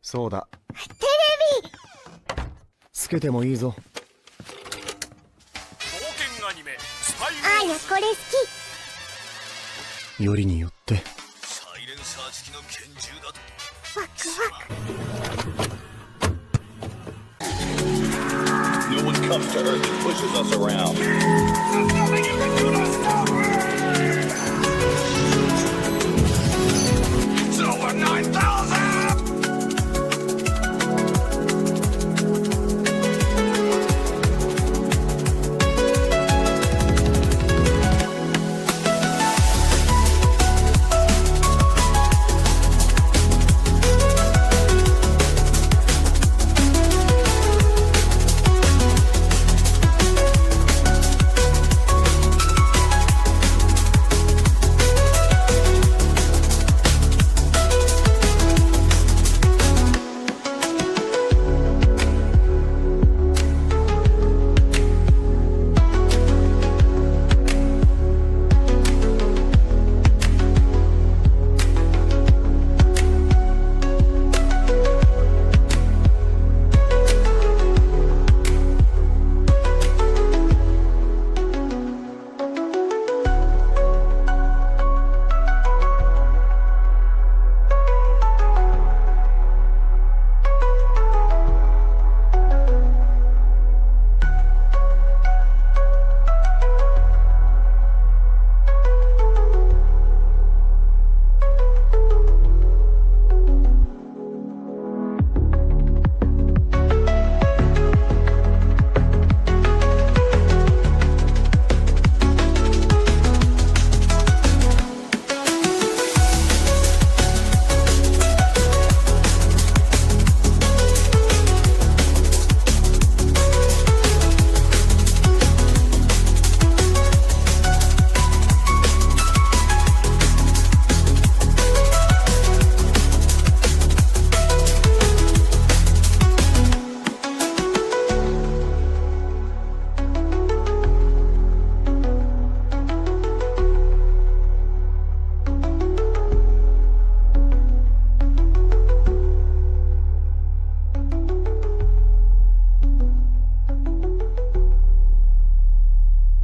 そうだ。テレビつけてもいいぞ。冒険アニメスパイあーやこれ好き。よりによって。サイレンサー付きの拳銃だと。ワクワク。 No one comes to Earth and pushes us around. It's over 9,000!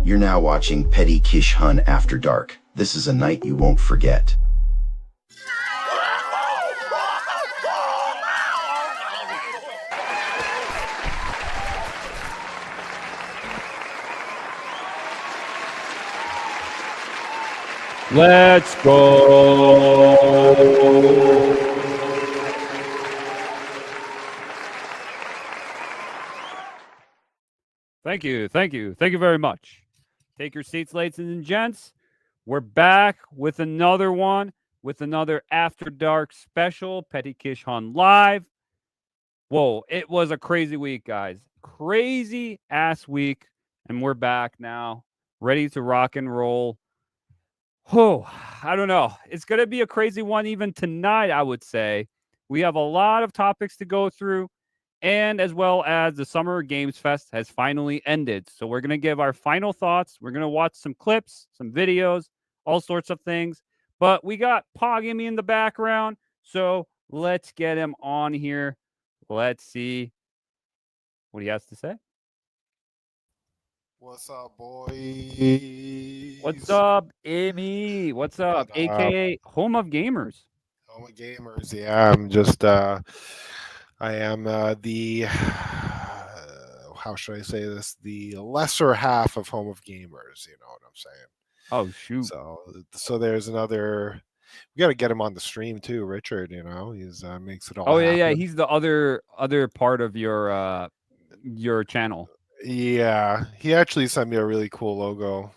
You're now watching Peti Kish Hun After Dark. This is a night you won't forget. Let's go. Thank you very much. Take your seats, ladies and gents. We're back with another one, with another After Dark special, Peti Kish Han Live. Whoa, it was a crazy week, guys. Crazy ass week. And we're back now, ready to rock and roll. Oh, I don't know. It's going to be a crazy one even tonight, I would say. We have a lot of topics to go through. And as well as the Summer Games Fest has finally ended. So we're going to give our final thoughts. We're going to watch some clips, some videos, all sorts of things. But we got PogImi in the background. So let's get him on here. Let's see what he has to say. What's up, boys? What's up, Amy? What's up? AKA Home of Gamers. Home of Gamers. Yeah, I'm just I am the how should I say this? The lesser half of Home of Gamers, you know what I'm saying? Oh shoot. So there's another. We got to get him on the stream too, Richard, you know. He's makes it all Oh happen. yeah, he's the other part of your channel. Yeah, he actually sent me a really cool logo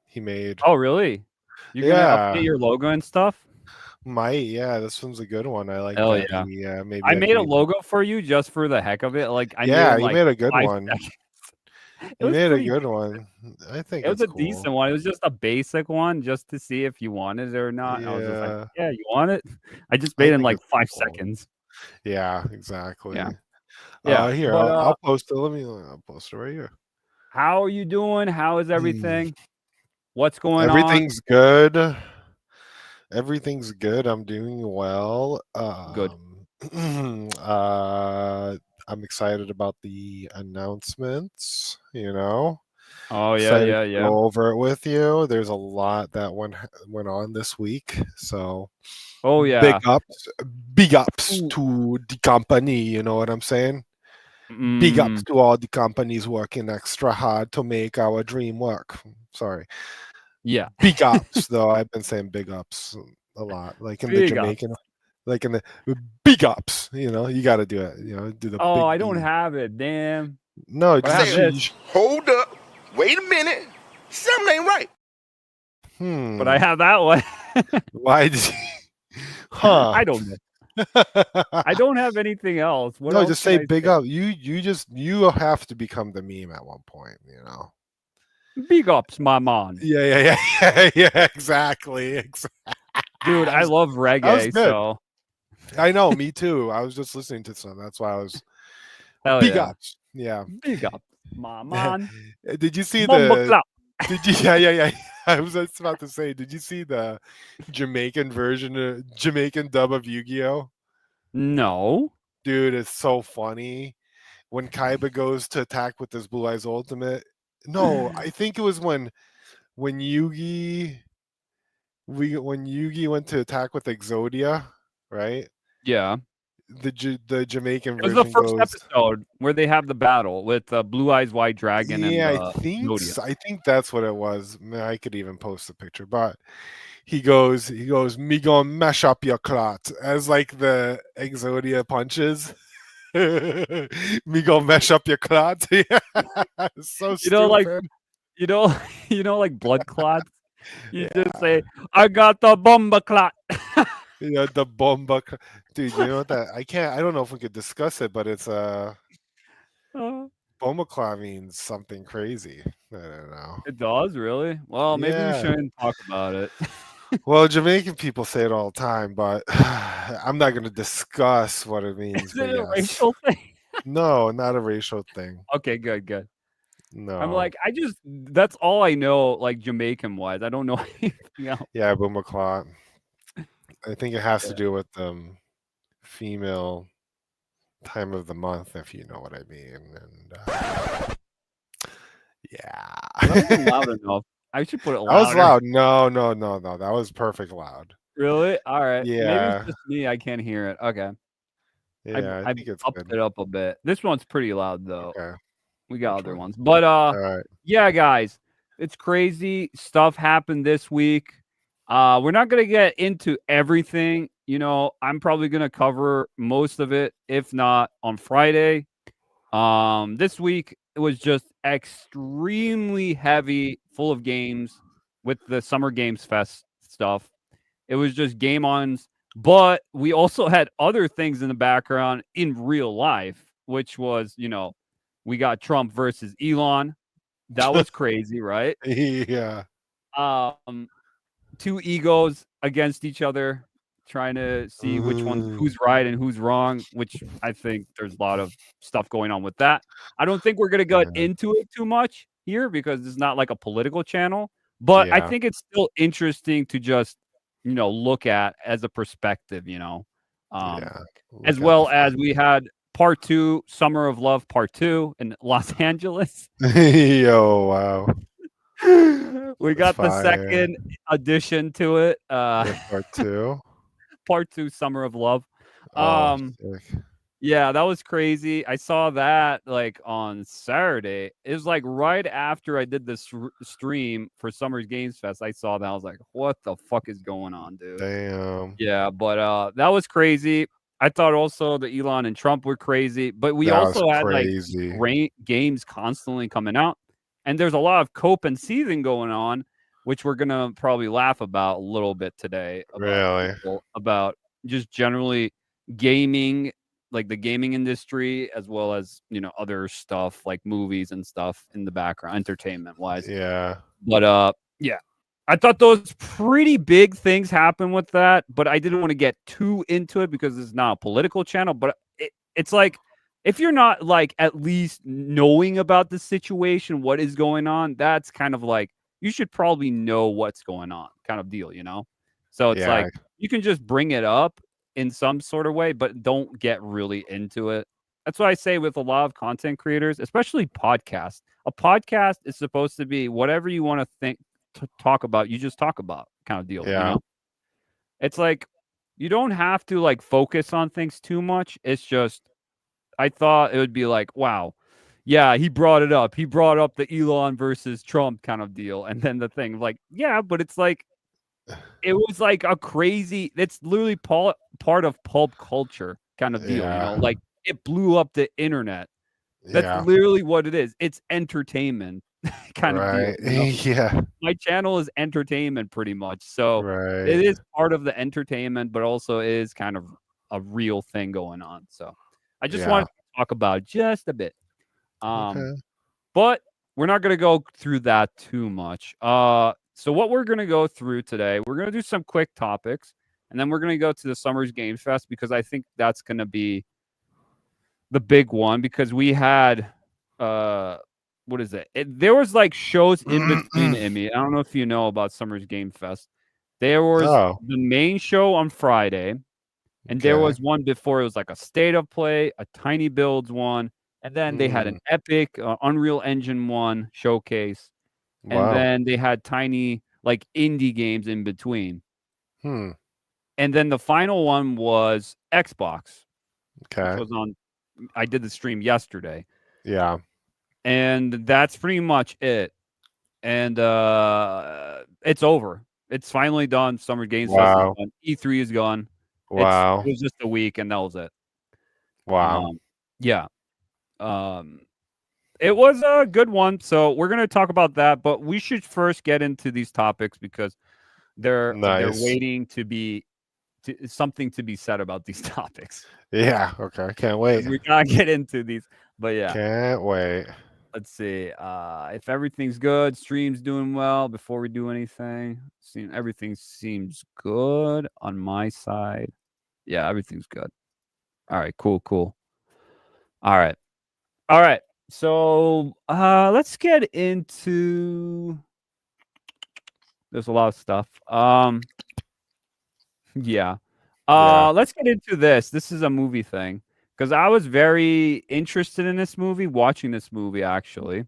he made. Oh really? You're gonna update your logo and stuff? Yeah, this one's a good one. I like Hell that. yeah. Maybe I made a logo for you just for the heck of it. Like I you made a good one. You made a good one. I think it was a cool. decent one. It was just a basic one just to see if you wanted it or not. Yeah. I was just like, yeah, you want it? I just made it in like 5 seconds. Yeah, exactly. Yeah. Here, but, I'll post it. I'll post it right here. How are you doing? How is everything? What's going Everything's good. Everything's good. I'm doing well. Good. I'm excited about the announcements. You know, Oh yeah, excited yeah, to yeah. go over it with you. There's a lot that went on this week, so Oh yeah. big ups Ooh. to the company. You know what I'm saying? Big ups Mm, to all the companies working extra hard to make our dream work. Sorry. yeah. Big ups, though. I've been saying big ups a lot, like in the Big up. Jamaican, like in the big ups. You got to do it. Do the Oh, big I don't B. have it. Damn. No, But I have this. Hold up. Wait a minute. Something ain't right. But I have that one. Why did you? Huh? I don't know. I don't have anything else. What No, else just can say I big say? up. You have to become the meme at one point. Big ups, my man. Yeah. Exactly. Dude, I love That was reggae, good. so I know, me too. I was just listening to some. That's why I was hell big yeah. ups. Yeah. Big ups, my man. Did you see Bomba the? clap. Did you? Yeah. I was just about to say. Did you see the Jamaican dub of Yu-Gi-Oh? No. Dude, it's so funny when Kaiba goes to attack with his Blue Eyes Ultimate. No, I think it was when when Yugi went to attack with Exodia, right? Yeah. The Jamaican It was the version first goes. episode where they have the battle with Blue Eyes White Dragon and Yeah, Zodia. I think that's what it was. Man, I could even post a picture, but he goes, me gonna mash up your clot as like the Exodia punches. Me gonna mash up your clot. Yeah, it's so You know, like stupid. you know, like blood clots. You just Yeah, say, "I got the bomba clot." yeah, the bomba, dude. You know what that? I don't know if we could discuss it, but it's Uh, bomba clot means something crazy. I don't know. it does really. Well, maybe we Yeah. shouldn't talk about it. Well, Jamaican people say it all the time, but I'm not going to discuss what it means. Is But it a yes, racial thing? no, not a racial thing. Okay, good, good. I'm No, like, that's all I know, like Jamaican wise. I don't know anything else. yeah, Boomba Clot. I think it has to Yeah. do with female time of the month, if you know what I mean. And That wasn't yeah, loud enough. I should put it that was louder. loud. No, that was perfect loud. Really? All right. Maybe it's Yeah, just me. I can't hear it. Okay. yeah, I I've think it's upped good. it up a bit. This one's pretty loud though. Okay, We got which other one? ones. But All right. yeah, guys. It's crazy. Stuff happened this week. We're not gonna get into everything. I'm probably gonna cover most of it, if not on Friday. This week it was just extremely heavy, full of games with the Summer Games Fest stuff. It was just game ons, but we also had other things in the background in real life, which was, we got Trump versus Elon. That was crazy, right? Yeah. Um, two egos against each other, trying to see who's right and who's wrong, which I think there's a lot of stuff going on with that. I don't think we're gonna get Yeah. into it too much here because it's not like a political channel, but I Yeah. think it's still interesting to just look at as a perspective, um, Yeah. as Look at the well as we had part 2, Summer of Love part 2 in Los Angeles. Yo, wow. We That's got the fire. second addition to it. Yeah, part 2. Part 2, Summer of Love. Oh, Um, sick. yeah, that was crazy. I saw that like on Saturday. It was like right after I did this stream for Summer's Games Fest. I saw that. I was like, what the fuck is going on, dude? Damn. Yeah, but that was crazy. I thought also the Elon and Trump were crazy, but we That was also had like crazy. great games constantly coming out. And there's a lot of cope and seething going on, which we're gonna probably laugh about a little bit today Really? about just generally gaming, like the gaming industry, as well as other stuff like movies and stuff in the background, entertainment wise. Yeah. But yeah, I thought those pretty big things happened with that, but I didn't want to get too into it because it's not a political channel. But it's like, if you're not like at least knowing about the situation, what is going on, that's kind of like you should probably know what's going on, kind of deal, So it's Yeah. like you can just bring it up in some sort of way, but don't get really into it. That's what I say with a lot of content creators, especially podcasts. A podcast is supposed to be whatever you want to talk about, you just talk about kind of deal, you Yeah. know? It's like you don't have to like focus on things too much. It's just I thought it would be like, wow, yeah, he brought it up. He brought up the Elon versus Trump kind of deal. And then the thing, like, yeah, but it's like, it was like a crazy, it's literally part of pulp culture kind of deal, you Yeah. know? Like, it blew up the internet. That's Yeah. literally what it is. It's entertainment kind of deal. Right. You know? Yeah. My channel is entertainment pretty much. So Right. it is part of the entertainment, but also is kind of a real thing going on. So I just Yeah. wanted to talk about just a bit. Okay. But we're not going to go through that too much. So what we're going to go through today, we're going to do some quick topics, and then we're going to go to the Summer's Game Fest because I think that's going to be the big one because we had what is it? There was like shows in between, Emmy. I don't know if you know about Summer's Game Fest. There was Oh. the main show on Friday, and there Okay. was one before. It was like a state of play, a Tiny Builds one, and then they had an epic Unreal Engine one showcase, and Wow. then they had tiny like indie games in between. Hmm. And then the final one was Xbox, Okay. which was on. I did the stream yesterday. Yeah. And that's pretty much it. And it's over. It's finally done. Summer Games Fest is Wow. done. E3 is gone. Wow. It was just a week, and that was it. Wow. Yeah. It was a good one. So we're gonna talk about that, but we should first get into these topics because they're Nice. waiting to be something to be said about these topics. Yeah. Okay. Can't wait. We gotta get into these, but yeah. Can't wait. Let's see. If everything's good, stream's doing well. Before we do anything, everything seems good on my side. Yeah, everything's good. All right, cool. All right. So let's get into. There's a lot of stuff. Yeah. Let's get into this. This is a movie thing. Because I was very interested in this movie, watching this movie actually,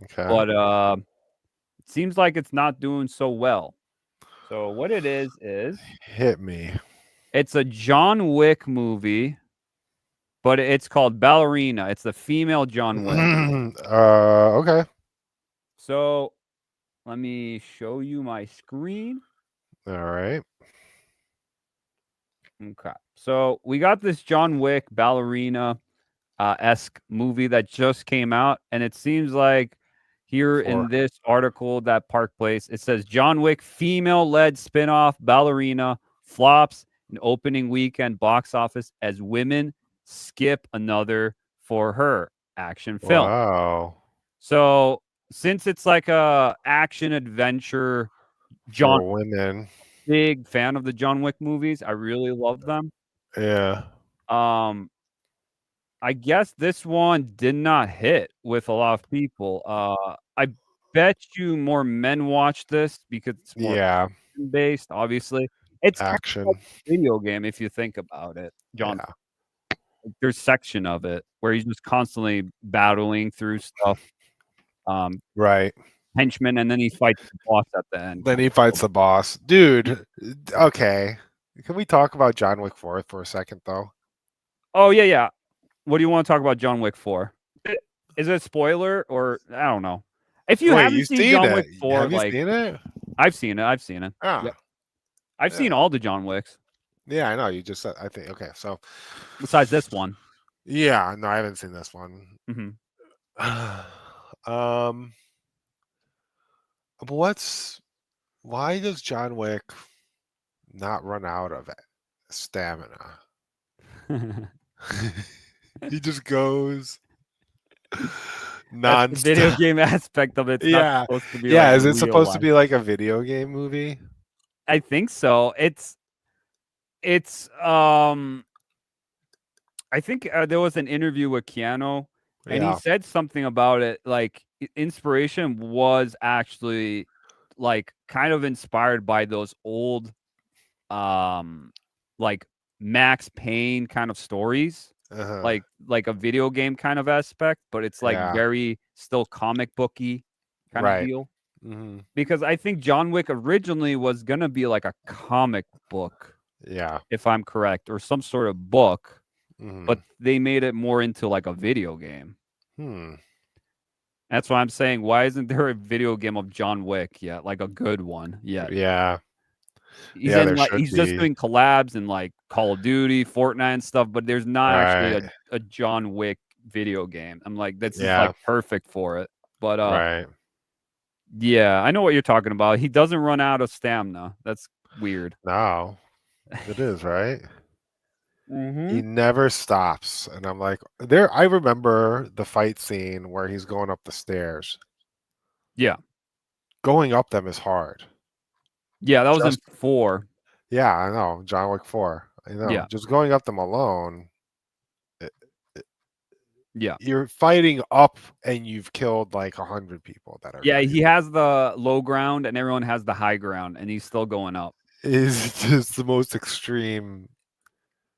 Okay. but it seems like it's not doing so well. So what it is Hit me. it's a John Wick movie, but it's called Ballerina. It's the female John Wick. Okay. So let me show you my screen. All right. Okay. So we got this John Wick Ballerina esque movie that just came out, and it seems like here in this article that Park Place, it says John Wick female-led spinoff Ballerina flops in opening weekend box office as women skip another for her action film. Wow. So since it's like a action adventure, For women. big fan of the John Wick movies. I really love them. Yeah. I guess this one did not hit with a lot of people. I bet you more men watch this because it's more based, obviously. It's action. kind of like a video game if you think about it, John. Yeah. There's section of it where he's just constantly battling through stuff. Right. Henchmen, and then he fights the boss at the end. Then he fights the boss. Dude, okay. Can we talk about John Wick 4 for a second, though? Oh, yeah. What do you want to talk about John Wick 4? Is it a spoiler or I don't know? If you haven't seen John Wick 4, have you seen it? I've seen it. Ah. Yep. I've seen all the John Wicks. Yeah, I know. You just said, I think. Okay, so. Besides this one. Yeah, no, I haven't seen this one. Why does John Wick not run out of stamina? He just goes non-stop. The video game aspect of it. Yeah. Supposed to be Is it supposed to be like a video game movie? I think so. It's I think there was an interview with Keanu, and he said something about it. Like inspiration was actually like kind of inspired by those old like Max Payne kind of stories, Uh-huh. like a video game kind of aspect, but it's like Yeah. very still comic booky kind of Right. deal. Hmm. Because I think John Wick originally was gonna be like a comic book, Yeah. if I'm correct, or some sort of book, Hmm. but they made it more into like a video game. Hmm. That's why I'm saying, why isn't there a video game of John Wick yet, like a good one yet? Yeah. He's Yeah, in there like should he's just be. doing collabs in like Call of Duty, Fortnite, and stuff, but there's not actually Right. a John Wick video game. I'm like, this is Yeah. like perfect for it. But Right. yeah, I know what you're talking about. He doesn't run out of stamina. That's weird. No, it is, right? Mm-hmm. He never stops. And I'm like, there, I remember the fight scene where he's going up the stairs. Yeah. Going up them is hard. Yeah, that was in Just, 4. yeah, I know. John Wick 4. I know. Yeah. Just going up them alone, Yeah. you're fighting up and you've killed like 100 people that are Yeah, not he has the low ground and everyone has the high ground, and he's still going up. is just the most extreme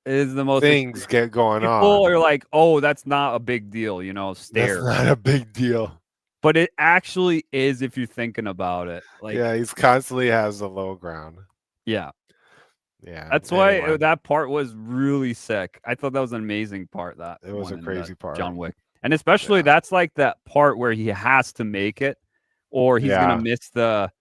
It is the most things get going people on. are like, "Oh, that's not a big deal, That's stairs." not a big deal. But it actually is if you're thinking about it. Like, Yeah, he's constantly has the low ground. yeah. Yeah. That's why Anyway, that part was really sick. I thought that was an amazing part, that it was one a in crazy part. John Wick. And especially Yeah. that's like that part where he has to make it or he's gonna Yeah. miss the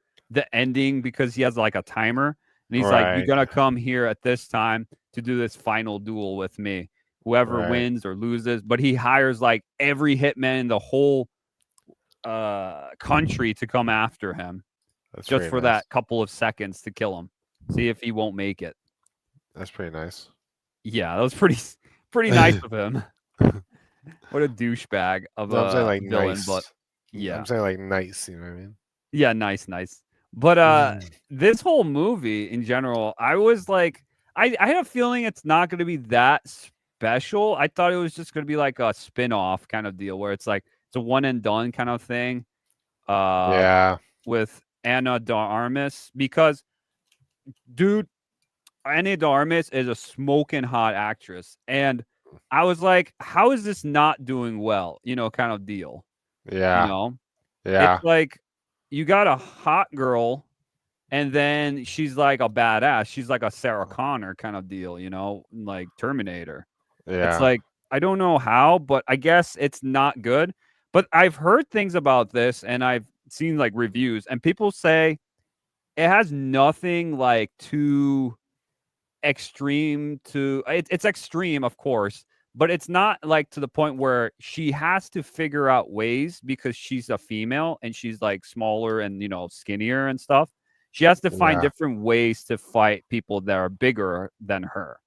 ending because he has like a timer. And he's like, "You're Right. gonna come here at this time to do this final duel with me. Whoever Right. wins or loses." But he hires like every hitman in the whole country to come after him That's just pretty for nice. that couple of seconds to kill him. See if he won't make it. That's pretty nice. Yeah, that was pretty nice of him. What a douchebag of No, I'm saying a like villain, nice. but yeah. I'm saying like nice, you know what I mean? Yeah, nice. But this whole movie in general, I was like, I had a feeling it's not gonna be that special. I thought it was just gonna be like a spin-off kind of deal where it's like it's a one and done kind of thing. Yeah. With Anna de Armas, because dude, Anna de Armas is a smoking hot actress. And I was like, how is this not doing well? Kind of deal. Yeah. Yeah. It's like you got a hot girl and then she's like a badass. She's like a Sarah Connor kind of deal, like Terminator. It's Yeah. like, I don't know how, but I guess it's not good. But I've heard things about this and I've seen like reviews and people say it has nothing like too extreme to it's extreme, of course, but it's not like to the point where she has to figure out ways because she's a female and she's like smaller and skinnier and stuff. She has to find Yeah. different ways to fight people that are bigger than her.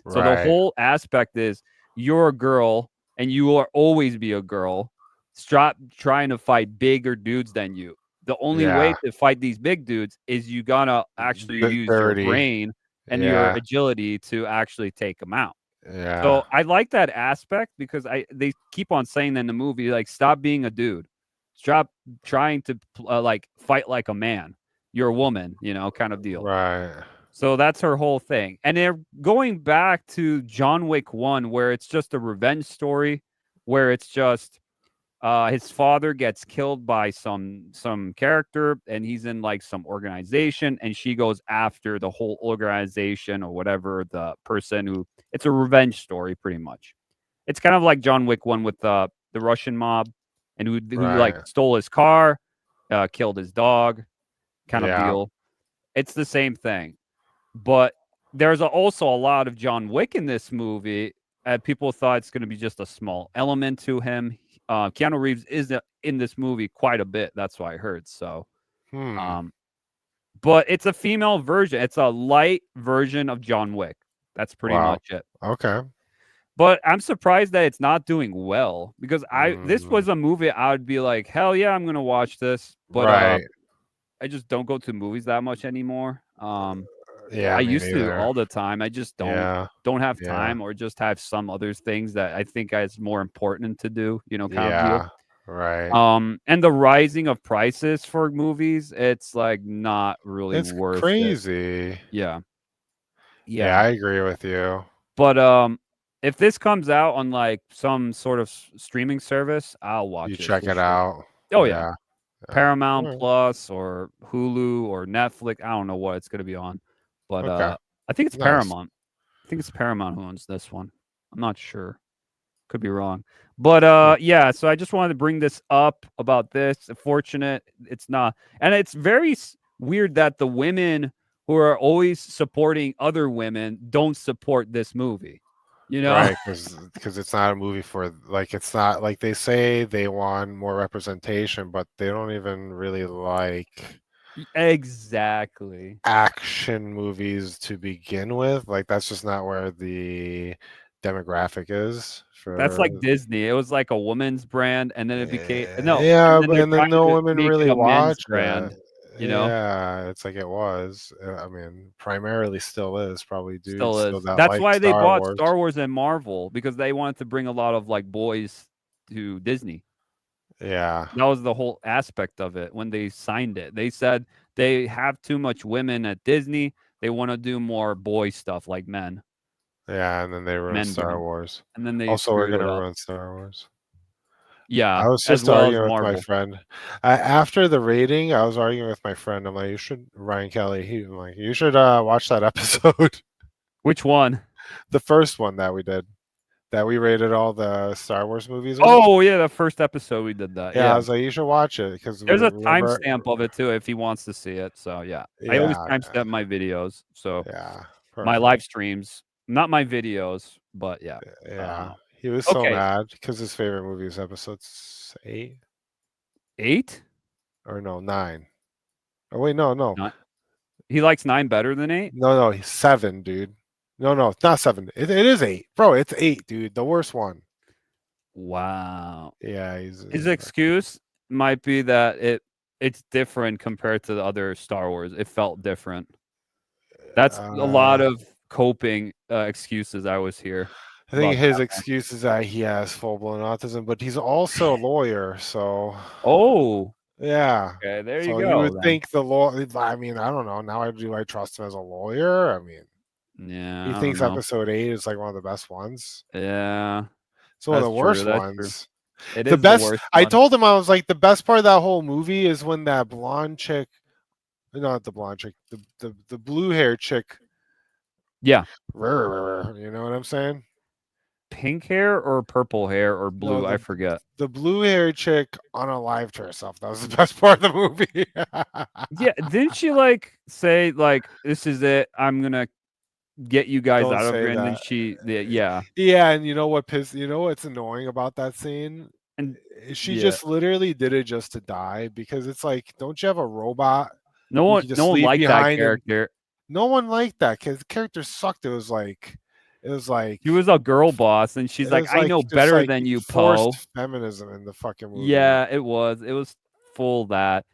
So the Right. whole aspect is you're a girl and you will always be a girl. Stop trying to fight bigger dudes than you. The only way Yeah. to fight these big dudes is you gotta actually use your Dirty. brain and your Yeah. agility to actually take them out. Yeah. So I like that aspect because they keep on saying in the movie, like, stop being a dude, stop trying to like fight like a man. You're a woman, kind of deal. Right. So that's her whole thing. And they're going back to John Wick 1, where it's just a revenge story, where it's just his father gets killed by some character and he's in like some organization and she goes after the whole organization or whatever, the person who, it's a revenge story pretty much. It's kind of like John Wick 1 with the Russian mob and who like Right. stole his car, killed his dog kind of Yeah. deal. It's the same thing. But there's also a lot of John Wick in this movie. People thought it's going to be just a small element to him. Keanu Reeves is in this movie quite a bit. That's what I heard. So, but it's a female version. It's a light version of John Wick. That's pretty Wow. much it. Okay. But I'm surprised that it's not doing well because this Mm. was a movie I would be like, hell yeah, I'm gonna watch this. But Right. I just don't go to movies that much anymore. Yeah. I me used to neither. all the time. I just don't have Yeah. time or just have some other things that I think is more important to do, kind of deal. Yeah. Right. And the rising of prices for movies, it's like not really It's worth it. crazy. Yeah. Yeah, I agree with you. But if this comes out on like some sort of streaming service, I'll watch You it. check for it sure. out. Oh yeah. Yeah. Paramount Alright. Plus or Hulu or Netflix. I don't know what it's gonna be on, but Okay. I think it's Nice. Paramount. I think it's Paramount who owns this one. I'm not sure. Could be wrong. But yeah, so I just wanted to bring this up about this. Fortunate it's not. And it's very weird that the women who are always supporting other women don't support this movie. You know? Right, because it's not a movie for like it's not like they say they want more representation, but they don't even really like Exactly. action movies to begin with. Like that's just not where the demographic is That's for like Disney. It was like a woman's brand, and then it became no, yeah, and then but they're and then trying no to women make it really a men's watch it. brand, you know? Yeah, it's like it was. I mean, primarily still is probably dudes Still still is. that That's like why they Star bought Wars. Star Wars and Marvel because they wanted to bring a lot of like boys to Disney. Yeah. That was the whole aspect of it when they signed it. They said they have too much women at Disney. They want to do more boy stuff like men. Yeah, and then they ruined Men Star brand. Wars. And then they Also, we're screw it gonna up. ruin Star Wars. Yeah, I was as just well as arguing with my Marvel. friend. After the rating, I was arguing with my friend. I'm like, you should Ryan Kelly. I'm like, you should watch that episode. Which one? The first one that we did, that we rated all the Star Wars movies with. Oh yeah, the first episode we did that. Yeah, I Yeah. was like, you should watch it because There's a remember, timestamp of it too if he wants to see it. So yeah. I always yeah, timestamp my videos. So yeah, my perfect. live streams, not my videos, but yeah. Yeah, he was so Okay. mad because his favorite movie is episode 8 8? or no 9. Oh wait, no, He likes 9 better than 8? no, he's 7, dude. No, it's not 7. It is 8, bro. It's 8, dude. The worst one. Wow. Yeah, His excuse might be that it's different compared to the other Star Wars. It felt different. That's a lot of coping excuses I always hear. I think about his Batman. excuse is that he has full blown autism, but he's also a lawyer, so Oh, yeah. okay. There So you you go. would Then. think the law. I mean, I don't know. Now I trust him as a lawyer? I mean, Yeah. he I thinks don't know. episode 8 is like one of the best ones. Yeah. It's one of the That's true, worst that's true. ones. It The is best. the worst I one. told him I was like the best part of that whole movie is when that blonde chick, not the blonde chick, the blue hair chick. Yeah. You know what I'm saying? Pink hair or purple hair or blue? No, I forget. The blue hair chick unalived herself. That was the best part of the movie. Yeah. Didn't she like say like this is it? I'm gonna get you guys Don't out of say here. And then that. yeah. Yeah, and you know what's annoying about that scene? And She yeah. just literally did it just to die because it's like, don't you have a robot? No you one can just no one leave liked that behind and- character. No one liked that because the character sucked. It was like He was a girl boss, and she's it like, was I know just better than you, Poe. forced feminism in the fucking movie. Yeah, it was. It was full that.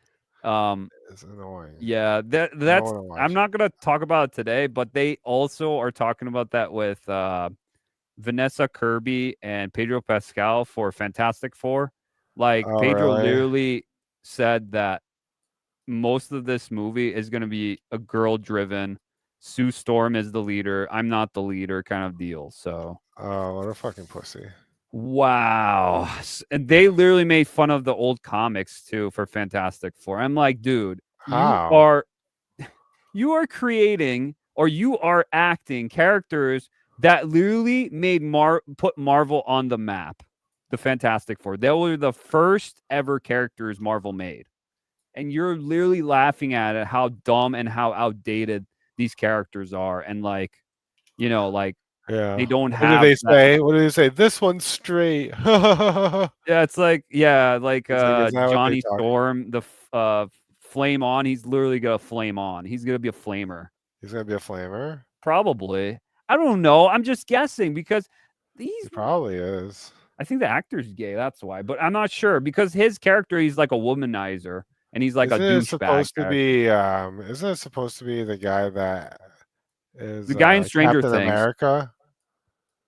It's annoying. Yeah, that's. wanna watch I'm not gonna talk about it today, but they also are talking about that with Vanessa Kirby and Pedro Pascal for Fantastic Four. Like Oh, Pedro really? literally said that most of this movie is gonna be a girl-driven. Sue Storm is the leader. I'm not the leader, kind of deal. So. Oh, what a fucking pussy. Wow. And they literally made fun of the old comics too for Fantastic Four. I'm like, dude, How? you are creating or you are acting characters that literally made put Marvel on the map. The Fantastic Four. They were the first ever characters Marvel made. And you're literally laughing at it, how dumb and how outdated these characters are. And like, like Yeah. they don't What have do they say? What do they say? This one's straight. Yeah, it's like It's like, is that what they Johnny talk- Storm, the flame on. He's literally gonna flame on. He's gonna be a flamer. He's gonna be a flamer. Probably. I don't know. I'm just guessing because He probably is. I think the actor's gay. That's why, but I'm not sure because his character, he's like a womanizer and he's like Isn't a it douchebag. supposed to be? Isn't it supposed to be the guy that is The guy in Stranger Captain Things. America?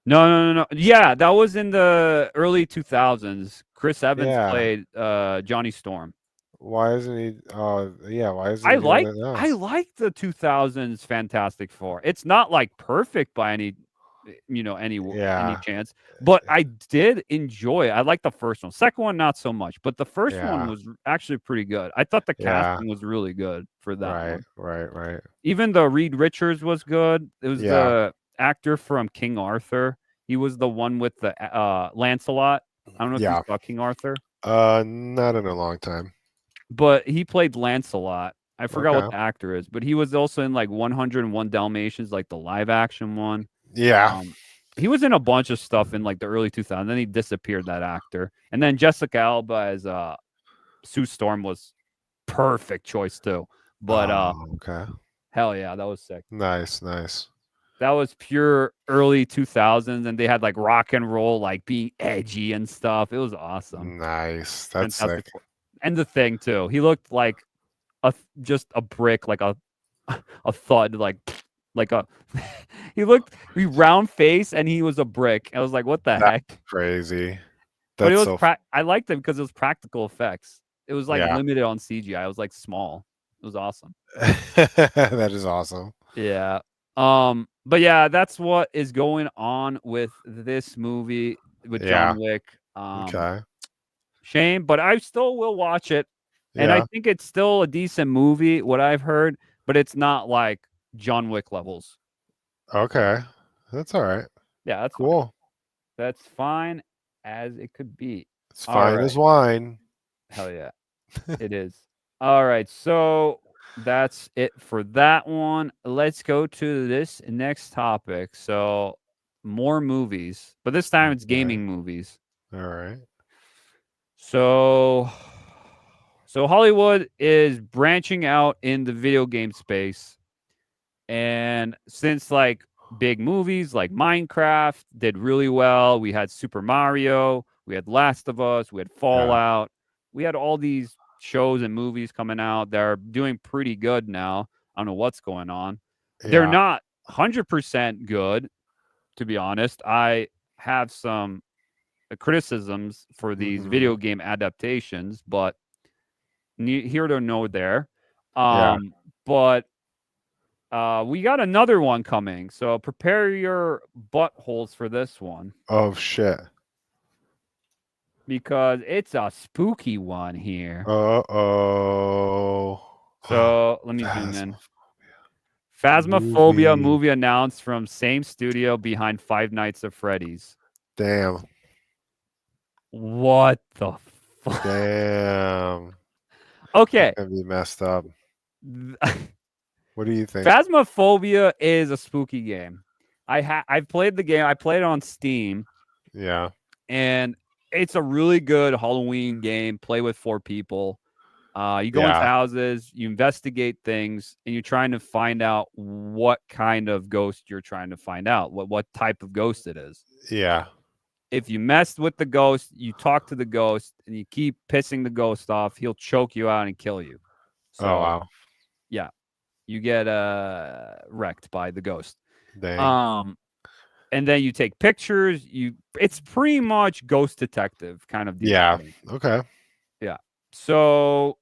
No. Yeah, that was in the early 2000s. Chris Evans Yeah. played Johnny Storm. Why isn't he? Yeah. Why isn't I he doing like it now? I like the 2000s Fantastic Four. It's not like perfect by any any Yeah. chance, but I did enjoy it. I like the first one. Second one not so much, but the first one Yeah. was actually pretty good. I thought the Yeah. casting was really good for that Right. one. Right. Even the Reed Richards was good. It was Yeah. the actor from King Arthur. He was the one with the Lancelot. I don't know if you Yeah. saw King Arthur, Not in a long time. but he played Lancelot. I forgot what Okay. the actor is, but he was also in like 101 Dalmatians, like the live action one. Yeah. He was in a bunch of stuff in like the early 2000s. Then he disappeared, that actor. And then Jessica Alba as Sue Storm was perfect choice too. But Okay. hell yeah, that was sick. Nice. That was pure early 2000s, and they had like rock and roll, like being edgy and stuff. It was awesome. Nice. That's Fantastic sick. Four. And the Thing too. He looked like just a brick, like a thud, like a he round face, and he was a brick. I was like, what the heck? Crazy. But it That's was so. I liked it because it was practical effects. It was like Yeah. limited on CGI. It was like small. It was awesome. That is awesome. Yeah. But yeah, that's what is going on with this movie with Yeah. John Wick. Okay. Shame, but I still will watch it. And I Yeah. think it's still a decent movie, what I've heard, but it's not like John Wick levels. Okay. That's all right. Yeah, that's fine. Cool. That's fine as it could be. It's All fine right. as wine. Hell yeah. It is. All right. So that's it for that one. Let's go to this next topic. So more movies, but this time it's Okay. gaming movies. All right. So Hollywood is branching out in the video game space. And since like big movies like Minecraft did really well, we had Super Mario, we had Last of Us, we had Fallout, we had all these shows and movies coming out that are doing pretty good now. I don't know what's going on. They're Yeah. not 100% good, to be honest. I have some criticisms for these Mhm. video game adaptations, but here to nor there. Yeah. But we got another one coming, so prepare your buttholes for this one Oh shit. because it's a spooky one here. Uh-oh. So let me zoom in. Phasmophobia movie announced from same studio behind Five Nights at Freddy's. Damn. What the fuck? Damn. Okay. That'd be messed up. What do you think? Phasmophobia is a spooky game. I've played the game. I played it on Steam. Yeah. And it's a really good Halloween game. Play with 4 people. You go into houses, you investigate things, and you're trying to find out what kind of ghost you're trying to find out, what type of ghost it is. Yeah. If you mess with the ghost, you talk to the ghost, and you keep pissing the ghost off, he'll choke you out and kill you. So, Oh wow. Yeah, you get wrecked by the ghost. Dang. And then you take pictures. It's pretty much Ghost Detective kind of deal. Yeah. Okay. Yeah. So,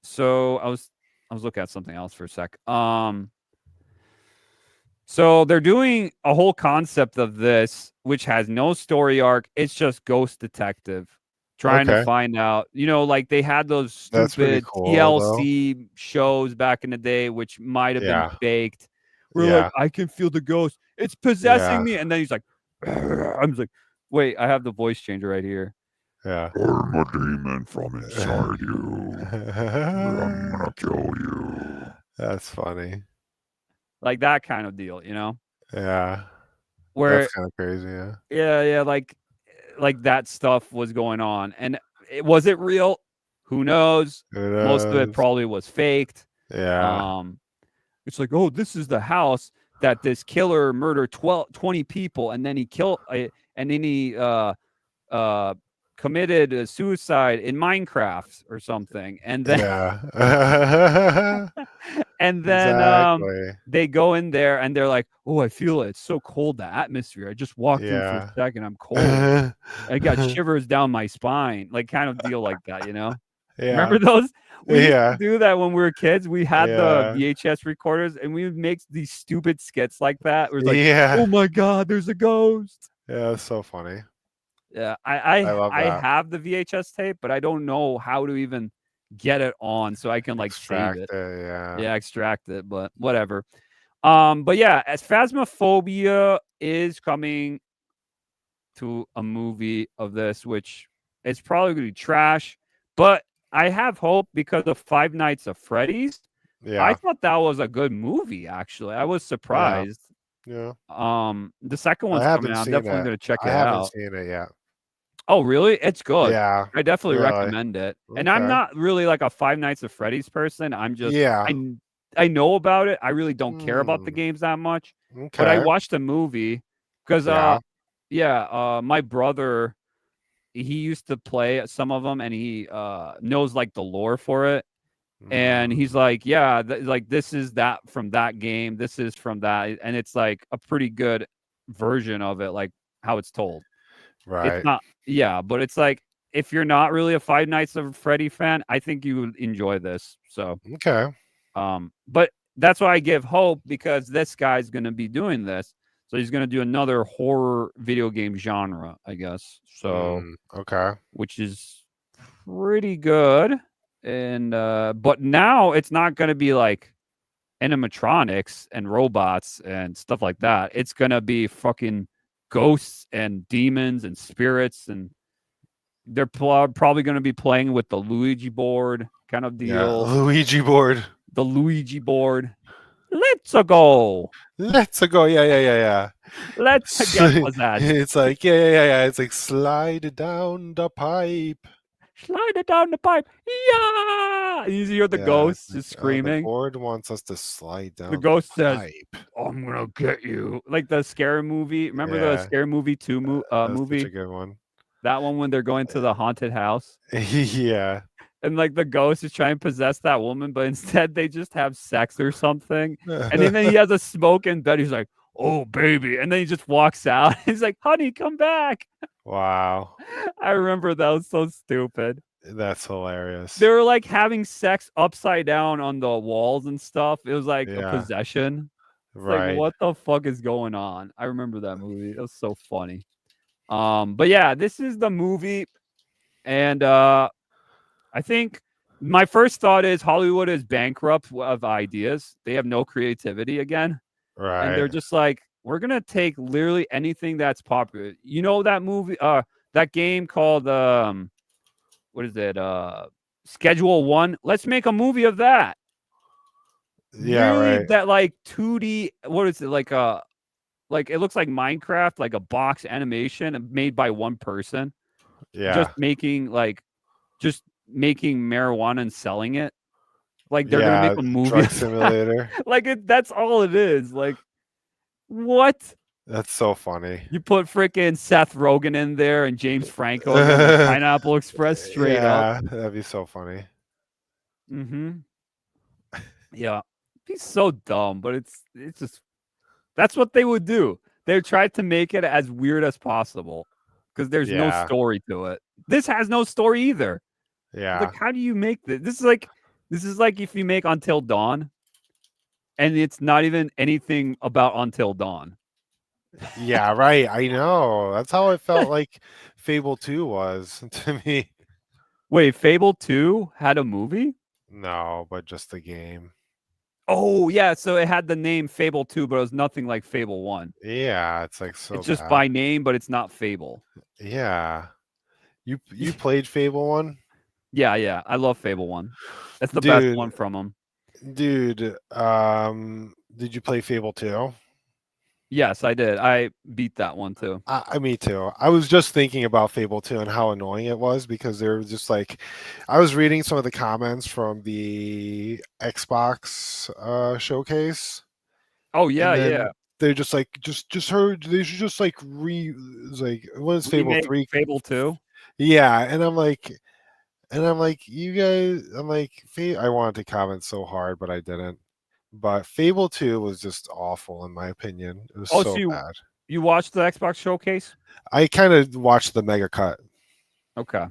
so I was looking at something else for a sec. So they're doing a whole concept of this, which has no story arc. It's just Ghost Detective trying to find out, like they had those stupid cool, TLC shows back in the day, which might have been faked. We're like, I can feel the ghost. It's possessing me. And then he's like, I'm just like, wait, I have the voice changer right here. Yeah. I'm a demon from inside you. I'm gonna kill you. That's funny. Like that kind of deal, Yeah. Where that's kind of crazy, yeah. Yeah, like that stuff was going on. And was it real? Who knows? Most of it probably was faked. Yeah. It's like, oh, this is the house that this killer murdered 20 people, and then he killed, and then he committed suicide in Minecraft or something. And then, yeah. And then Exactly. they go in there and they're like, "Oh, I feel it. It's so cold, the atmosphere. I just walked in for a Yeah. second. I'm cold. I got shivers down my spine." Like kind of deal like that, you know? Remember Yeah. those? We used to Yeah. do that when we were kids. We had the Yeah. VHS recorders and we would make these stupid skits like that. It was like, Yeah. "Oh my god, there's a ghost." Yeah, it's so funny. Yeah, I love I that. have the VHS tape, but I don't know how to even get it on so I can like save Extract it. it, yeah. Yeah, extract it, but whatever. But yeah, as Phasmophobia is coming to a movie of this, which it's probably gonna be trash, but I have hope because of Five Nights at Freddy's. I Yeah. thought that was a good movie, actually. I was surprised. Yeah. The second I one's coming haven't out. I'm seen definitely it. gonna check I it haven't out. seen it yet. Oh, really? It's good. Yeah. I definitely Really? recommend it. And I'm Okay. not really like a Five Nights at Freddy's person. I'm just Yeah. I know about it. I really don't care about the Mm, games that much. But I okay. watched the movie because Yeah. my brother he used to play some of them and he knows like the lore for it. And he's Mm, like, yeah, like this is that from that game. This is from that, and it's like a pretty good version of it, like how it's told. It's right. not, yeah, but it's like if you're not really a Five Nights at Freddy fan, I think you would enjoy this. So, Okay. but that's why I give hope because this guy's going to be doing this. So he's going to do another horror video game genre, I guess. So, Okay. which is pretty good. And but now it's not going to be like animatronics and robots and stuff like that. It's going to be fucking ghosts and demons and spirits, and they're probably going to be playing with the Luigi board kind of Yeah. deal. Luigi board. The Luigi board. Let's go. Let's go. Yeah, yeah, yeah, yeah. Let's get possessed. It's like, yeah. It's like slide down the pipe. Slide it down the pipe. Yeah. And you hear the Yeah, ghosts it's just like, the screaming. board wants us to slide down The ghost says, pipe. "I'm gonna get you." Like the scary movie. Remember the Yeah. scary movie 2 That's movie? such a good one. That one when they're going to the haunted house. Yeah. And like the ghost is trying to possess that woman, but instead they just have sex or something. And then he has a smoke in bed. He's like, "Oh, baby." And then he just walks out. He's like, "Honey, come back." Wow. I remember that was so stupid. That's hilarious. They were like having sex upside down on the walls and stuff. It was like a Yeah. possession. It's Right. like, what the fuck is going on? I remember that movie. It was so funny. But yeah, this is the movie. And I think my first thought is Hollywood is bankrupt of ideas. They have no creativity again. And they're Right. just like, we're gonna take literally anything that's popular. You know that movie, that game called what is it? Schedule One. Let's make a movie of that. Yeah, Really, right. that like 2D, what is it? Like it looks like Minecraft, like a box animation made by one person. Yeah. Just making marijuana and selling it. Like they're gonna Yeah. make a movie. Truck of that. simulator. Like that's all it is. Like what? That's so funny. You put freaking Seth Rogen in there and James Franco again, like Pineapple Express straight up. Yeah, that'd be so funny. Mm-hmm. Yeah. He's so dumb, but it's just that's what they would do. They tried to make it as weird as possible because there's no Yeah. story to it. This has no story either. Yeah. Like, how do you make this? This is like if you make Until Dawn, and it's not even anything about Until Dawn. Yeah, right. I know. That's how it felt like Fable 2 was to me. Wait, Fable 2 had a movie? No, but just the game. Oh yeah, so it had the name Fable 2, but it was nothing like Fable 1. Yeah, it's like so It's just bad. by name, but it's not Fable. Yeah. You played Fable 1? Yeah. I love Fable 1. That's the Dude. best one from them. Dude, did you play Fable 2? Yes, I did. I beat that one too. Me too. I was just thinking about Fable 2 and how annoying it was because they were just like, I was reading some of the comments from the Xbox showcase. Oh yeah, and then yeah. They're just like, just heard they should just like it's like when is Fable Remake 3? Fable 2. Yeah, and I'm like, you guys, I'm like, I wanted to comment so hard, but I didn't. But Fable 2 was just awful in my opinion. It was Oh, so so bad. you watched the Xbox showcase? I kind of watched the mega cut. Okay.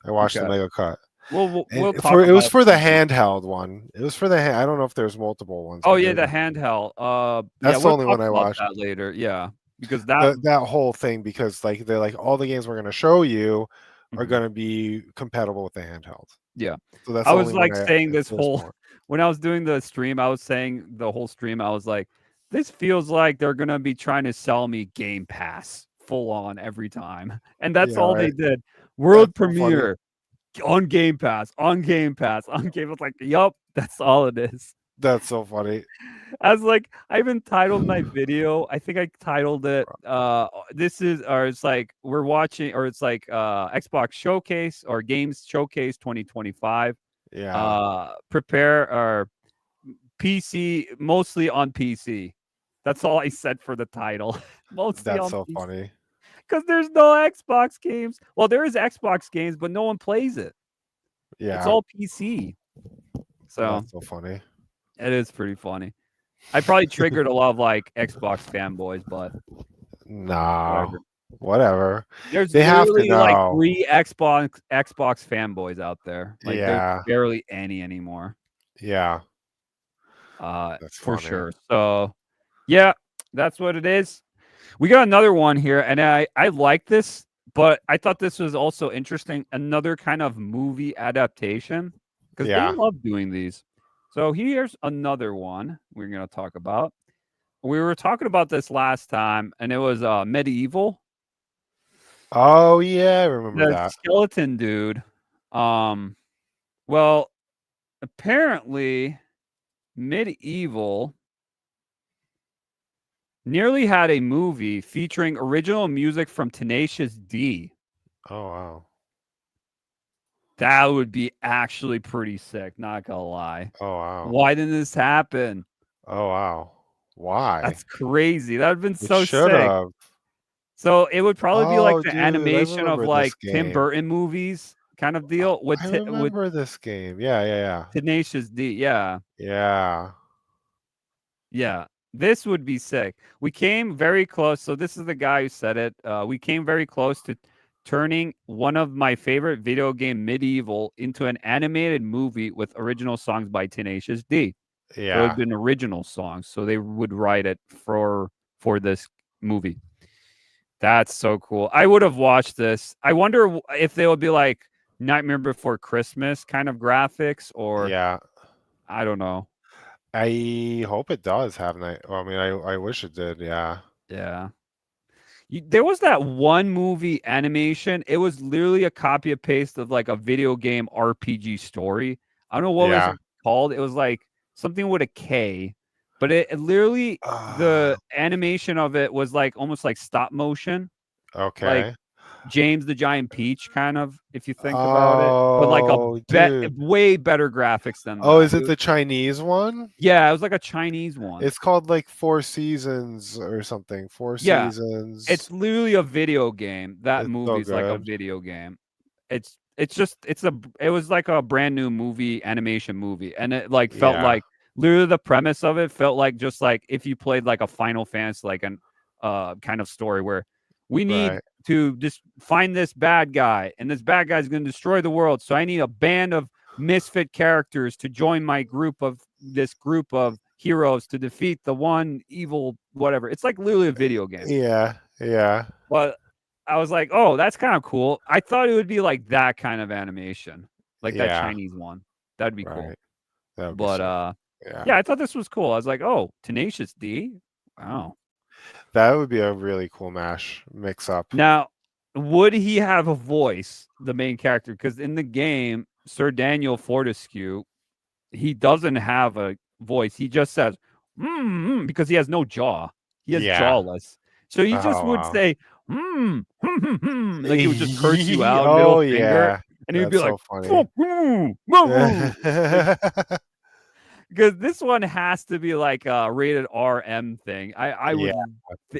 I watched the Okay. mega cut. We'll talk For it was about for the PC. handheld one. It was for the I don't know if there's multiple ones. Oh but yeah, there's- the handheld. Yeah, That's the we'll only talk one I about watched. that later. Yeah, because that That whole thing, because like they're like all the games we're going to show you are Mhm. going to be compatible with the handheld. Yeah. So that's I the was only one like saying this there's whole more. when I was doing the stream, I was saying the whole stream, I was like, this feels like they're gonna be trying to sell me Game Pass full on every time. And that's Yeah, all right. they did. World That's so funny. premiere on Game Pass, on Game Pass, on Game Pass. Like, yup, that's all it is. That's so funny. I was like, I even titled my video. I think I titled it this is or it's like we're watching or it's like Xbox Showcase or Games Showcase 2025. Yeah. Prepare or PC, mostly on PC. That's all I said for the title. Mostly That's on so PC. funny. Because there's no Xbox games. Well, there is Xbox games, but no one plays it. Yeah. It's all PC. So That's so funny. it is pretty funny. I probably triggered a lot of like Xbox fanboys, but Nah. Whatever. there's They have to literally like know. 3 Xbox fanboys out there. Like Yeah. there's barely any anymore. Yeah. For funny. sure. So yeah, that's what it is. We got another one here, and I like this, but I thought this was also interesting. Another kind of movie adaptation because Yeah. they love doing these. So here's another one we're gonna talk about. We were talking about this last time, and it was Medieval. Oh yeah, I remember The that. skeleton dude. Well, apparently, Medieval nearly had a movie featuring original music from Tenacious D. Oh wow. That would be actually pretty sick, not gonna lie. Oh wow. Why didn't this happen? Oh wow. Why? That's crazy. That would have been It so should sick. have. So it would probably be like Oh, the dude, I animation of remember like this Tim game. Burton movies kind of deal with I with remember this game. Yeah. Tenacious D. Yeah. Yeah. Yeah. This would be sick. We came very close. So this is the guy who said it. We came very close to turning one of my favorite video game Medieval into an animated movie with original songs by Tenacious D. So it would Yeah. have been original songs. So they would write it for this movie. That's so cool. I would have watched this. I wonder if they would be like Nightmare Before Christmas kind of graphics, or Yeah. I don't know. I hope it does have night. Well, I mean, I wish it did. Yeah. Yeah. There was that one movie animation. It was literally a copy and paste of like a video game RPG story. I don't know what Yeah. was it called. It was like something with a K, but it literally the animation of it was like almost like stop motion, Okay. like James the Giant Peach kind of, if you think about it, but like Oh, dude. way better graphics than Oh, that. is it the Chinese one? Yeah, it was like a Chinese one. It's called like Four Seasons or something. Four Yeah. Seasons. It's literally a video game. That It's so movie's like a good. video game. It was like a brand new movie, animation movie, and it like felt Yeah. like literally the premise of it felt like just like if you played like a Final Fantasy like an kind of story where we need Right. to just find this bad guy, and this bad guy's going to destroy the world. So I need a band of misfit characters to join my group of heroes to defeat the one evil whatever. It's like literally a video game. Yeah. But I was like, oh, that's kind of cool. I thought it would be like that kind of animation, like that Yeah. Chinese one. That'd be cool. Right. That would be But sick. yeah, I thought this was cool. I was like, oh, Tenacious D. Wow. That would be a really cool mash mix up. Now, would he have a voice, the main character? Because in the game, Sir Daniel Fortescue, he doesn't have a voice. He just says, because he has no jaw. He is Yeah. jawless. So he just would wow. say, like he would just curse you out, middle Oh finger, yeah. and he'd That's be so like, funny. "Fuck you, woo." Because this one has to be like a rated RM thing. I would,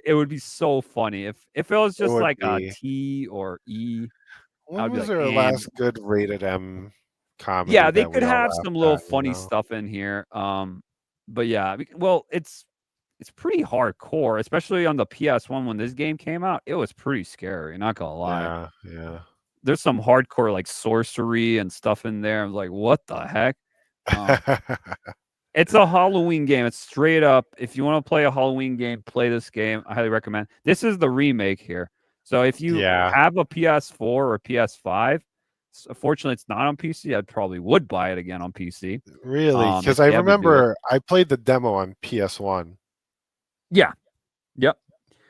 it would be so funny if it was just would like a be. T or E. When I'd be was like, our "Eh." last good rated M comedy? Yeah, they that could we all have laughed some little at, you funny know? stuff in here. But yeah, well, it's pretty hardcore, especially on the PS1 when this game came out. It was pretty scary, not gonna lie. Yeah, yeah. There's some hardcore like sorcery and stuff in there. I'm like, what the heck? Um, it's a Halloween game. It's straight up. If you want to play a Halloween game, play this game. I highly recommend. This is the remake here. So if you Yeah. have a PS4 or PS5, fortunately it's not on PC. I probably would buy it again on PC. Really? Because if I they ever do it. remember I played the demo on PS1. Yeah. Yep.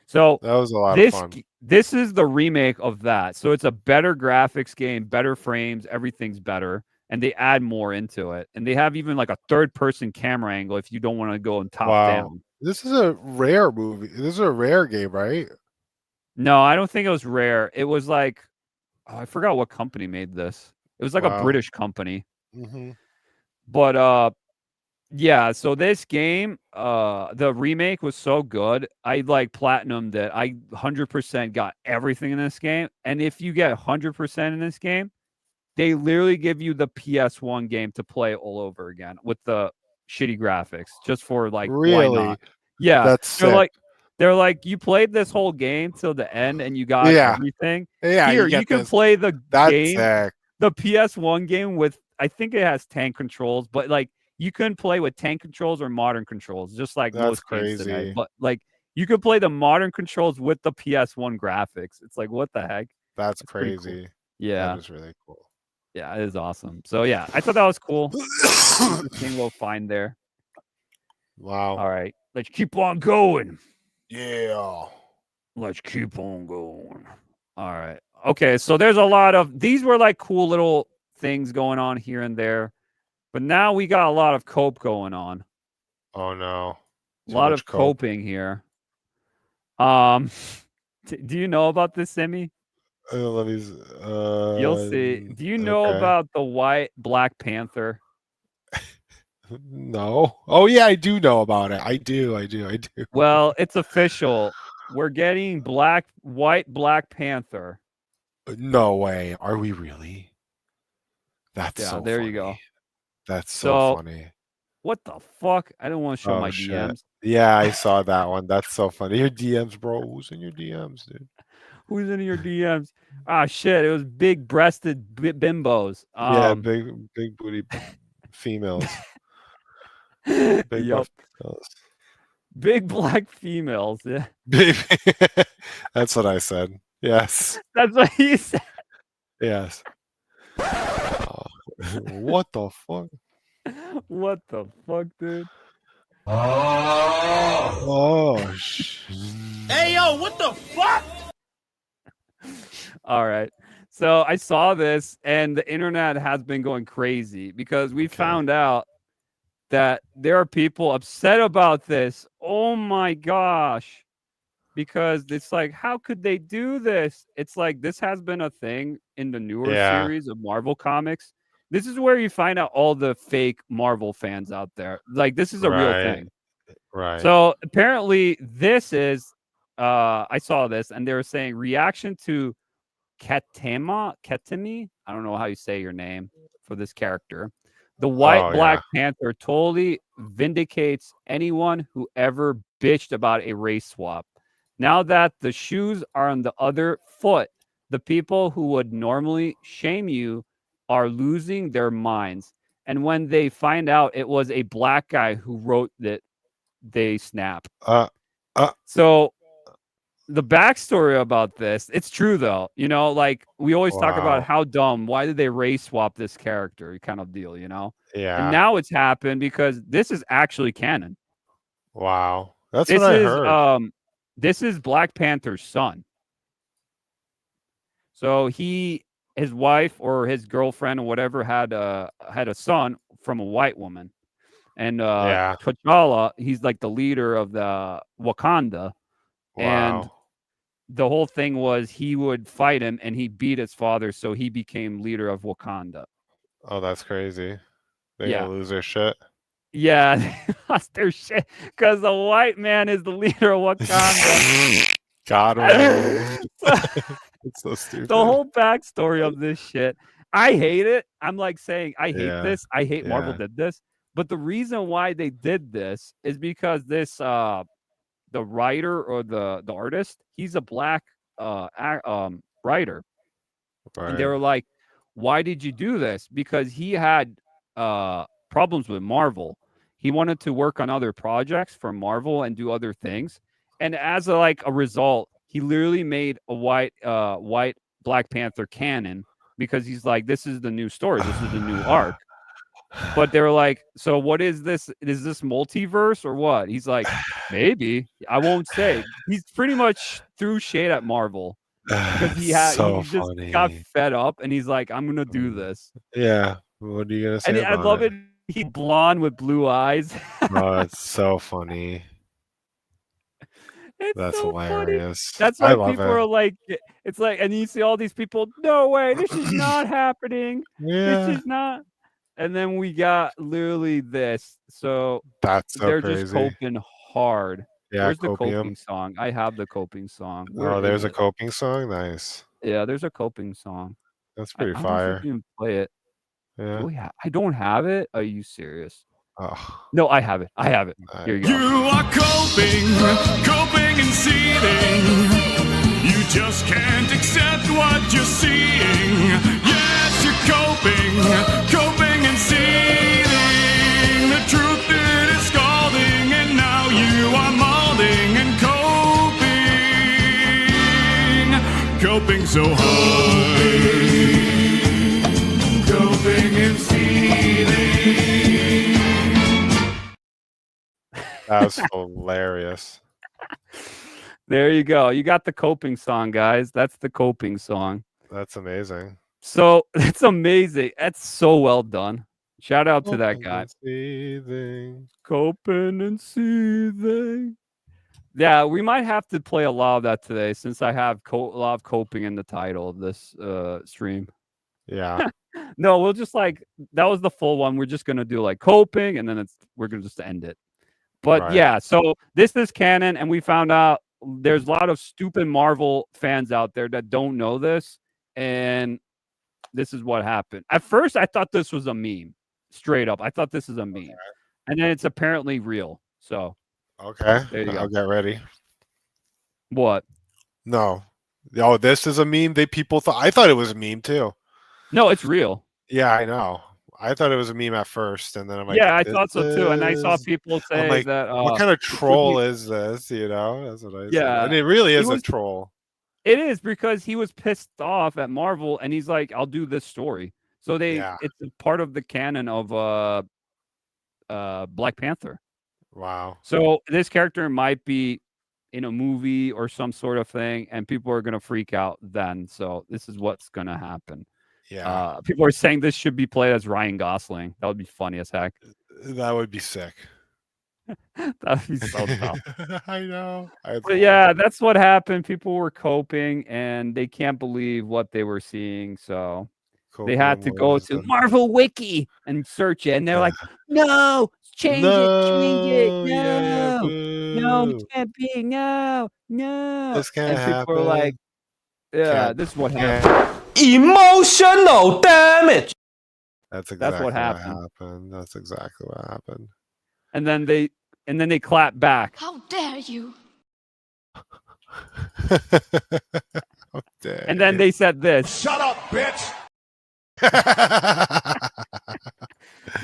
So That was a lot of fun. this is the remake of that. So it's a better graphics game, better frames, everything's better, and they add more into it. And they have even like a third-person camera angle if you don't want to go on top down. This is a rare movie. This is a rare game, right? No, I don't think it was rare. It was like, I forgot what company made this. It was like a British company. Mm-hmm. But yeah, so this game, the remake was so good. I like platinumed it. I 100% got everything in this game. And if you get 100% in this game, they literally give you the PS1 game to play all over again with the shitty graphics, just for like, why not? Yeah, That's they're like, you played this whole game till the end and you got everything. Yeah, Here, you can play the game, sick. the PS1 game with, I think it has tank controls, but like, you couldn't play with tank controls or modern controls, just like most games today. But like, you could play the modern controls with the PS1 graphics. It's like, what the heck? That's Cool. crazy. Yeah, that is really cool. Yeah, it is awesome. So yeah, I thought that was cool. Thing we'll find there. Wow. All right, let's keep on going. Yeah. Let's keep on going. All right. Okay, so there's a lot of these were like cool little things going on here and there. But now we got a lot of cope going on. Oh no. A lot of coping here. Do you know about this, Simi? You'll see. Do you know about the Black Panther? No. Oh yeah, I do know about it. I do. Well, it's official. We're getting white Black Panther. No way. Are we really? That's so there funny. You go. That's so funny. What the fuck? I don't want to show my DMs. Yeah, I saw that one. That's so funny. Your DMs, bro. Who's in your DMs, dude? Who's in your DMs? Ah, shit. It was big-breasted bimbos. Yeah, big booty females. Big females. Big black females. Yeah. That's what I said. Yes. That's what he said. Yes. What the fuck? What the fuck, dude? Oh, Hey, yo, what the fuck? All right. So I saw this, and the internet has been going crazy because we found out that there are people upset about this. Oh my gosh. Because it's like, how could they do this? It's like, this has been a thing in the newer series of Marvel comics. This is where you find out all the fake Marvel fans out there. Like, this is a real thing. Right. So apparently this is, I saw this and they were saying reaction to Ketemi. I don't know how you say your name for this character. The white Black Panther totally vindicates anyone who ever bitched about a race swap. Now that the shoes are on the other foot, the people who would normally shame you are losing their minds. And when they find out it was a black guy who wrote that, they snap. So the backstory about this, it's true though. You know, like we always talk about how dumb, why did they race swap this character kind of deal, you know? Yeah. And now it's happened because this is actually canon. Wow. That's what I heard. This is Black Panther's son. So his wife or his girlfriend or whatever had a son from a white woman. And T'Challa, he's like the leader of the Wakanda. Wow. And the whole thing was he would fight him and he beat his father, so he became leader of Wakanda. Oh, that's crazy. They're gonna lose their shit. Yeah, they lost their shit because the white man is the leader of Wakanda. God, it's so stupid. The whole backstory of this shit, I hate it. I'm like saying, I hate this. I hate Marvel did this. But the reason why they did this is because this the writer or the artist, he's a black writer. And they Right. were like, why did you do this? Because he had problems with Marvel. He wanted to work on other projects for Marvel and do other things. And as a result, he literally made a white Black Panther canon because he's like, this is the new story. This is the new arc. But they were like, so what is this? Is this multiverse or what? He's like, maybe. I won't say. He's pretty much threw shade at Marvel because he So just funny. got fed up and he's like, I'm gonna do this. Yeah. What are you gonna say And I about love it? it. He's blonde with blue eyes. Oh, it's so funny. It's That's so funny. hilarious. That's I why love people it. are like, it's like, and you see all these people, no way, this is not happening. Yeah. This is not. And then we got literally this. So That's so they're crazy. just coping hard. Yeah, Where's the copium. coping song? I have the coping song. Where Oh, there's is a it? coping song. Nice. Yeah, there's a coping song. That's I pretty don't know if we fire. can even play it. Yeah. I don't have it. Are you serious? Oh, No, I have it. I have it. Here you go. You are coping and seething. You just can't accept what you're seeing. Yes, you're coping and seething. The truth it is scalding, and now you are molding and coping so hard. Coping and seething. that was hilarious. There you go. You got the coping song, guys. That's the coping song. That's amazing. So it's amazing. That's so well done. Shout out to that Coping guy. and seething. Coping and seething. Yeah, we might have to play a lot of that today since I have a lot of coping in the title of this stream. Yeah. No, we'll just that was the full one. We're just gonna do like coping, and then we're gonna just end it. But Right. yeah, so this is canon, and we found out there's a lot of stupid Marvel fans out there that don't know this, and this is what happened. At first, I thought this was a meme. Straight up, I thought this is a meme, and then it's apparently real. So Okay. there you I'll go. get ready. What? No. Oh, this is a meme. I thought it was a meme too. No, it's real. Yeah, I know. I thought it was a meme at first, and then I'm like, Yeah, I thought so too. And I saw "This-" people say I'm like, that. what kind of could troll be- is this? You know, that's what I said. Yeah, And it really he is a was- troll. It is because he was pissed off at Marvel, and he's like, "I'll do this story." So Yeah. it's a part of the canon of Black Panther. Wow. So this character might be in a movie or some sort of thing, and people are gonna freak out then. So this is what's gonna happen. Yeah. People are saying this should be played as Ryan Gosling. That would be funny as heck. That would be sick. That would be so tough. I know. But yeah, that's what happened. People were coping, and they can't believe what they were seeing. So they had to go to Marvel Wiki and search it, and they're like, "No, change it, yeah, no, it can't be, no." This can't and people were happen. like, "Yeah, Can't- this is what can't- happened." Emotional damage. That's exactly what what happened. happened. That's exactly what happened. And then they clap back. How dare you? How dare And then you. they said this. Shut up, bitch!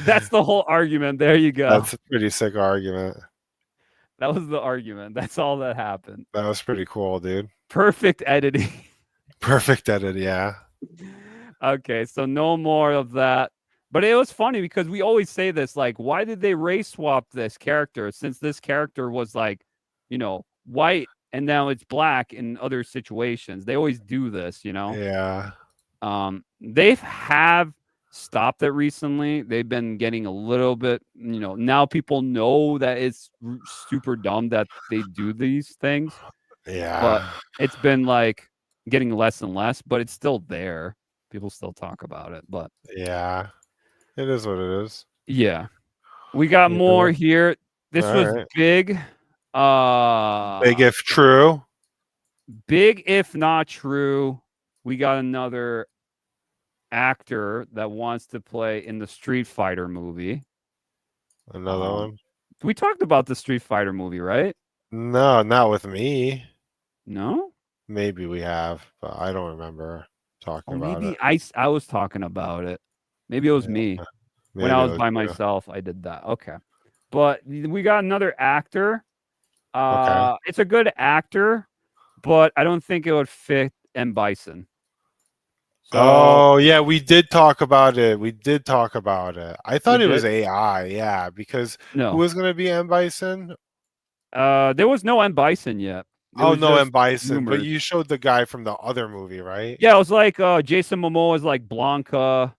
That's the whole argument. There you go. That's a pretty sick argument. That was the argument. That's all that happened. That was pretty cool, dude. Perfect editing. Perfect edit, yeah. Okay, so no more of that. But it was funny because we always say this, like, why did they race swap this character since this character was like, white and now it's black in other situations? They always do this, Yeah. They have stopped it recently. They've been getting a little bit, now people know that it's super dumb that they do these things. Yeah. But it's been like getting less and less, but it's still there. People still talk about it, but Yeah. It is what it is. yeah. We got Yeah. more here. This All was right. big. Big if true. Big if not true. We got another actor that wants to play in the Street Fighter movie. Another one? We talked about the Street Fighter movie, right? No, not with me. No? Maybe we have, but I don't remember talking Oh, about it. maybe I was talking about it. Maybe it was me. When Maybe I it was was by you. myself, I did that. Okay. But we got another actor. Okay. It's a good actor, but I don't think it would fit M.Bison. So Oh, yeah, we did talk about it. We did talk about it. I thought we it was did? AI, yeah, because who No. was going to be M.Bison? There was no M.Bison yet. It Oh, was no, just M.Bison, but rumors. you showed the guy from the other movie, right? Yeah, it was like Jason Momoa is like Blanca.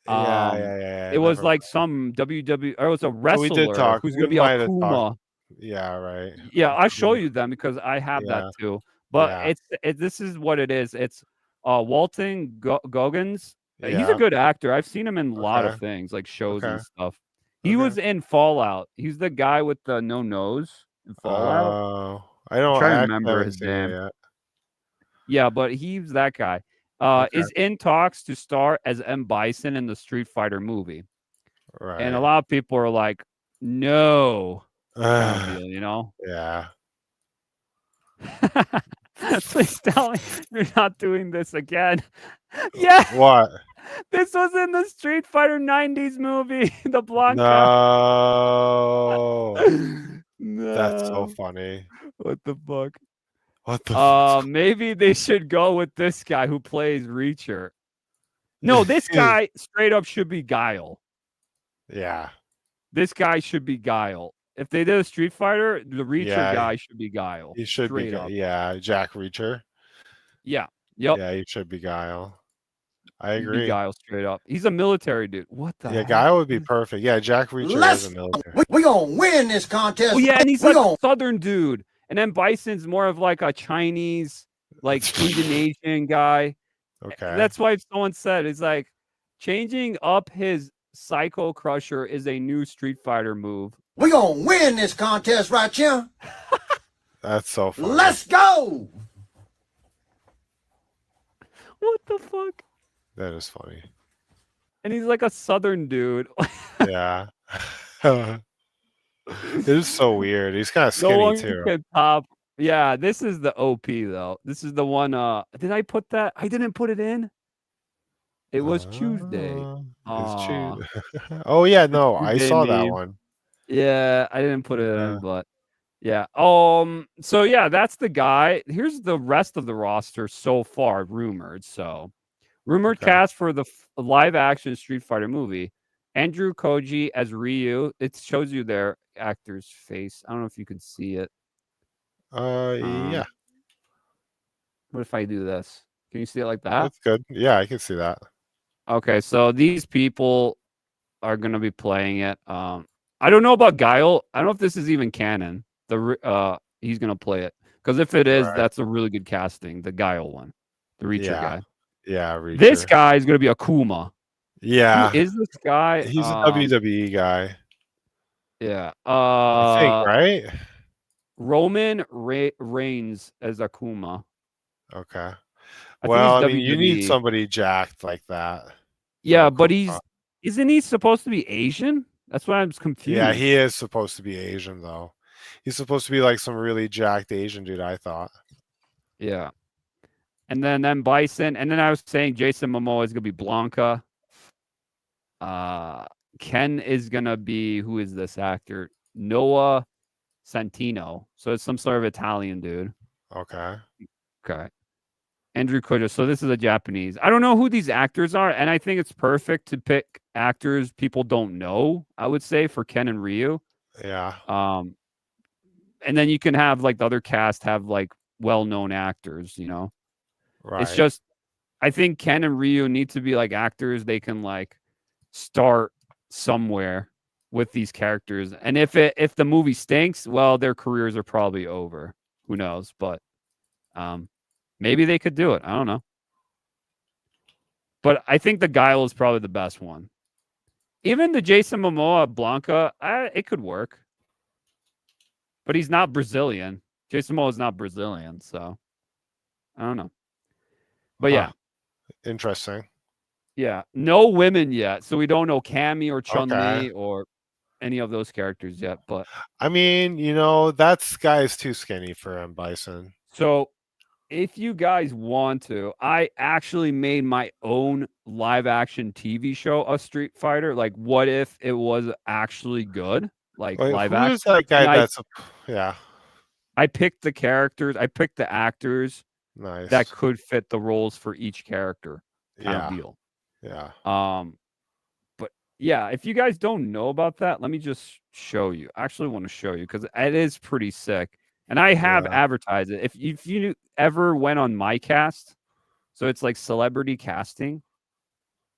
Yeah. It was Never like mind. some WWE or it was a So we did wrestler talk. who's We gonna be might have talked. Akuma. Yeah, right. Yeah, I'll show Akuma. you them because I have that Yeah, too. But yeah, this is what it is. It's Walton Goggins. He's a yeah. good actor. I've seen him in a lot of Okay, things, like shows okay, and stuff. He okay. was in Fallout. He's the guy with the no nose in Fallout. Oh, I'm I trying to actually remember haven't his seen it name. yet. Yeah, but he's that guy. Okay, Is in talks to star as M.Bison in the Street Fighter movie. And a right. lot of people are like, no, kind of deal, you know? Yeah. Please tell me you're not doing this again. Yeah, What? this was in the Street Fighter 90s movie, the Blanca. No. That's so No. funny. What the fuck? What the fuck? Maybe they should go with this guy who plays Reacher. No, this guy straight up should be Guile. Yeah. This guy should be Guile. If they did a Street Fighter, the Reacher Yeah. guy should be Guile. He should be. Straight up. Yeah. Jack Reacher. Yeah. Yep. Yeah, he should be Guile. I He'd be agree. Guile straight up. He's a military dude. What the Yeah, heck? Guile would be perfect. Yeah, Jack Reacher is a military. We gonna win this contest. Oh yeah, and he's We like a gonna- southern dude. And then Bison's more of like a Chinese, like Indonesian guy. Okay. That's why someone said it's like changing up his Psycho Crusher is a new Street Fighter move. We gonna win this contest right here. That's so funny. Let's go. What the fuck? That is funny. And he's like a southern dude. Yeah. It is so weird. He's kind of No skinny one too. can top. Yeah, this is the OP though. This is the one. Did I put that? I didn't put it in. It was Tuesday. It's Tuesday. Oh yeah, no, I Tuesday saw that meme. one. Yeah, I didn't put it Yeah. in, but yeah. So yeah, that's the guy. Here's the rest of the roster so far, rumored. So rumored Okay. cast for the live action Street Fighter movie. Andrew Koji as Ryu. It shows you their actor's face. I don't know if you can see it. Yeah, What if I do this? Can you see it like that? that's good. Yeah, I can see that. Okay, so these people are gonna be playing it. I don't know about Guile. I don't know if this is even canon. He's gonna play it because if it is, Right. that's a really good casting. The Guile one, the Reacher Yeah. guy. Yeah, Reacher. This guy is gonna be Akuma. Yeah, Who is this guy? he's a WWE guy. Yeah. I think, right? Roman Reigns as Akuma. Okay. I think Well, he's I mean, you need WWE. somebody jacked like that. Yeah, for but Akuma. isn't he supposed to be Asian? That's why I'm confused. Yeah, he is supposed to be Asian though. He's supposed to be like some really jacked Asian dude, I thought. Yeah. And then Bison. And then I was saying Jason Momoa is gonna be Blanca. Ken is gonna be, who is this actor? Noah Santino. So it's some sort of Italian dude. Okay. Okay. Andrew Kuja. So this is a Japanese. I don't know who these actors are, and I think it's perfect to pick actors people don't know, I would say, for Ken and Ryu. Yeah. And then you can have like the other cast have like well-known actors, you know. Right. It's just I think Ken and Ryu need to be like actors they can like start somewhere with these characters. And if the movie stinks, well, their careers are probably over. Who knows? But maybe they could do it. I don't know. But I think the Guile is probably the best one. Even the Jason Momoa Blanca, it could work. But he's not Brazilian. Jason Momoa is not Brazilian, so I don't know. But yeah. Interesting. Yeah. No women yet. So we don't know Cammy or Chun-Li Okay. or any of those characters yet, but I mean, that guy is too skinny for M.Bison. so if you guys want to, I actually made my own live action TV show of Street Fighter. Like, what if it was actually good? Like Wait, live who action. is that guy? And Yeah, I picked the characters. I picked the actors nice. that could fit the roles for each character. Kind Yeah, of deal. yeah. But yeah, if you guys don't know about that, let me just show you. I actually want to show you because it is pretty sick. And I have Yeah. advertised it. If you ever went on my cast, so it's like celebrity casting,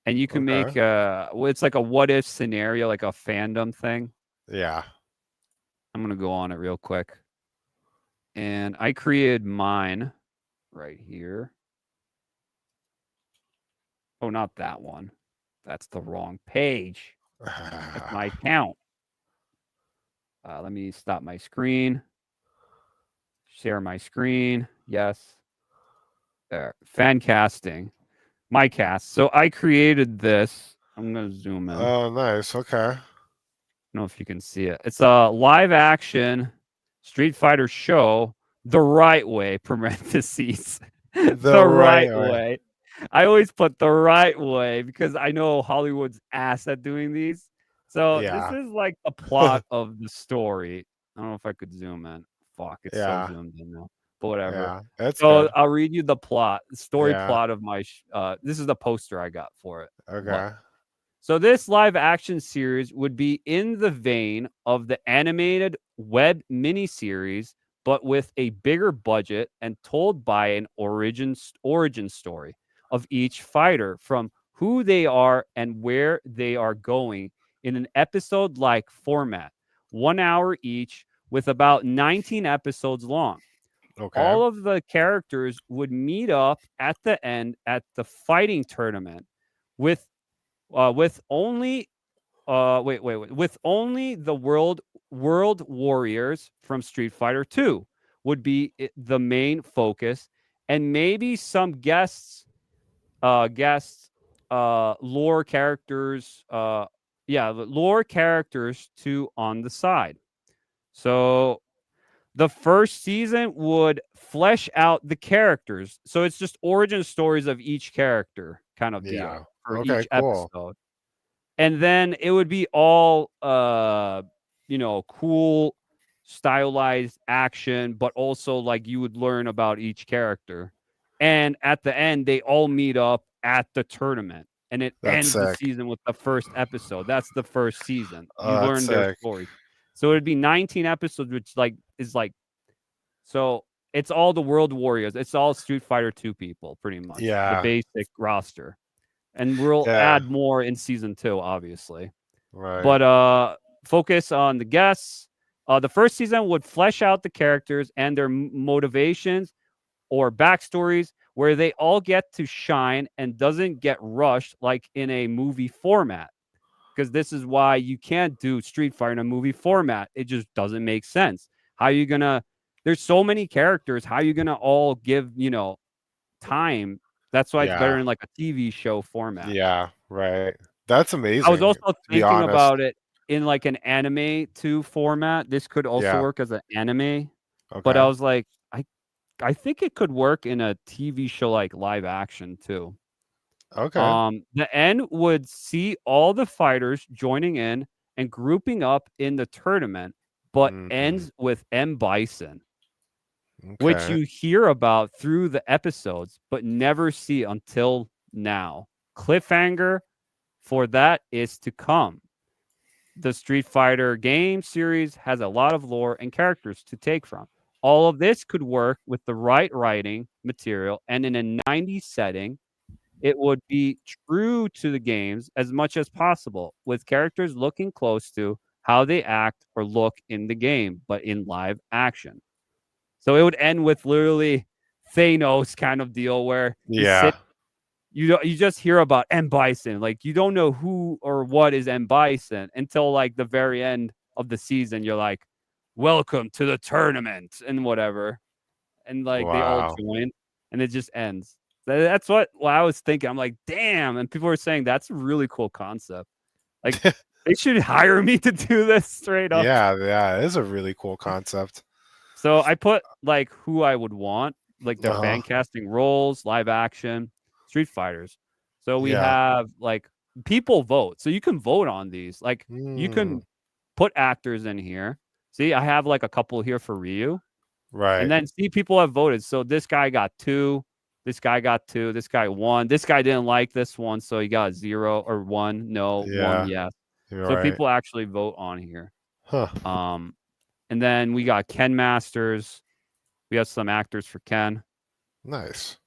and you can make it's like a what if scenario, like a fandom thing. Yeah. I'm gonna go on it real quick. And I created mine right here. Oh, not that one. That's the wrong page. That's my account. Let me stop my screen. Share my screen. Yes. There. Fan casting. My cast. So I created this. I'm going to zoom in. Oh, nice. Okay. I don't know if you can see it. It's a live action Street Fighter show the right way, parentheses. The right way. I always put the right way because I know Hollywood's ass at doing these. So Yeah. this is like a plot of the story. I don't know if I could zoom in. Fuck, it's so zoomed in now. But whatever. Yeah, that's So good. I'll read you the plot, the story Yeah. plot of my. This is the poster I got for it. Okay. So this live action series would be in the vein of the animated web miniseries, but with a bigger budget and told by an origin story of each fighter from who they are and where they are going in an episode-like format, 1 hour each, with about 19 episodes long. Okay. All of the characters would meet up at the end at the fighting tournament with only the world warriors from Street Fighter 2 would be the main focus, and maybe some lore characters, lore characters too on the side. So the first season would flesh out the characters. So it's just origin stories of each character kind of deal for Okay, each cool. episode. And then it would be all cool stylized action, but also like you would learn about each character. And at the end, they all meet up at the tournament. And it ends the season with the first episode. That's the first season. You learn their stories. So it'd be 19 episodes, which so it's all the World Warriors. It's all Street Fighter 2 people, pretty much. Yeah. The basic roster. And we'll add more in season 2, obviously. Right. But focus on the guests. The first season would flesh out the characters and their motivations or backstories, where they all get to shine and doesn't get rushed like in a movie format. Because this is why you can't do Street Fighter in a movie format. It just doesn't make sense. How are you gonna? There's so many characters. How are you gonna all give time? That's why it's better in like a TV show format. Yeah, right. That's amazing. I was also thinking about it in like an anime 2 format. This could also work as an anime. Okay. But I was like, I think it could work in a TV show like live action too. Okay. The end would see all the fighters joining in and grouping up in the tournament, but ends with M.Bison, which you hear about through the episodes, but never see until now. Cliffhanger for that is to come. The Street Fighter game series has a lot of lore and characters to take from. All of this could work with the right writing material, and in a 90s setting, it would be true to the games as much as possible, with characters looking close to how they act or look in the game, but in live action. So it would end with literally Thanos kind of deal where you just hear about M.Bison. Like, you don't know who or what is M.Bison until like the very end of the season. You're like, welcome to the tournament and whatever. And like they all join and it just ends. That's what I was thinking. I'm like, damn. And people were saying that's a really cool concept. Like They should hire me to do this straight up. Yeah, it is a really cool concept. So I put like who I would want, like their fan casting roles, live action, Street Fighters. So we have like people vote. So you can vote on these. Like you can put actors in here. See, I have like a couple here for Ryu. Right. And then see, people have voted. So this guy got 2. This guy got 2. This guy 1. This guy didn't like this one, so he got 0 or 1. No, 1 yes. So people actually vote on here. Huh. And then we got Ken Masters. We have some actors for Ken. Nice.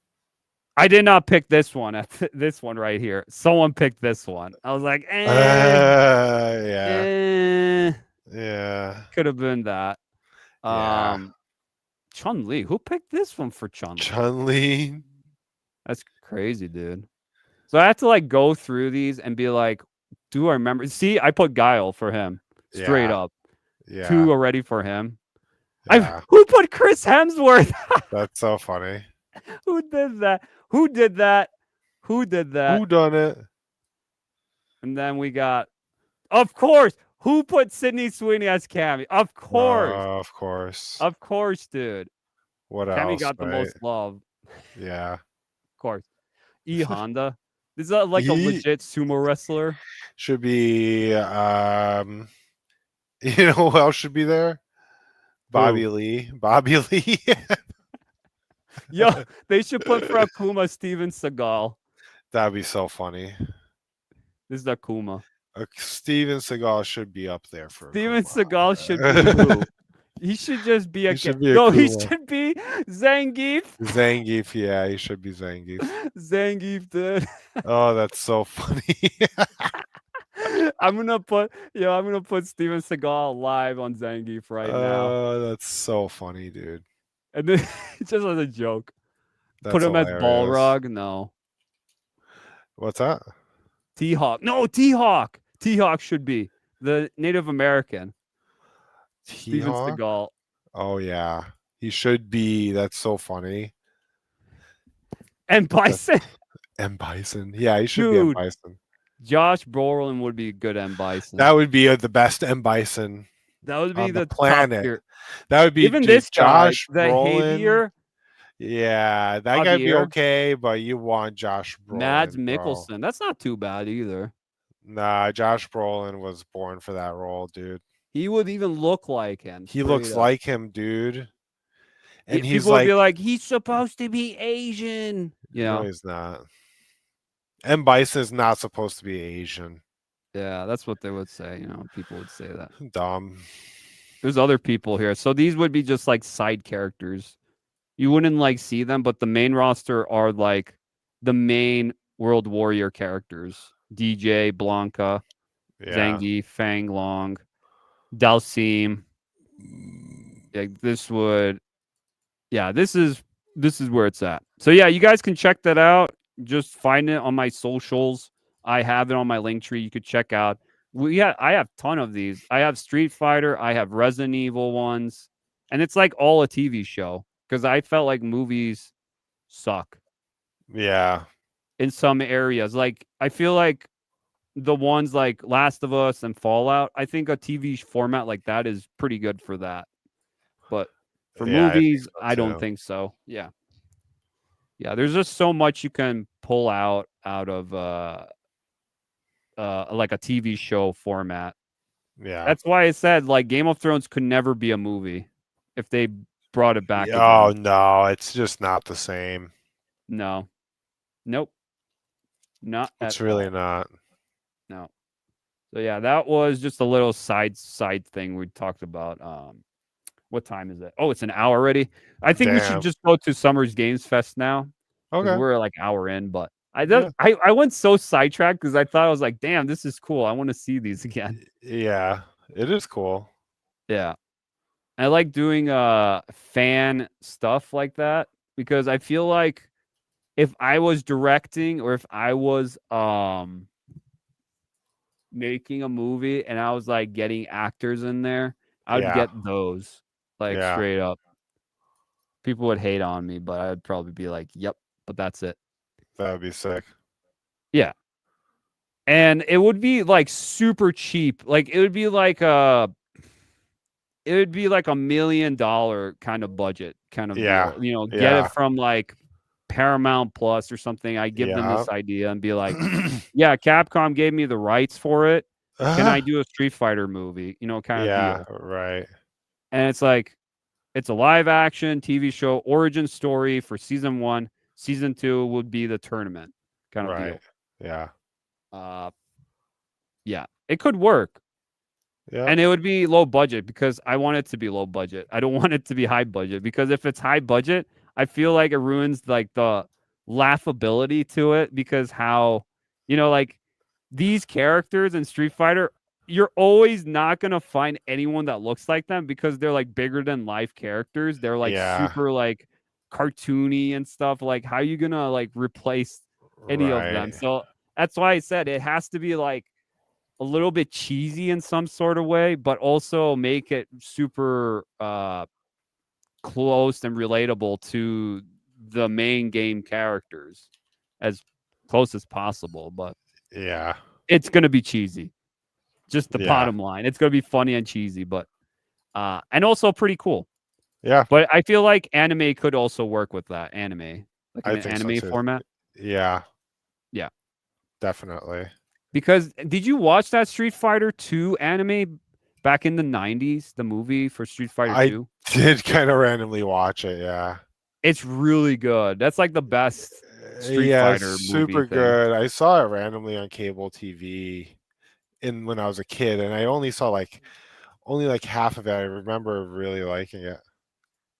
I did not pick this one. This one right here. Someone picked this one. I was like, yeah. Could have been that. Chun-Li. Who picked this one for Chun-Li? Chun-Li. That's crazy, dude. So I have to like go through these and be like, do I remember? See, I put Guile for him. Straight up. 2 already for him. Who put Chris Hemsworth? That's so funny. Who did that? Who did that? Who did that? Who done it? And then we got, of course, who put Sydney Sweeney as Cammy? Of course. Of course. Of course, dude. What Cammy else? got the most love. Yeah. Of course. E Honda. Is that like a legit sumo wrestler? Should be you know who else should be there? Bobby Lee. Bobby Lee. Yo, they should put for Akuma Steven Seagal. That'd be so funny. This is Akuma. Steven Seagal should be up there for Steven Seagal should be who? He should just be a he should be Zangief. Zangief, yeah, he should be Zangief. Zangief, dude. Oh, that's so funny. I'm gonna put Steven Seagal live on Zangief right now. Oh, that's so funny, dude. And then just as a joke. That's put him hilarious. as Balrog. No. What's that? T-Hawk. No, T-Hawk. T-Hawk should be the Native American. Steven Seagal. Oh yeah, he should be. That's so funny. M.Bison. M.Bison. Yeah, he should be M.Bison. Josh Brolin would be good M.Bison. That would be the best M.Bison. That would be the planet. That would be even this Josh guy, Brolin. Javier. Yeah, that guy'd be okay, but you want Josh Brolin. Mads Mikkelsen. That's not too bad either. Nah, Josh Brolin was born for that role, dude. He would even look like him. He looks like him, dude. And he's people would be like, he's supposed to be Asian. Yeah, no, he's not. M.Bison is not supposed to be Asian. Yeah, that's what they would say. You know, people would say that. Dumb. There's other people here, so these would be just like side characters. You wouldn't like see them, but the main roster are like the main World Warrior characters: DJ, Blanca, Zangief, Fang Long, Dalsim. Yeah, this is where it's at. So yeah, you guys can check that out. Just find it on my socials. I have it on my link tree. You could check out. I have a ton of these. I have Street Fighter. I have Resident Evil ones, and it's like all a TV show because I felt like movies suck. Yeah. In some areas, like I feel like the ones like Last of Us and Fallout, I think a TV format like that is pretty good for that. But for movies, I don't think so. Yeah. Yeah, there's just so much you can pull out of like a TV show format. Yeah. That's why I said like Game of Thrones could never be a movie if they brought it back. Oh no, it's just not the same. No. Nope. Not it's really not. No. So yeah, that was just a little side thing we talked about. What time is it? Oh, it's an hour already. I think we should just go to Summer's Games Fest now. Okay. We're like an hour in, but I went so sidetracked because I thought I was like, damn, this is cool. I want to see these again. Yeah, it is cool. Yeah. I like doing fan stuff like that because I feel like if I was directing or if I was making a movie and I was like getting actors in there, I would get those like straight up. People would hate on me, but I'd probably be like, yep, but that's it. That would be sick. Yeah. And it would be like super cheap. Like it would be like a $1 million kind of budget kind of Yeah. deal. You know, get Yeah. it from like Paramount Plus or something. I give them Yeah. this idea and be like, yeah, Capcom gave me the rights for it. Can I do a Street Fighter movie? You know, kind of Yeah. deal. Right. And it's like, it's a live action TV show origin story for season 1. Season 2 would be the tournament kind of Right. Yeah. deal. Yeah, it could work. Yeah. And it would be low budget because I want it to be low budget. I don't want it to be high budget because if it's high budget, I feel like it ruins like the laughability to it because how, you know, like these characters in Street Fighter, you're always not going to find anyone that looks like them because they're like bigger than life characters. They're like Yeah. super like cartoony and stuff. Like how you going to like replace any of them? Right. So that's why I said it has to be like a little bit cheesy in some sort of way, but also make it super close and relatable to the main game characters as close as possible. But Yeah. it's gonna be cheesy. Just the Yeah. bottom line. It's gonna be funny and cheesy, but and also pretty cool. Yeah. But I feel like anime could also work with that. Anime. Like I in an think so anime too. format. Yeah. Yeah. Definitely. Because did you watch that Street Fighter 2 anime back in the 90s, the movie for Street Fighter I 2? did kind of randomly watch it. Yeah. It's really good. That's like the best Street Yeah, Fighter movie super thing. good. I saw it randomly on cable TV when I was a kid, and I only saw like half of it. I remember really liking it.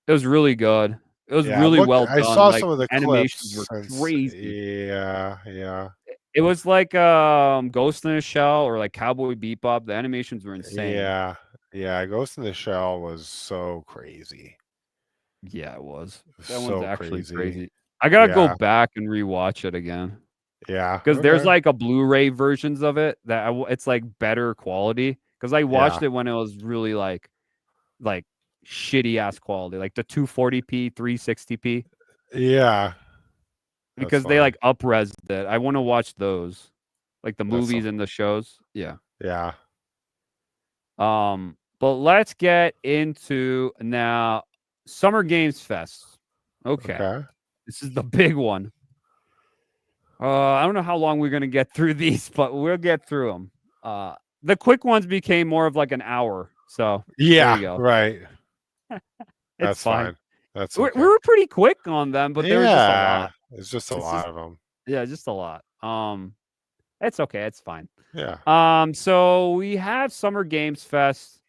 It was really good. It was Yeah, really look, well I done. saw Like, some of the animations clips. were crazy. Yeah, yeah, It was like Ghost in a Shell or like Cowboy Bebop. The animations were insane. yeah, yeah. Ghost in the Shell was so crazy. Yeah, it was. It was That one's so actually crazy. crazy. I gotta Yeah. go back and rewatch it again. Yeah, Because there's okay. like a Blu-ray versions of it that it's like better quality. Because I watched it when it was really like shitty ass quality, like the 240p, 360p. Yeah, Because they like up-resed it. I want to watch those, like the That's movies so- and the shows. Yeah. yeah. But let's get into now Summer Games Fest. Okay. This is the big one. I don't know how long we're gonna get through these, but we'll get through them. The quick ones became more of like an hour. So there Yeah, you go. right. It's That's fine. fine. That's We okay. were pretty quick on them, but there was just a Yeah, lot. it's just a It's lot just- of them. Yeah, just a lot. It's okay. It's fine. Yeah. So we have Summer Games Fest.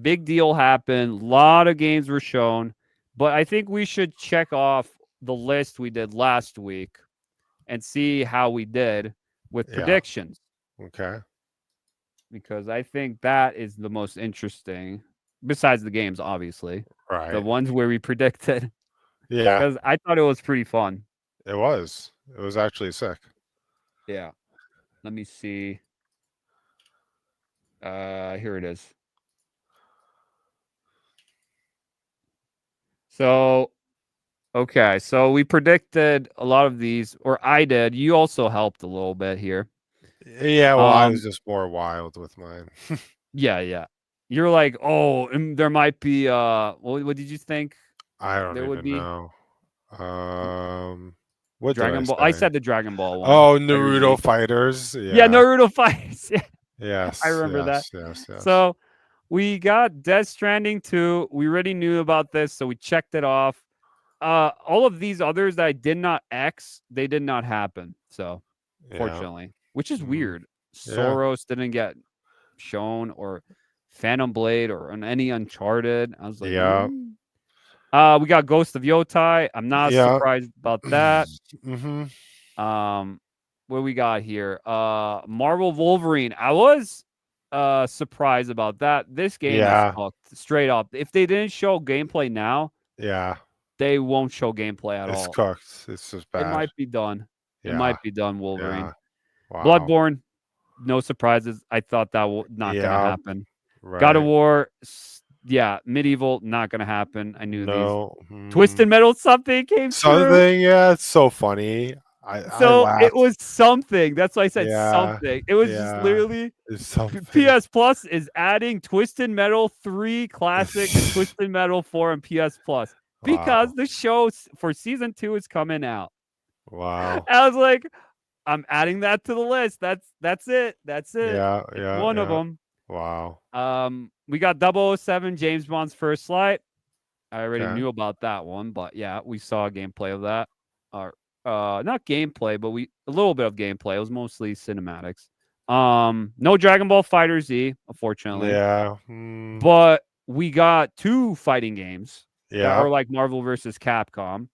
Big deal happened. A lot of games were shown, but I think we should check off the list we did last week and see how we did with Yeah. predictions, Okay. because I think that is the most interesting, besides the games, obviously. Right. The ones where we predicted. Yeah. Because I thought it was pretty fun. It was. It was actually sick. Yeah. Let me see. Here it is. So, okay. So we predicted a lot of these, or I did. You also helped a little bit here. Yeah, well, I was just more wild with mine. Yeah. You're like, oh, there might be what did you think? I don't There would even be know. What did Dragon Ball. I say? said the Dragon Ball one. Oh, every Naruto week. Fighters. Yeah, Naruto Fighters. Yeah. Yes. I remember that. Yes. So we got Death Stranding 2. We already knew about this, so we checked it off. All of these others that I did not X, they did not happen. So, fortunately, which is weird. Yeah. Soros didn't get shown, or Phantom Blade, or on any Uncharted. I was like, Yeah. We got Ghost of Yotai. I'm not surprised about that. What we got here? Marvel Wolverine. I was surprised about that. This game is hooked straight up. If they didn't show gameplay now, they won't show gaplay at all. It's cooked. It's just bad. It might be done. It might be done, Wolverine. Yeah. Wow. Bloodborne, no surprises. I thought that was not going to happen. Right. God of War, Medieval, not going to happen. I knew No. these. Twisted Metal something came through. Something, yeah, it's so funny. I So it laughed. was something. That's why I said Yeah, something. It was just yeah. literally It's something. PS Plus is adding Twisted Metal 3 Classic and Twisted Metal 4 and PS Plus because Wow. the show for season 2 is coming out. Wow. I was like, I'm adding that to the list. That's it. That's it. Yeah, It's yeah, one of yeah. them. Wow. We got 007 James Bond's First Light. I already Okay. knew about that one, but yeah, we saw a gameplay of that. Or not gameplay, but a little bit of gameplay. It was mostly cinematics. No Dragon Ball Fighter Z, unfortunately. Yeah. But we got 2 fighting games that Yeah. are like Marvel versus Capcom.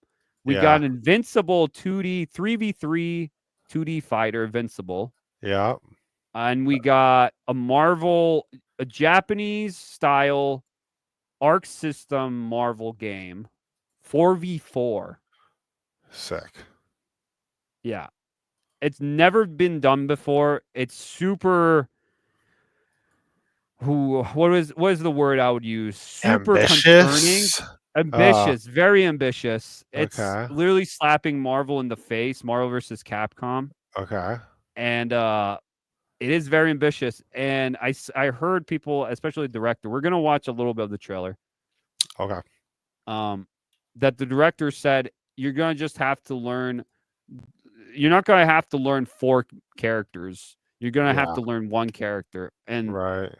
We Yeah. got Invincible 2D 3v3 2D fighter Invincible. Yeah. And we got a Japanese style Arc System Marvel game 4v4. Sick. Yeah. It's never been done before. It's super what is the word I would use? Super concerning. Ambitious. Very ambitious. It's Okay. literally slapping Marvel in the face, Marvel versus Capcom. Okay. And it is very ambitious. And I heard people, especially the director, we're going to watch a little bit of the trailer. Okay. That the director said you're going to just have to learn. You're not going to have to learn 4 characters. You're going to have to learn 1 character, and Right.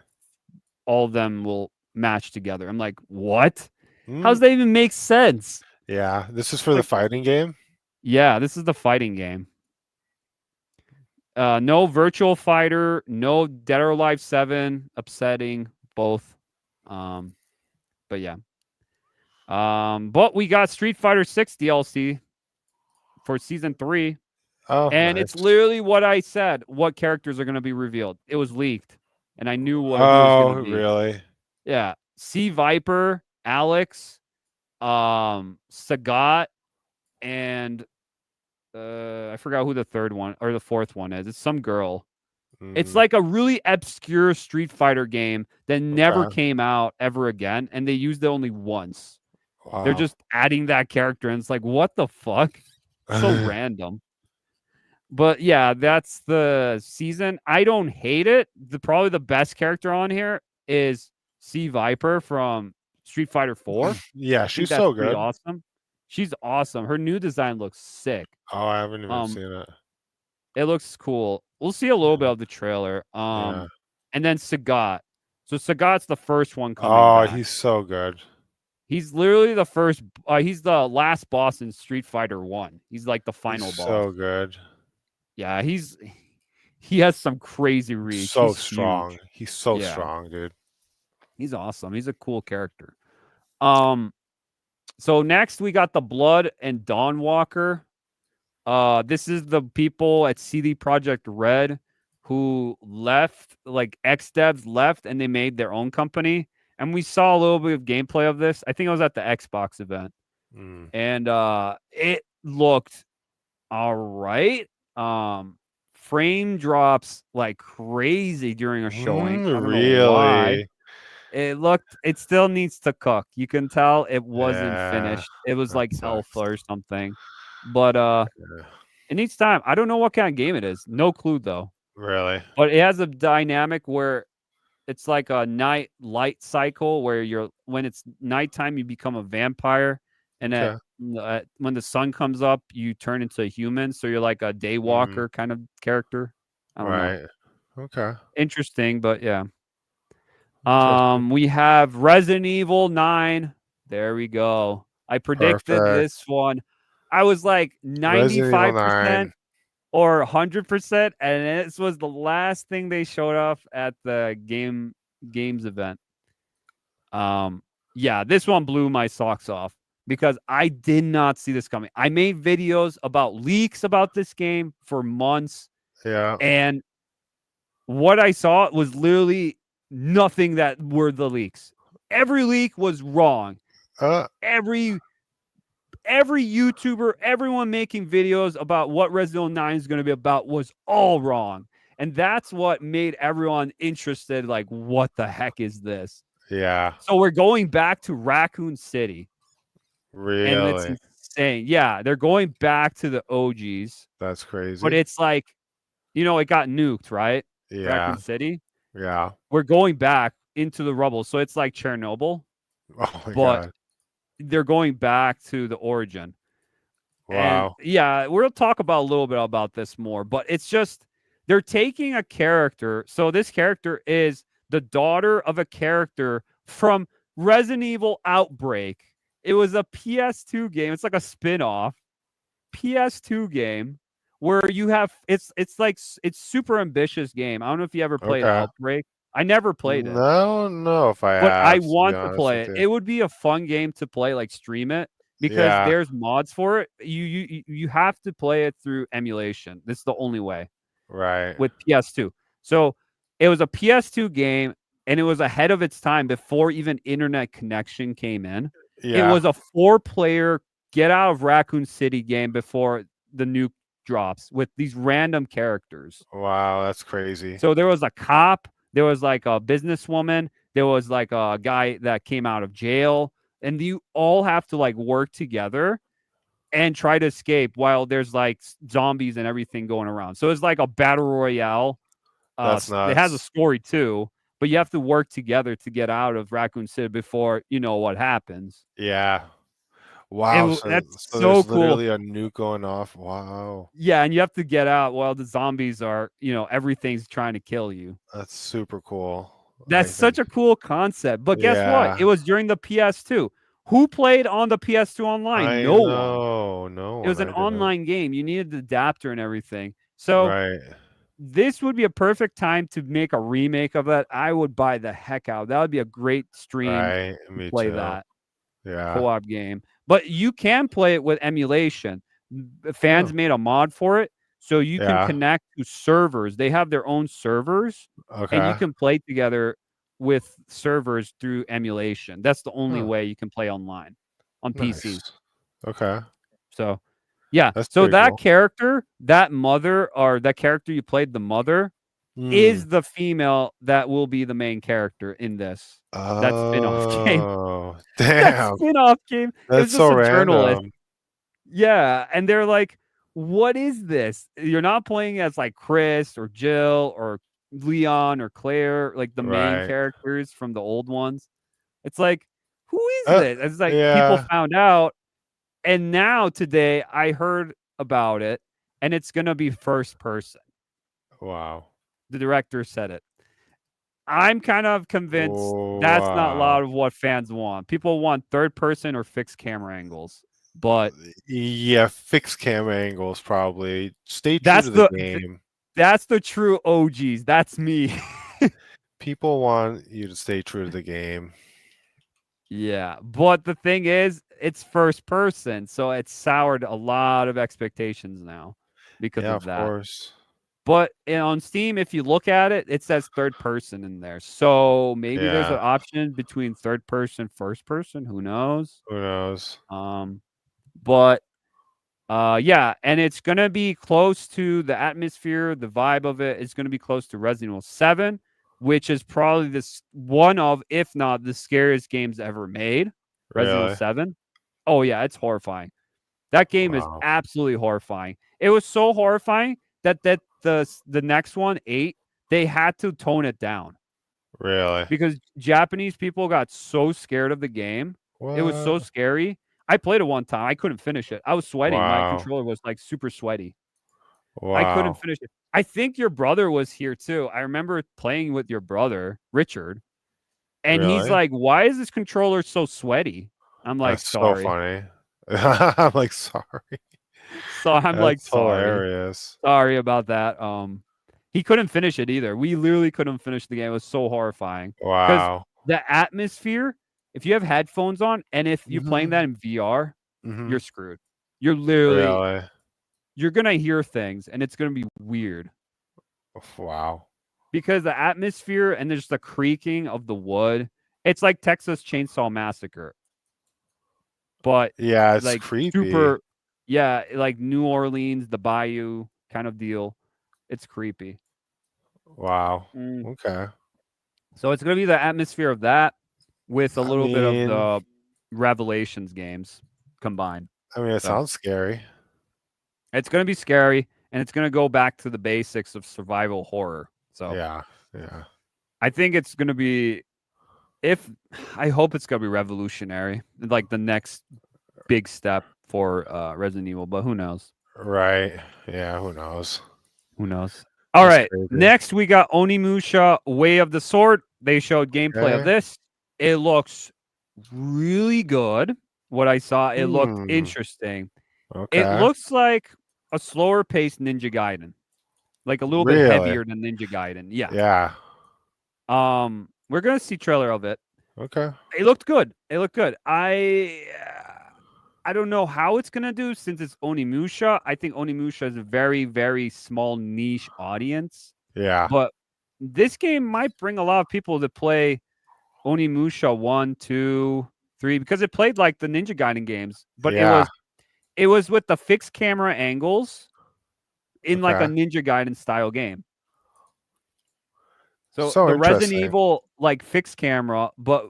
all of them will match together. I'm like, what? How's that even make sense? Yeah. This is for the fighting game? Yeah, this is the fighting game. No Virtual Fighter, no Dead or Alive 7, upsetting both. But yeah. But we got Street Fighter 6 DLC for season 3. Oh, and nice. it's literally what I said. What characters are going to be revealed? It was leaked, and I knew what it was going to be. Really? Yeah, Sea Viper, Alex, Sagat, and I forgot who the 3rd one or the 4th one is. It's some girl. It's like a really obscure Street Fighter game that never came out ever again, and they used it only once. Wow. They're just adding that character, and it's like, what the fuck? So random. But yeah, that's the season. I don't hate it. Probably the best character on here is Sea Viper from Street Fighter 4. Yeah, she's so good. Awesome. She's awesome. Her new design looks sick. Oh, I haven't even seen it. It looks cool. We'll see a little bit of the trailer. And then Sagat. So Sagat's the first one coming back. He's so good. He's literally the first. He's the last boss in Street Fighter 1. He's like the final boss. So good. Yeah, he has some crazy reach. So he's strong. Huge. He's so strong, dude. He's awesome. He's a cool character. So next we got the Blood and Dawn Walker. This is the people at CD Projekt Red who left, like ex-devs left, and they made their own company. And we saw a little bit of gameplay of this. I think it was at the Xbox event. And it looked all right. Frame drops like crazy during a showing. Really? It still needs to cook. You can tell it wasn't finished. It was like alpha or something. But it needs time. I don't know what kind of game it is. No clue though. Really? But it has a dynamic where it's like a night light cycle where when it's nighttime you become a vampire, and when the sun comes up you turn into a human, so you're like a daywalker kind of character. I don't know. Okay. Interesting, but yeah. We have Resident Evil 9. There we go. I predicted this one. I was like 95% or 100%, and this was the last thing they showed off at the games event. Yeah, this one blew my socks off because I did not see this coming. I made videos about leaks about this game for months. Yeah. And what I saw was literally nothing that were the leaks. Every leak was wrong. Every YouTuber, everyone making videos about what Resident Evil 9 is going to be about was all wrong. And that's what made everyone interested. Like, what the heck is this? Yeah. So we're going back to Raccoon City. Really? And it's insane. Yeah, they're going back to the OGs, That's crazy. but it's like, it got nuked, right? Yeah. Raccoon City. Yeah. We're going back into the rubble, so it's like Chernobyl, Oh my but god. they're going back to the origin. And Wow. yeah, we'll talk about a little bit about this more, but it's just they're taking a character. So this character is the daughter of a character from Resident Evil Outbreak. It was a PS2 game. It's like a spin-off PS2 game where you have it's super ambitious game. I don't know if you ever played Okay. Outbreak. I never played it. No, if I But I have, to be want to honest play with it. you. It would be a fun game to play, like stream it, because Yeah. there's mods for it. You have to play it through emulation. This is the only way Right. with PS2. So it was a PS2 game, and it was ahead of its time before even internet connection came in. Yeah. It was a 4-player get out of Raccoon City game before the nuke drops with these random characters. Wow, that's crazy. So there was a cop, there was like a businesswoman, there was like a guy that came out of jail, and you all have to like work together and try to escape while there's like zombies and everything going around. So it's like a battle royale. That's nuts. It has a story too, but you have to work together to get out of Raccoon City before you know what happens. Yeah. Wow. That's so so there's cool. literally a nuke going off. Wow. Yeah, and you have to get out while the zombies are, everything's trying to kill you. That's super cool. That's such a cool concept. But guess what? Yeah. It was during the PS2. Who played on the PS2 online? No one. No. It was an online game. You needed the adapter and everything. So Right. this would be a perfect time to make a remake of that. I would buy the heck out. That would be a great stream Right. to Me play too. that Yeah. co-op game. But you can play it with emulation. Fans made a mod for it, so you can Yeah. connect to servers. They have their own servers, and you Okay. can play together with servers through emulation. That's the only way you can play online on PC. Nice. Okay. So, yeah. That's So pretty that cool. character, that mother, or that character you played, the mother, is the female that will be the main character in this. That spin-off game. Oh, That damn. spin-off game. It was That's just so a journalist. random. Yeah, and they're like, "What is this? You're not playing as like Chris or Jill or Leon or Claire, like the main Right. characters from the old ones." It's like, who is Uh, this? It's like people yeah. found out, and now today I heard about it, and it's gonna be first person. Wow. The director said it. I'm kind of convinced that's not a lot of what fans want. People want third person or fixed camera angles. But Yeah, fixed camera angles probably. Stay true that's to the the game. that's the true OGs. That's me. People want you to stay true to the game. Yeah, but the thing is, it's first person, so it's soured a lot of expectations now because Yeah, of of that. course. But on Steam, if you look at it, it says third person in there. So maybe there's an Yeah. option between third person, first person. Who knows? Who knows? But yeah, and it's gonna be close to the atmosphere, the vibe of it. It's gonna be close to Resident Evil 7, which is probably this one of, if not the scariest games ever made. Resident Evil Really? 7. Oh yeah, it's horrifying. That game is Wow. absolutely horrifying. It was so horrifying that the next one, 8, they had to tone it down Really? because Japanese people got so scared of the game. It was so What? scary. I played it one time. I couldn't finish it. I was sweating. My Wow. controller was like super sweaty. Wow. I couldn't finish it. I think your brother was here too. I remember playing with your brother, Richard, and he's Really? like, "Why is this controller so sweaty?" I'm like, That's "Sorry." so funny. I'm like, sorry. So I'm like, That's "Sorry." hilarious. Sorry about that. He couldn't finish it either. We literally couldn't finish the game. It was so horrifying. Because Wow. the atmosphere, if you have headphones on and if you're playing that in VR, Mhm. you're screwed. You're literally Really? you're gonna hear things and it's gonna be weird. Wow. Because the atmosphere and there's the creaking of the wood. It's like Texas Chainsaw Massacre. But Yeah, it's like creepy. super, yeah, like New Orleans, the Bayou kind of deal. It's creepy. Wow. Mm. Okay. So it's gonna be the atmosphere of that with a I little bit of mean- the Revelations games combined. I mean, it So- sounds scary. It's going to be scary, and it's going to go back to the basics of survival horror. So Yeah. I think it's going to be, I hope it's going to be revolutionary, like the next big step for Resident Evil, but who knows? Right. Yeah. Who knows? Who knows? All That's right. crazy. Next, we got Onimusha Way of the Sword. They showed gameplay of Okay. this. It looks really good. What I saw, it looked Hmm. interesting. Okay. It looks like a slower paced Ninja Gaiden, like a little bit Really? heavier than Ninja Gaiden. Yeah. Yeah. We're gonna see trailer of it. Okay. It looked good. It looked good. I don't know how it's gonna do since it's Onimusha. I think Onimusha is a very, very small niche audience. Yeah. But this game might bring a lot of people to play Onimusha 1, 2, 3 because it played like the Ninja Gaiden games, but Yeah. it was with the fixed camera angles in like a Okay. Ninja Gaiden style game. So So the Resident interesting. Evil like fixed camera, but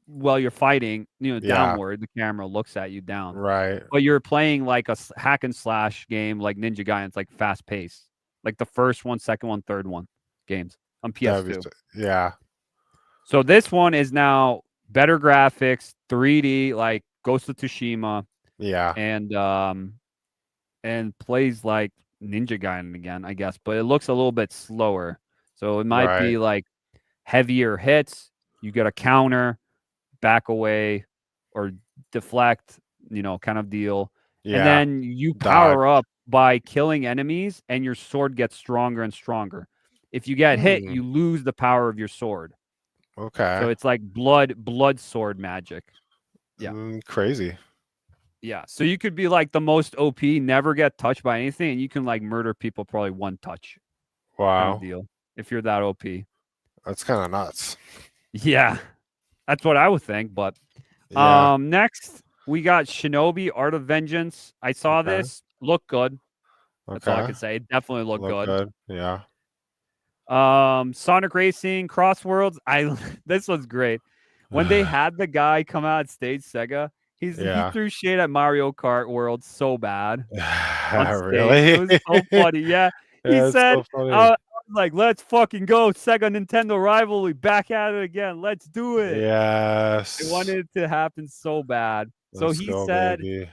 while you're fighting, Yeah. downward, the camera looks at you down. Right. But you're playing like a hack and slash game like Ninja Gaiden. It's like fast paced, like the first one, second one, third one games on That'd be PS2. yeah. So this one is now better graphics, 3D, like Ghost of Tsushima, Yeah. and plays like Ninja Gaiden again, I guess. But it looks a little bit slower, so it might be Right. like heavier hits. You got to counter, back away, or deflect, kind of deal. Yeah. And then you power up by killing enemies, and your sword gets stronger and stronger. If you get hit, Hmm. you lose the power of your sword. Okay. So it's like blood sword magic. Yeah. Crazy. Yeah. So you could be like the most OP, never get touched by anything, and you can like murder people probably one touch kind Wow. of deal if you're that OP. That's kind of nuts. Yeah. That's what I would think. But Yeah. next we got Shinobi Art of Vengeance. I saw Okay. this. Look good. That's all I Okay. can say. It definitely looked Look good. Yeah. Sonic Racing, Crossworlds. This was great. When they had the guy come out stage, Sega, he Yeah. threw shade at Mario Kart World so bad on stage. Really? It was so funny. Yeah. He Yeah, it's said, so funny. I was like, let's fucking go. Sega Nintendo rivalry. Back at it again. Let's do it. Yes. They wanted it to happen so bad. So Let's he go, said, baby.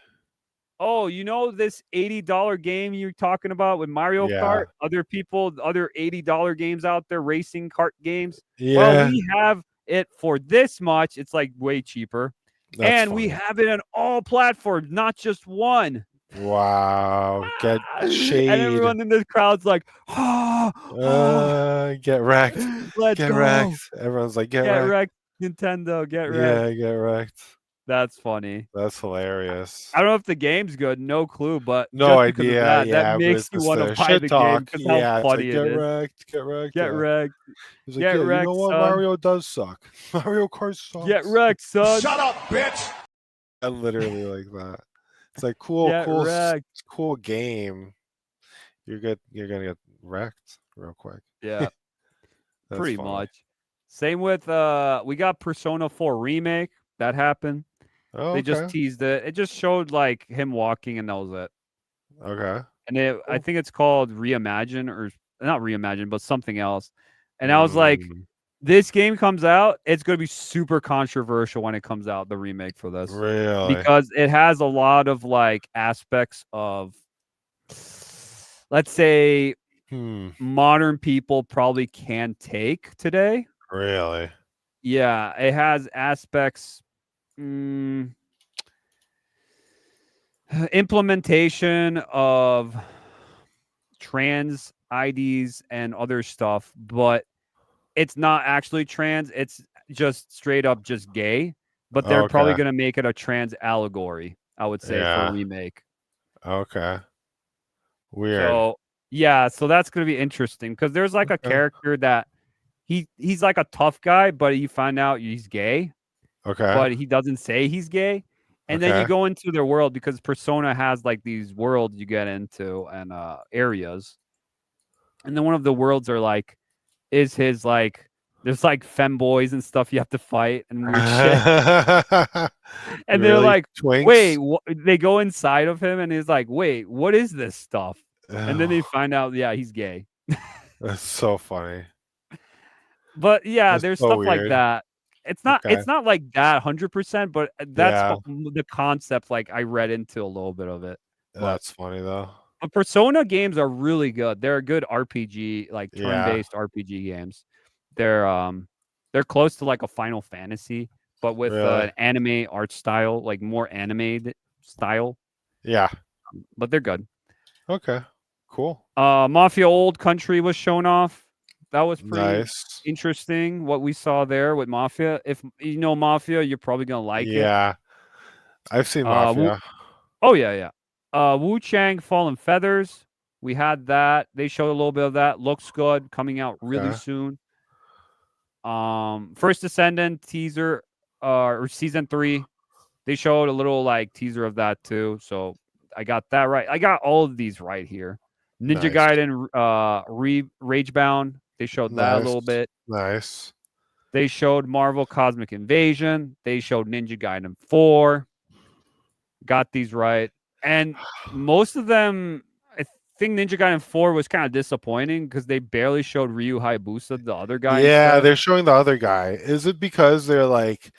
oh, this $80 game you're talking about with Mario Yeah. Kart? Other $80 games out there, racing kart games? Yeah. Well, we have it for this much. It's like way cheaper. That's and we funny. have it on all platforms, not just one. Wow. Get shade. And everyone in the crowd's like, Get wrecked. let's Get go. wrecked. Everyone's like, get Get wrecked. wrecked, Nintendo. Get wrecked. Yeah, get wrecked. That's funny. That's hilarious. I don't know if the game's good. No clue, but No just because of idea. that, Yeah, that but makes it's you just want to the buy shit the game talk. because Yeah, how it's like, funny get it is. wrecked. Get wrecked. Get yeah. wrecked. He's like, Get yeah, wrecked, you know what? son. Mario does suck. Mario Kart sucks. Get wrecked, son. Shut up, bitch! I literally like that. It's like cool, Get cool, wrecked. cool game. You're gonna get wrecked real quick. Yeah, That's pretty funny. much. Same with we got Persona 4 remake that happened. Oh, They okay. just teased it. It just showed like him walking, and that was it. Okay. And I think it's called Reimagine, or not Reimagine, but something else. And I was like, this game comes out, it's going to be super controversial when it comes out, the remake for this. Really? Because it has a lot of like aspects of, let's say, modern people probably can't take today. Really? Yeah, it has aspects, implementation of trans IDs and other stuff, but it's not actually trans. It's just straight up just gay, but they're probably Okay. going to make it a trans allegory, I would say, for Yeah. a remake. Okay. Weird. So, yeah, so that's going to be interesting because there's like a Okay. character that he's like a tough guy, but you find out he's gay, Okay. but he doesn't say he's gay. And then you Okay. go into their world because Persona has like these worlds you get into and areas. And then one of the worlds are like, is his like, There's like femboys and stuff you have to fight and weird shit. And they're Really? like, Twinks? wait, they go inside of him and he's like, wait, what is this stuff? And then they find out, yeah, he's gay. That's so funny. But yeah, That's there's so stuff like weird. that. It's not Okay. like that 100%, but that's Yeah. the concept. Like I read into a little bit of it. That's funny though. But Persona games are really good. They're a good RPG, like Yeah. turn-based RPG games. They're close to like a Final Fantasy, but with Really? an anime art style, like more animated style. Yeah. But they're good. Okay. Cool. Mafia Old Country was shown off. That was pretty Nice. interesting what we saw there with Mafia. If you know Mafia, you're probably gonna like it. Yeah. I've seen Mafia. Oh yeah. Wu Chang Fallen Feathers. We had that. They showed a little bit of that. Looks good. Coming out really Okay. soon. First Descendant teaser or season 3. They showed a little like teaser of that too. So I got that right. I got all of these right here. Ninja Nice. Gaiden Ragebound. They showed that a little bit. Nice. They showed Marvel Cosmic Invasion. They showed Ninja Gaiden 4. Got these right. And most of them, I think Ninja Gaiden 4 was kind of disappointing because they barely showed Ryu Hayabusa, the other guy. Yeah, instead. they're showing the other guy. Is it because they're like,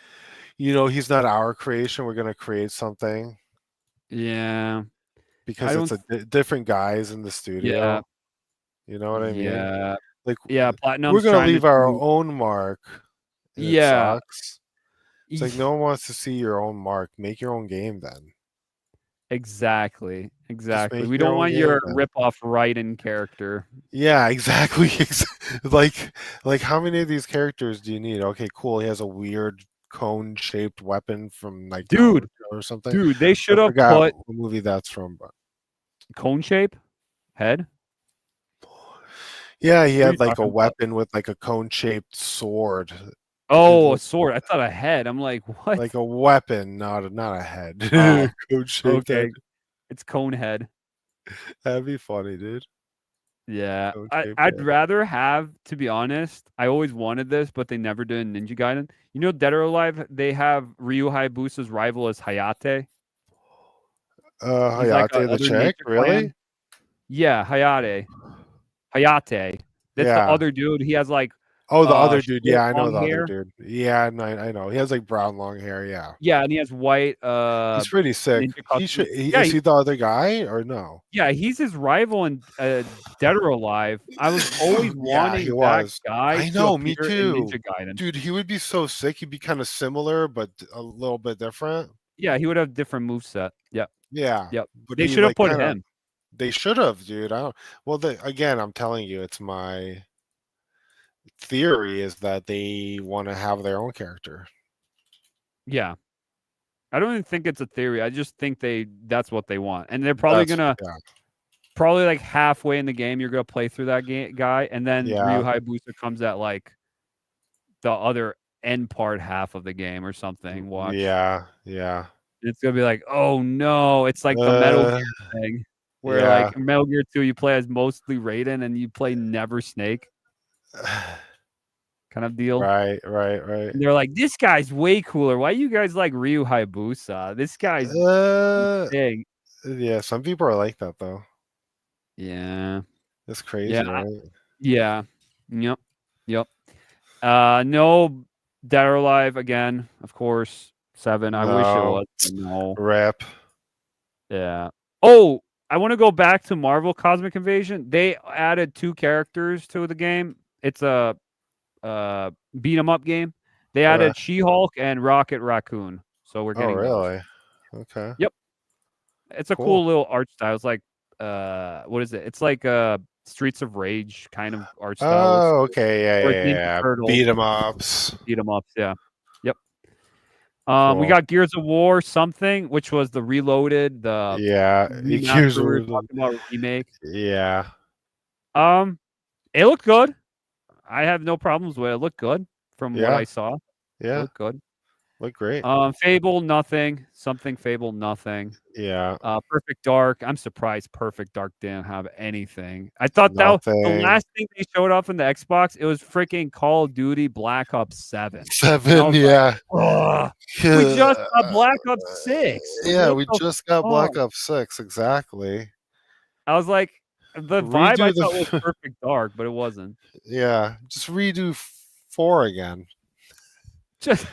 he's not our creation, we're gonna create something? Yeah. Because it's different guys in the studio. Yeah. You know what I mean? Yeah. Like, yeah, Platinum's we're gonna trying leave to our do- own mark. and it Yeah. sucks. It's like no one wants to see your own mark. Make your own game then. Exactly. Exactly. make We your don't own want game your then. rip-off Raiden character. Yeah, exactly. like how many of these characters do you need? Okay, cool. He has a weird cone-shaped weapon from like Dude, Naruto or something. Dude, they should I have forgot put what movie that's from, but cone shape head. yeah, he What are had you like a talking about? weapon with like a cone-shaped sword. Oh, a looked sword. I thought a head. I'm like, what? Like a weapon, not a head. Oh, Cone-shaped okay. head. It's cone head. That'd be funny, dude. Yeah. Cone-shaped I'd head. rather have, to be honest, I always wanted this, but they never did in Ninja Gaiden. You know, Dead or Alive, they have Ryu Hayabusa's rival as Hayate. He's like Hayate the other chick, ninja really? clan. Yeah, Hayate. That's the Yeah. other dude. He has like Oh, the other dude. short, Yeah, I know long the hair. other dude. Yeah, I know. He has like brown long hair. Yeah, Yeah, and he has white he's pretty sick. ninja costume. Is he the other guy or no? Yeah, he's his rival in Dead or Alive. I was always Yeah, wanting he that was. guy I to know, me appear too. in Ninja Gaiden. Dude, he would be so sick. He'd be kind of similar, but a little bit different. Yeah, he would have different moveset. Yep. Yeah. Yep. But They he, should have like, put kinda- him. They should have, dude. Again, I'm telling you, it's my theory is that they want to have their own character. Yeah. I don't even think it's a theory. I just think that's what they want. And they're probably gonna probably like halfway in the game you're gonna play through that guy, and then Yeah. Ryu Hayabusa comes at like the other end part half of the game or something. Watch. Yeah. It's gonna be like, oh no, it's like the Metal Gear thing. Where yeah. like Metal Gear 2 you play as mostly Raiden and you play never Snake. Kind of deal. Right. And they're like, this guy's way cooler. Why you guys like Ryu Hayabusa? This guy's big. Yeah, some people are like that though. Yeah. That's crazy, Yeah. right? Yeah. Yep. No Dead or Alive again, of course. 7. I wish it No. was. No. Rip. Yeah. Oh, I want to go back to Marvel Cosmic Invasion. They added 2 characters to the game. It's a beat 'em up game. They added She-Hulk and Rocket Raccoon. So we're getting those. Really? Okay. Yep. It's a cool little art style. It's like what is it? It's like Streets of Rage kind of art style. Oh, okay. Or Yeah. Ninja Turtles. Beat 'em ups. Beat 'em ups, yeah. Yep. Cool. We got Gears of War something, which was the Reloaded, the Gears of we were War. talking about remake. Yeah. It looked good. I have no problems with it. It looked good from what Yeah. I saw. It Yeah. looked good. Look great. Fable, nothing. Something Fable, nothing. Yeah. Perfect Dark. I'm surprised Perfect Dark didn't have anything. I thought that the Nothing. last thing they showed off in the Xbox, it was freaking Call of Duty Black Ops 7. And I 7, was yeah. "Ugh, we just got Black Ops 6. Yeah, What we the just got Black fuck?" Ops 6, exactly. I was like, the vibe I Redo the thought was Perfect Dark, but it wasn't. Yeah, just redo 4 again. Just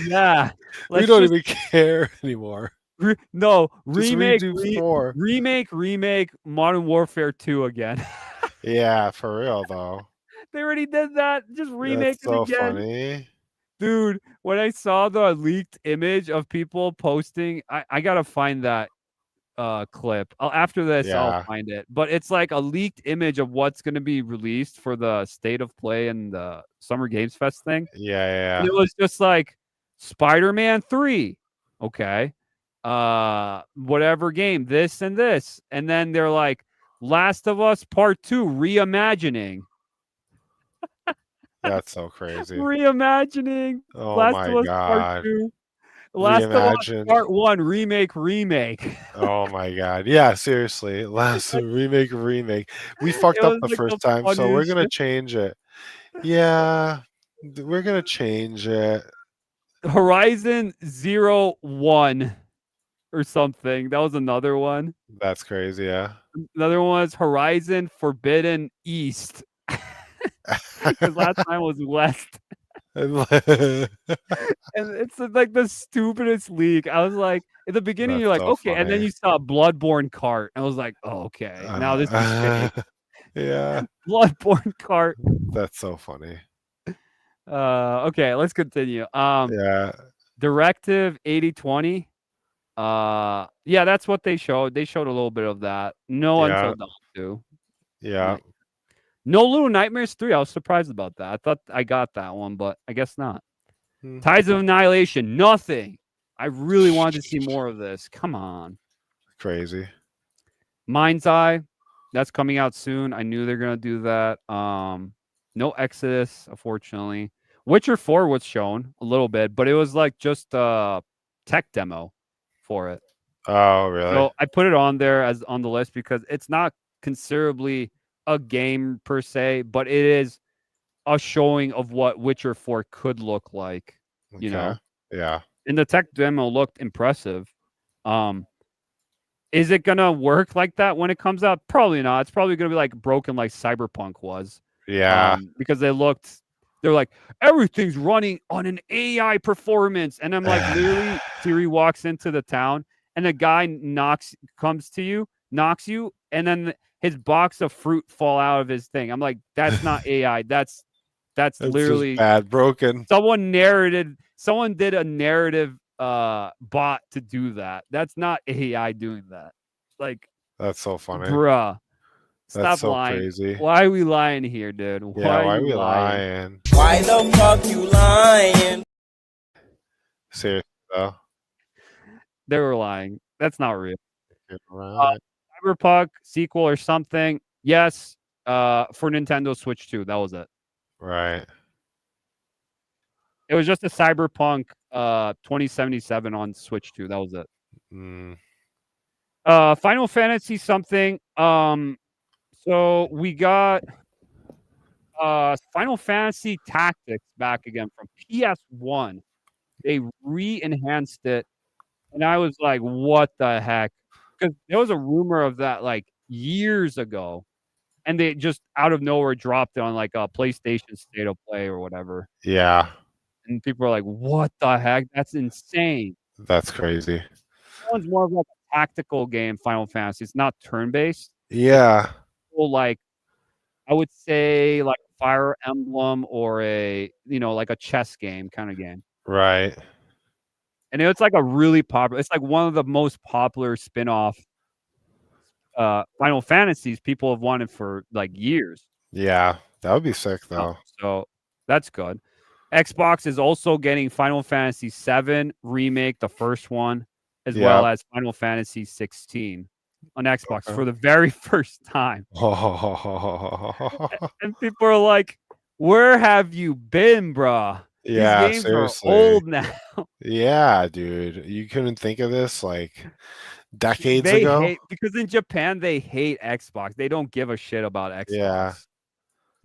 yeah. We Let's don't just even care anymore. no, Just remake redo 4. remake Modern Warfare 2 again. Yeah, for real though. They already did that. Just remake That's it so again. funny. Dude, when I saw the leaked image of people posting, I gotta find that clip. After this, I'll Yeah. find it. But it's like a leaked image of what's gonna be released for the State of Play and the Summer Games Fest thing. Yeah, And it was just like Spider-Man 3. Okay. Whatever game, this and this. And then they're like, Last of Us Part 2 reimagining. That's so crazy. Reimagining. Oh Last my of Us Part god. 2. Last of Us Reimagined. Part 1 remake. Oh my god. Yeah, seriously. Last remake. We fucked It up was the like first the time, so we're funniest gonna shit. change it. Yeah, we're gonna change it. Horizon 01 or something. That was another one. That's crazy, yeah. Another one was Horizon Forbidden East. Because last time was West. And it's like the stupidest leak. I was like, at the beginning, you're That's like, so okay. And then funny. you saw Bloodborne Cart. I was like, oh, okay. Now this is fake. Yeah, Bloodborne Cart. that's so funny. Okay, let's continue. Yeah, Directive 8020. Yeah, that's what they showed. They showed a little bit of that. No yeah, Until Dawn 2. yeah. Like, no Little Nightmares 3. I was surprised about that. I thought I got that one, but I guess not. Hmm. Tides of Annihilation. Nothing. I really wanted to see more of this. Come on. Crazy. Mind's Eye. That's coming out soon. I knew they're gonna do that. No Exodus, unfortunately. Witcher 4 was shown a little bit, but it was like just a tech demo for it. Oh, really? So I put it on there as on the list because it's not considerably a game per se, but it is a showing of what Witcher 4 could look like. You know, Yeah. and the tech demo looked impressive. Is it gonna work like that when it comes out? Probably not. It's probably gonna be like broken like Cyberpunk was. Yeah. Because they're like, everything's running on an AI performance. And I'm like, literally, Siri walks into the town and the guy knocks you, and then his box of fruit fall out of his thing. I'm like, that's not AI. That's It's literally just bad broken. someone did a narrative bot to do that. That's not AI doing that. Like, That's so funny. bruh. That's Stop so lying. crazy. Why are we lying here, dude? Yeah, why are are we you lying? Why the fuck you lying? Seriously though. They were lying. That's not real. You're right. Cyberpunk sequel or something. Yes. For Nintendo Switch 2. That was it. Right. It was just a Cyberpunk 2077 on Switch 2. That was it. Mm. Final Fantasy something. So we got Final Fantasy Tactics back again from PS1. They re-enhanced it, and I was like, "What the heck?" Because there was a rumor of that like years ago, and they just out of nowhere dropped it on like a PlayStation State of Play or whatever. Yeah. And people are like, "What the heck? That's insane." That's crazy. That one's more of like a tactical game, Final Fantasy. It's not turn-based. Yeah. Well, like I would say like Fire Emblem or like a chess game kind of game. Right. And it's like a really popular, it's like one of the most popular spin-off Final Fantasies people have wanted for like years. Yeah. That would be sick though. So that's good. Xbox is also getting Final Fantasy VII Remake, the first one, as well as Final Fantasy 16 on Xbox for the very first time. And people are like, where have you been, bruh? These Yeah, games are seriously. old now. Yeah, dude. You couldn't think of this like decades They ago? hate because in Japan they hate Xbox. They don't give a shit about Xbox. Yeah.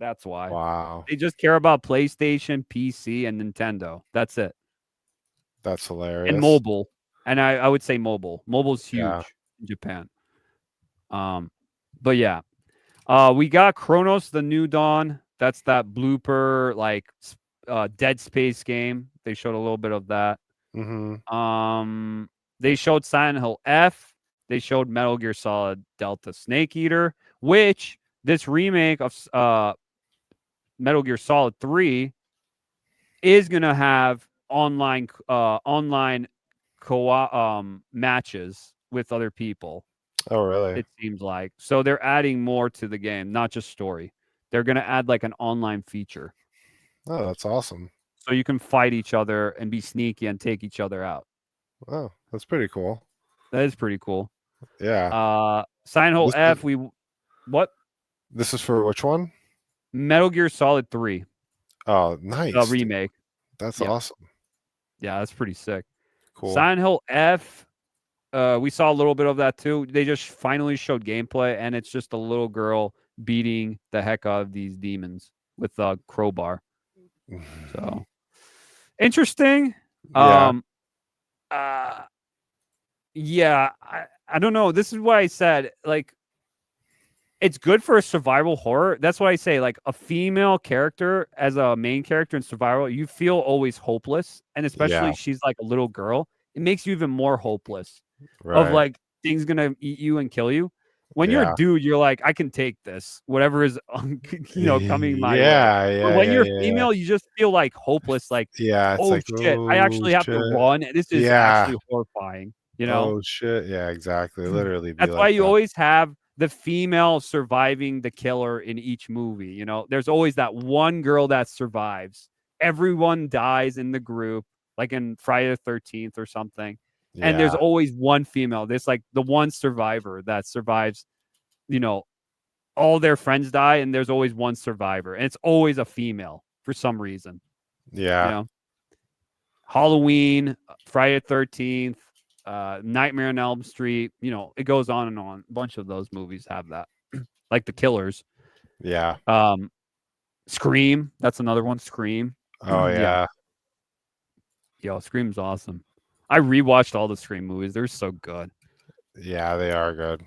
That's why. Wow. They just care about PlayStation, PC, and Nintendo. That's it. That's hilarious. And mobile. And I would say mobile. Mobile's huge Yeah. in Japan. But yeah. We got Chronos the New Dawn. That's that blooper like Dead Space game. They showed a little bit of that. Mm-hmm. They showed Silent Hill F. They showed Metal Gear Solid Delta Snake Eater, which this remake of Metal Gear Solid 3 is gonna have online matches with other people. Oh, really? It seems like. So they're adding more to the game, not just story. They're gonna add like an online feature. Oh, that's awesome. So you can fight each other and be sneaky and take each other out. Oh, that's pretty cool. That is pretty cool. Yeah. Silent Hill F. What? This is for which one? Metal Gear Solid 3. Oh, nice. A remake. That's Yeah. awesome. Yeah, that's pretty sick. Cool. Silent Hill F. We saw a little bit of that too. They just finally showed gameplay, and it's just a little girl beating the heck out of these demons with a crowbar. So interesting. Yeah. Yeah, I don't know. This is why I said like it's good for a survival horror. That's why I say like a female character as a main character in survival, you feel always hopeless, and especially she's like a little girl. It makes you even more hopeless of like things gonna eat you and kill you. When you're a dude, you're like, I can take this, whatever is coming my way. But when you're female, you just feel like hopeless. Like, it's oh like, shit, I actually have to run. This is actually horrifying. You know? Oh shit! Yeah, exactly. Literally. That's why you always have the female surviving the killer in each movie. You know, there's always that one girl that survives. Everyone dies in the group, like in Friday the 13th or something. And there's always one female. There's like the one survivor that survives, you know, all their friends die, and there's always one survivor. And it's always a female for some reason. Yeah. You know? Halloween, Friday the 13th, Nightmare on Elm Street, you know, it goes on and on. A bunch of those movies have that. Like The Killers. Yeah. Scream, that's another one. Scream. Oh yeah. Yo, Scream's awesome. I rewatched all the Scream movies. They're so good. Yeah, they are good.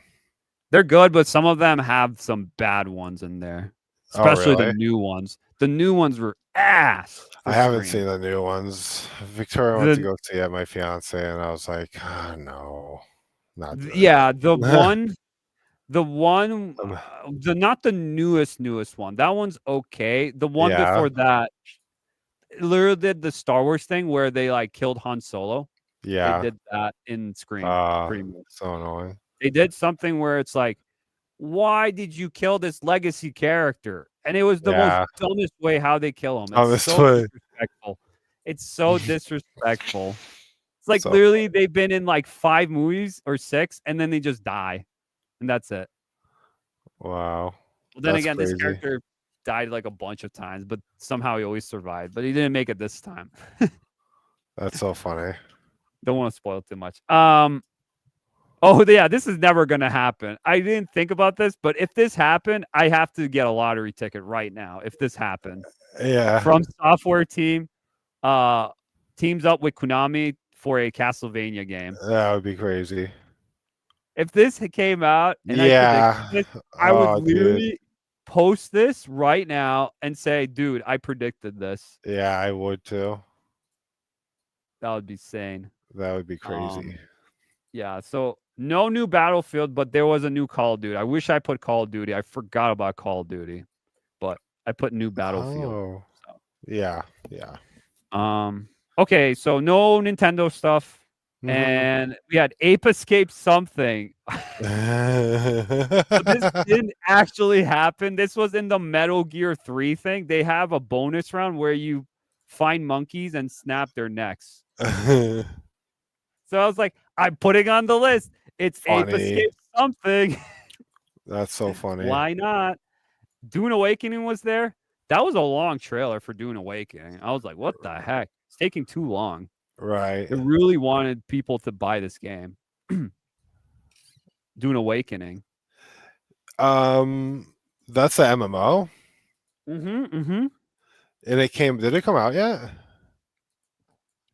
They're good, but some of them have some bad ones in there. Especially the new ones. The new ones were ass. I haven't seen the new ones. Victoria went to go see it, my fiance, and I was like, oh, no, not good. Yeah, the not the newest one. That one's okay. The one before that, literally did the Star Wars thing where they like killed Han Solo. Yeah, they did that in Scream. So annoying. They did something where it's like, why did you kill this legacy character? And it was the most dumbest way how they kill him. It's so disrespectful. It's so disrespectful. It's like literally they've been in like 5 movies or 6, and then they just die, and that's it. Wow. Well, then again, this character died like a bunch of times, but somehow he always survived. But he didn't make it this time. That's so funny. Don't want to spoil too much. Oh yeah, this is never gonna happen. I didn't think about this, but if this happened, I have to get a lottery ticket right now. If this happened, From Software team, teams up with Konami for a Castlevania game. That would be crazy. If this came out, and I would literally post this right now and say, "Dude, I predicted this." Yeah, I would too. That would be insane. That would be crazy. Yeah, so no new Battlefield, but there was a new Call of Duty. I wish I put Call of Duty. I forgot about Call of Duty, but I put new Battlefield. Oh, so. Yeah. Okay, so no Nintendo stuff, and we had Ape Escape something. But this didn't actually happen. This was in the Metal Gear 3 thing. They have a bonus round where you find monkeys and snap their necks. So I was like, I'm putting on the list. It's Ape Escape something. That's so funny. Why not? Dune Awakening was there. That was a long trailer for Dune Awakening. I was like, what the heck? It's taking too long. Right. It really wanted people to buy this game. Dune Awakening. That's the MMO. Mm-hmm. And did it come out yet?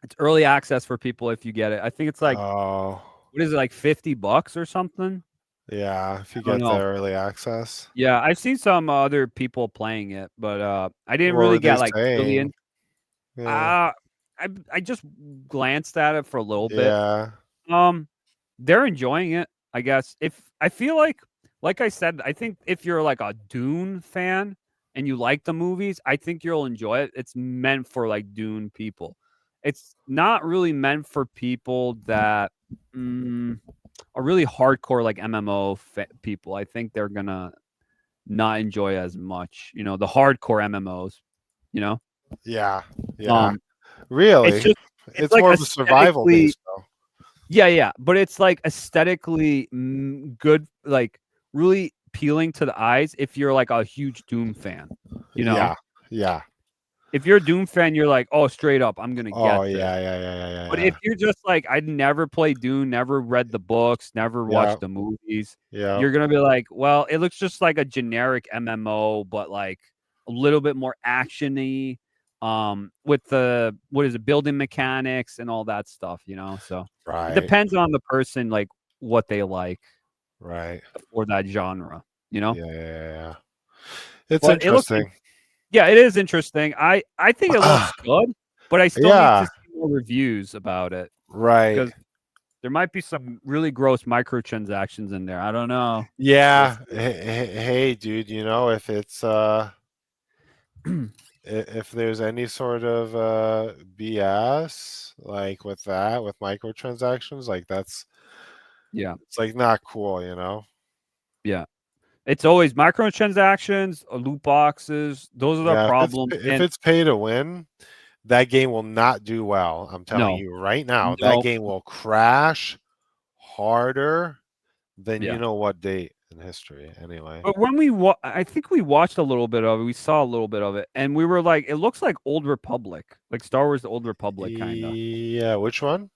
It's early access for people if you get it. I think it's like, Oh, what is it, like $50 or something? yeah, if you I don't get the know. early access. Yeah, I've seen some other people playing it, but I didn't What really were they get like really in. saying? Yeah. I just glanced at it for a little bit. Yeah. They're enjoying it, I guess. If I feel like I said, I think if you're like a Dune fan and you like the movies, I think you'll enjoy it. It's meant for like Dune people. It's not really meant for people that are really hardcore like MMO people. I think they're gonna not enjoy as much. You know, the hardcore MMOs. You know. Yeah. Yeah. It's Really? just It's like more of a survival based though. Yeah, but it's like aesthetically good, like really appealing to the eyes if you're like a huge Doom fan, you know? Yeah. Yeah. If you're a Doom fan, you're like, oh, straight up, I'm gonna Oh, get this. yeah. But if you're just like, I'd never played Doom, never read the books, never watched the movies, you're gonna be like, well, it looks just like a generic MMO, but like a little bit more actiony, with the building mechanics and all that stuff, you know. So it depends on the person, like what they like, right, for that genre, you know. Yeah. It's But interesting. it is interesting. I think it looks good, but I still need to see more reviews about it, Right. because there might be some really gross microtransactions in there. I don't know. Yeah. Hey, dude, you know, if it's if there's any sort of BS like with microtransactions, like that's it's like not cool, you know. Yeah. It's always microtransactions, loot boxes. Those are the problems. If it's pay to win, that game will not do well. I'm telling you right now, that game will crash harder than you know what date in history. Anyway, but when I think we watched a little bit of it. We saw a little bit of it, and we were like, it looks like Old Republic, like Star Wars: The Old Republic, kind of. Yeah, which one?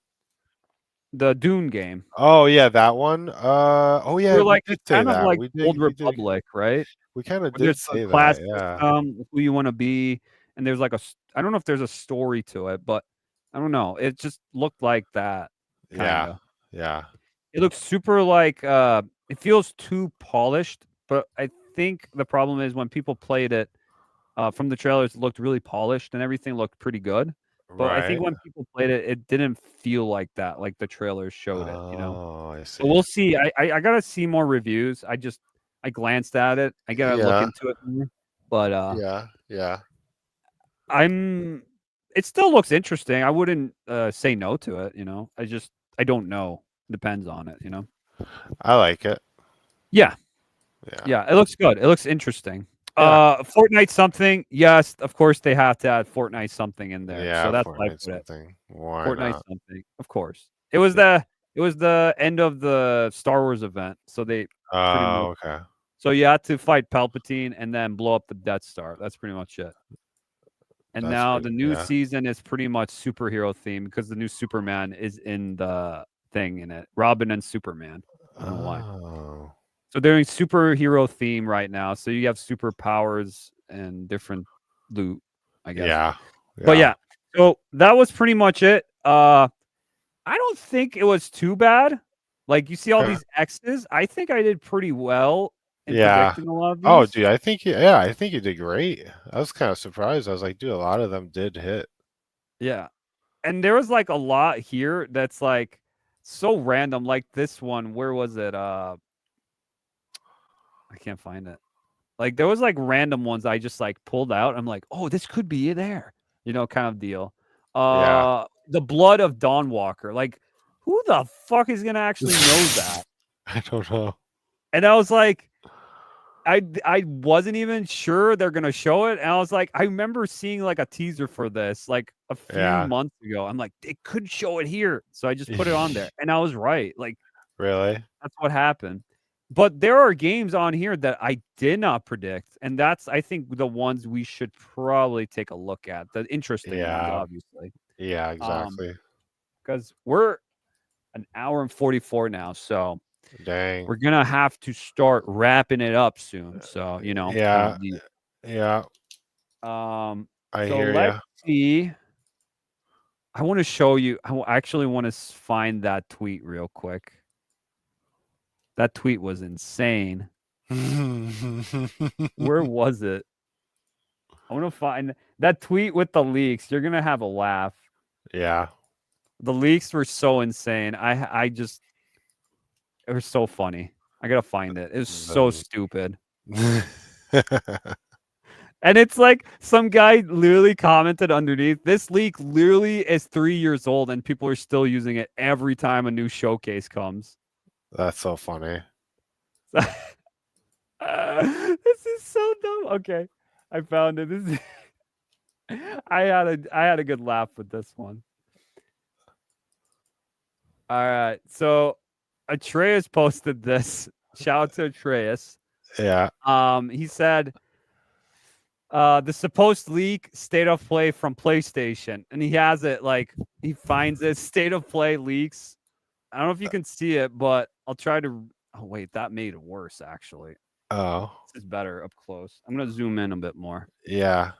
The Dune game. Oh yeah, that one. Oh yeah, we were like, did it's say kind of that. like We did, Old Republic, right? We kind of Where did there's say a class that. Yeah. system, who you want to be, and there's like I don't know if there's a story to it, but I don't know. It just looked like that. Kinda. Yeah. It looks super like it feels too polished, but I think the problem is when people played it from the trailers, it looked really polished and everything looked pretty good. But I think when people played it, it didn't feel like that, like the trailers showed it, you know. Oh, I see. But we'll see. I gotta see more reviews. I glanced at it. I gotta look into it more. But yeah. it still looks interesting. I wouldn't say no to it, you know. I don't know. Depends on it, you know. I like it. Yeah, it looks good. It looks interesting. Fortnite something. Yes, of course they have to add Fortnite something in there. Yeah, so that's Fortnite something. Why Fortnite not? something. Of course. It was the end of the Star Wars event. So they okay. So you had to fight Palpatine and then blow up the Death Star. That's pretty much it. And now the new season is pretty much superhero themed because the new Superman is in the thing in it. Robin and Superman. I don't know why. So they're doing superhero theme right now. So you have superpowers and different loot, I guess. Yeah. But yeah. So that was pretty much it. I don't think it was too bad. Like you see all these X's. I think I did pretty well in predicting a lot of these. Oh, dude, I think you did great. I was kind of surprised. I was like, dude, a lot of them did hit. Yeah. And there was like a lot here that's like so random. Like this one, where was it? I can't find it. Like there was like random ones I just like pulled out. I'm like, oh, this could be there, you know, kind of deal. The blood of Dawnwalker. Like, who the fuck is gonna actually know that? I don't know. And I was like, I wasn't even sure they're gonna show it. And I was like, I remember seeing like a teaser for this like a few months ago. I'm like, it could show it here. So I just put it on there. And I was right. Like, really? that's what happened. But there are games on here that I did not predict, and that's I think the ones we should probably take a look at. The interesting ones, Yeah. obviously. Yeah, exactly. Because we're an hour and 44 now, so Dang. we're gonna have to start wrapping it up soon. So Yeah. Yeah. Um, I so hear let's ya. see. I want to show you. I actually want to find that tweet real quick. That tweet was insane. Where was it? I want to find that tweet with the leaks. You're gonna have a laugh. Yeah. The leaks were so insane. I just it was so funny. I gotta find it. It was so stupid. And it's like some guy literally commented underneath, this leak literally is 3 years old and people are still using it every time a new showcase comes. That's so funny. This is so dumb. Okay. I found it. This is I had a good laugh with this one. All right. So Atreus posted this. Shout out to Atreus. Yeah. He said the supposed leak state of play from PlayStation, and he has it like he finds it state of play leaks. I don't know if you can see it, but I'll try to. Oh wait, that made it worse actually. Oh. This is better up close. I'm gonna zoom in a bit more. Yeah.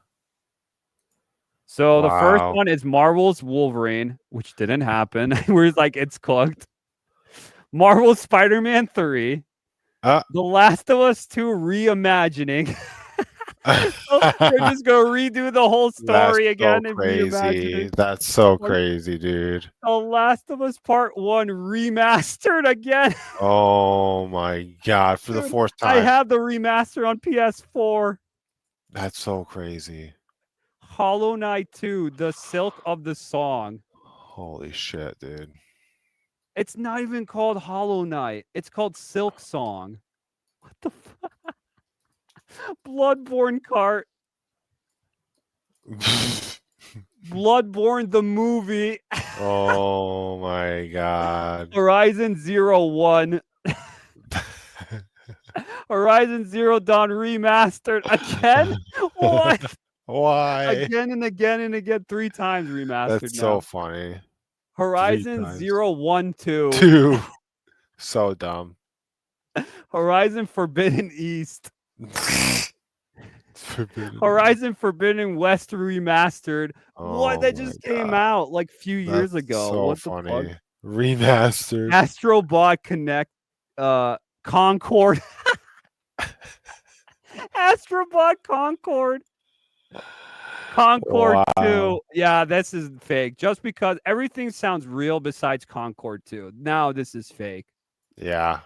So the first Wow. one is Marvel's Wolverine, which didn't happen. Where it's like it's cooked. Marvel's Spider-Man 3. The Last of Us 2 reimagining. So they're just gonna redo the whole story again so and reimagine crazy. it. That's so Like, crazy, dude. The Last of Us Part 1 remastered again. Oh my god, for the Dude, fourth I time. have the remaster on PS4. That's so crazy. Hollow Knight 2, The Silk of the Song. Holy shit, dude. It's not even called Hollow Knight. It's called Silk Song. What the fuck? Bloodborne Cart. Bloodborne the movie. Oh my god. Horizon Zero One. Horizon Zero Dawn remastered again. What? Why? Again and again and again, 3 times remastered. That's now. so funny. Horizon times. Zero One Two. 2. So dumb. Horizon Forbidden East. Forbidden. Horizon Forbidden West remastered. What? Oh That my just came God. out like a few years That's ago. So What funny. the fuck? Remastered. Astrobot Connect Concord. Astrobot Concord. Concord 2. Yeah, this is fake. Just because everything sounds real besides Concord 2. Now this is fake. Yeah.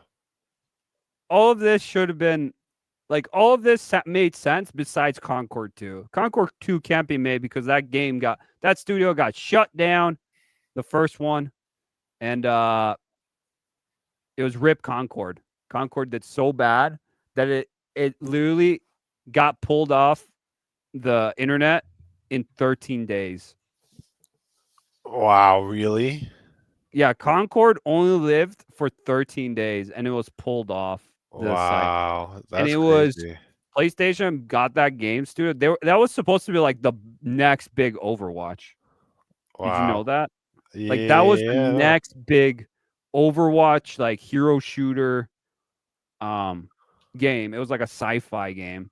All of this should have been like all of this made sense besides Concord 2. Concord 2 can't be made because that studio got shut down, the first one, and it was RIP Concord. Concord did so bad that it literally got pulled off the internet in 13 days. Wow, really? Yeah, Concord only lived for 13 days and it was pulled off the site. Wow. That's And it crazy. was PlayStation got that game studio. That was supposed to be like the next big Overwatch. Wow. Did you know that? Like that was the next big Overwatch, like hero shooter game. It was like a sci-fi game.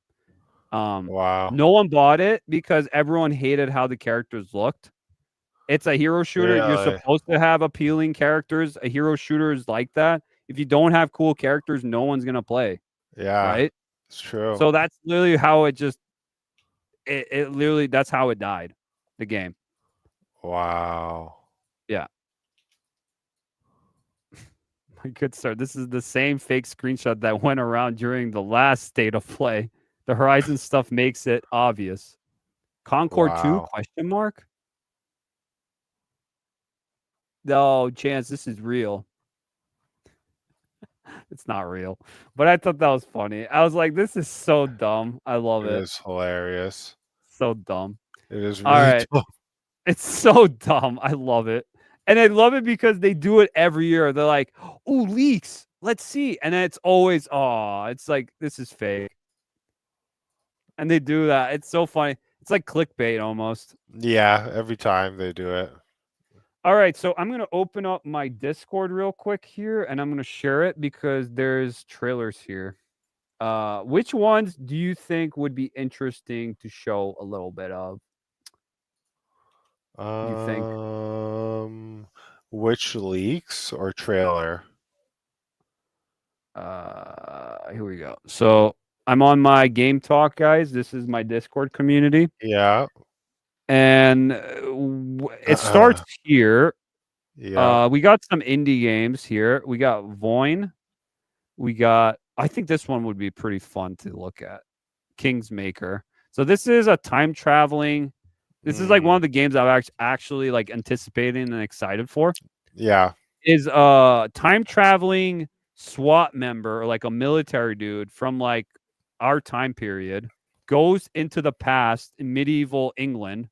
Wow. No one bought it because everyone hated how the characters looked. It's a hero shooter. You're Really? supposed to have appealing characters. A hero shooter is like that. If you don't have cool characters, no one's gonna play. Yeah. Right? It's true. So that's literally how it literally that's how it died, the game. Wow. Yeah. My good sir, this is the same fake screenshot that went around during the last state of play. The Horizon stuff makes it obvious. Concord 2 Wow. question mark? No, Chance, this is real. It's not real. But I thought that was funny. I was like, this is so dumb. I love it. It is hilarious. So dumb. It is All really right. dumb. It's so dumb. I love it. And I love it because they do it every year. They're like, oh, leaks. let's see. And then it's always, it's like, this is fake. And they do that. It's so funny. It's like clickbait almost. Yeah, every time they do it. All right, so I'm going to open up my Discord real quick here, and I'm going to share it because there's trailers here. Which ones do you think would be interesting to show a little bit of? You think? Which leaks or trailer? Here we go. So I'm on my Game Talk, guys. This is my Discord community. Yeah. And it starts here. Yeah. We got some indie games here. We got Voin. We got, I think this one would be pretty fun to look at. Kingsmaker. So this is a time traveling. This is like one of the games I'm actually like anticipating and excited for. Yeah. Is a time traveling SWAT member or like a military dude from like our time period goes into the past in medieval England.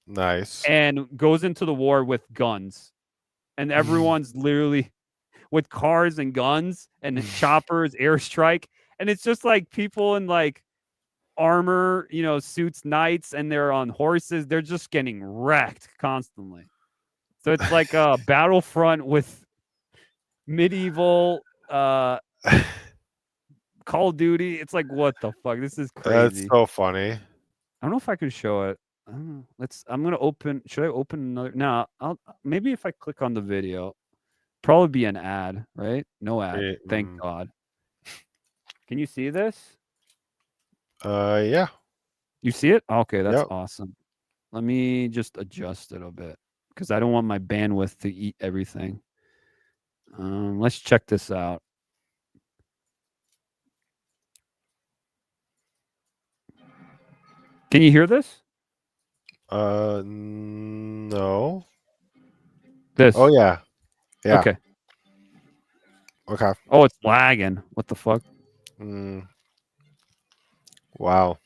Nice. And goes into the war with guns. And everyone's literally with cars and guns and choppers, airstrike. And it's just like people in like armor, suits, knights, and they're on horses. They're just getting wrecked constantly. So it's like a battlefront with medieval Call of Duty. It's like, what the fuck? This is crazy. That's so funny. I don't know if I can show it. I don't know. I'm gonna open. Should I open another? No, maybe if I click on the video, probably be an ad, right? No ad. Thank God. Can you see this? Yeah. You see it? Okay, that's awesome. Let me just adjust it a bit because I don't want my bandwidth to eat everything. Let's check this out. Can you hear this? No. This. Oh yeah. Yeah. Okay. Okay. Oh, it's lagging. What the fuck? Wow.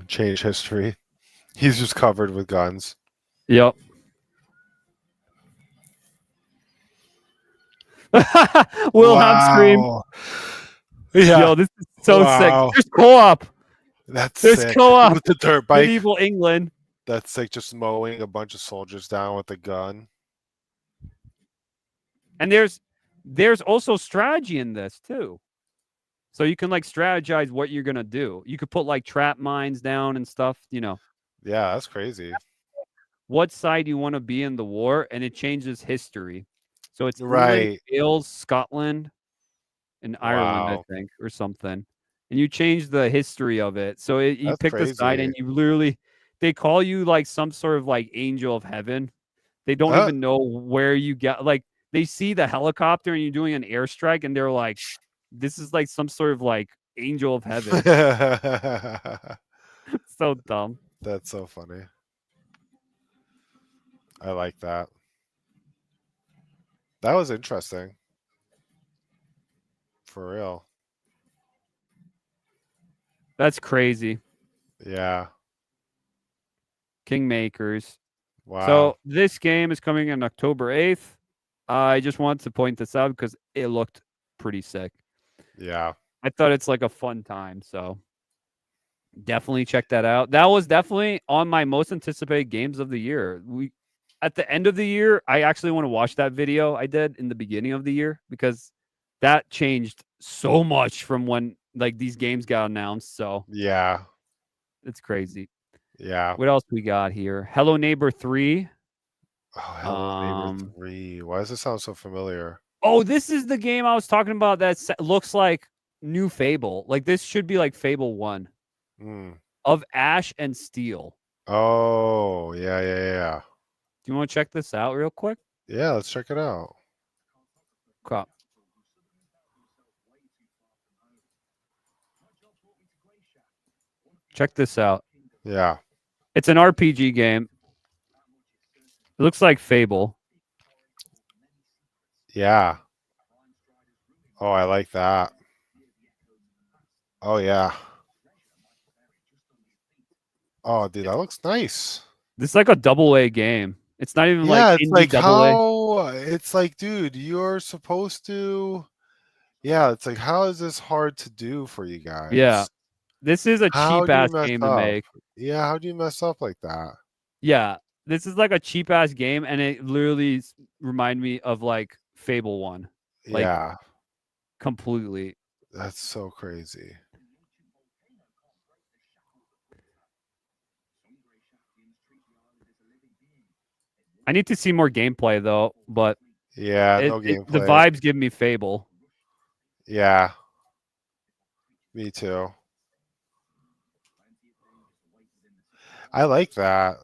Change history. He's just covered with guns. Yep. Wilhelm scream. Yeah. Yo, this is so sick. Wow. There's co-op. There's co-op with the dirt bike. Medieval England. That's like just mowing a bunch of soldiers down with a gun. And there's also strategy in this too. So you can like strategize what you're gonna do. You could put like trap mines down and stuff, Yeah, that's crazy. What side you want to be in the war, and it changes history. So it's right. England, Wales, Scotland, and Ireland, I think, or something. And you change the history of it. So you pick the side, and you literally, they call you like some sort of like angel of heaven. They don't even know where you get, like, they see the helicopter and you're doing an airstrike, and they're like, this is like some sort of like angel of heaven. So dumb. That's so funny. I like that. That was interesting. For real. That's crazy. Yeah. Kingmakers. Wow. So this game is coming on October 8th. I just wanted to point this out because it looked pretty sick. Yeah. I thought it's like a fun time. So definitely check that out. That was definitely on my most anticipated games of the year. At the end of the year, I actually want to watch that video I did in the beginning of the year because that changed so much from when like these games got announced. So yeah, it's crazy. Yeah. What else we got here? Hello Neighbor 3. Oh, Hello Neighbor 3. Why does this sound so familiar? Oh, this is the game I was talking about that looks like new Fable. Like this should be like Fable 1 of Ash and Steel. Oh, yeah. Do you want to check this out real quick? Yeah, let's check it out. Cool. Check this out. Yeah. It's an RPG game. It looks like Fable. Yeah. Oh, I like that. Oh, yeah. Oh, dude, that looks nice. This is like a AA game. It's not even like it's indie like AA. it's like, dude, you're supposed to. Yeah, it's like, how is this hard to do for you guys? Yeah. This is a How cheap do you ass mess game to up? make. Yeah, how do you mess up like that? Yeah. This is like a cheap ass game, and it literally remind me of like Fable 1. Like Yeah, completely. that's so crazy. I need to see more gameplay though, but Yeah, no the gameplay. vibes give me Fable. Yeah, me too. I like that.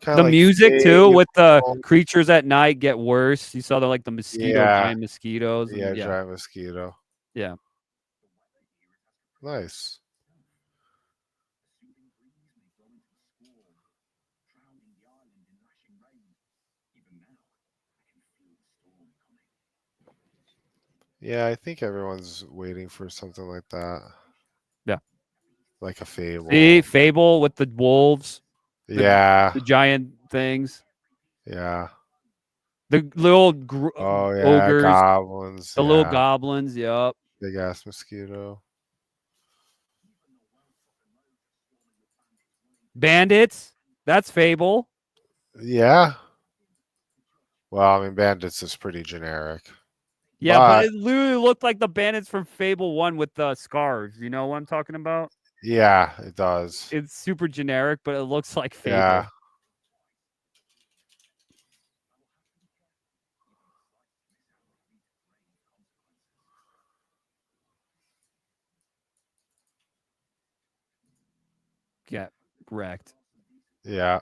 Kind The of like music too, with the Fable. creatures at night get worse. You saw the like the mosquito, Yeah, giant mosquitoes. yeah, And yeah, giant mosquito. yeah. Nice. Yeah, I think everyone's waiting for something like that. Yeah. Like a Fable. See, Fable with the wolves, Yeah. the giant things, Yeah. the little Oh yeah, ogres, goblins. the little Yeah. goblins. Yup. Big ass mosquito. Bandits. That's Fable. Yeah. Well, I mean, bandits is pretty generic. Yeah, but But it literally looked like the bandits from Fable 1 with the scarves. You know what I'm talking about? yeah, it does. It's super generic, but it looks like Fable. Yeah. Get wrecked. Yeah.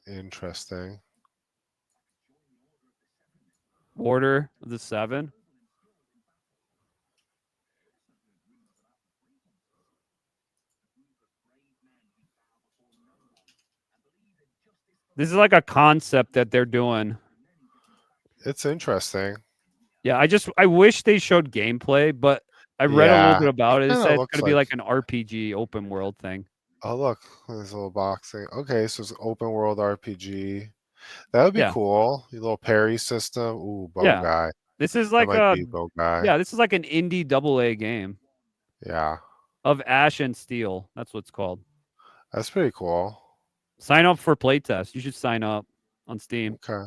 Interesting. Order of the 7. This is like a concept that they're doing. It's interesting. Yeah, I wish they showed gameplay, but I read a little Yeah. bit about it. It Kinda said it's looks going to be like an RPG open world thing. Oh look, there's a little boxing. Okay, so it's open world RPG. That would be Yeah. cool. Your little parry system. Ooh, bow Yeah. guy. This is That like might a be bow guy. yeah, this is like an indie AA game Yeah. of Ash and Steel. That's what it's called. That's pretty cool. Sign up for playtest. You should sign up on Steam. Okay.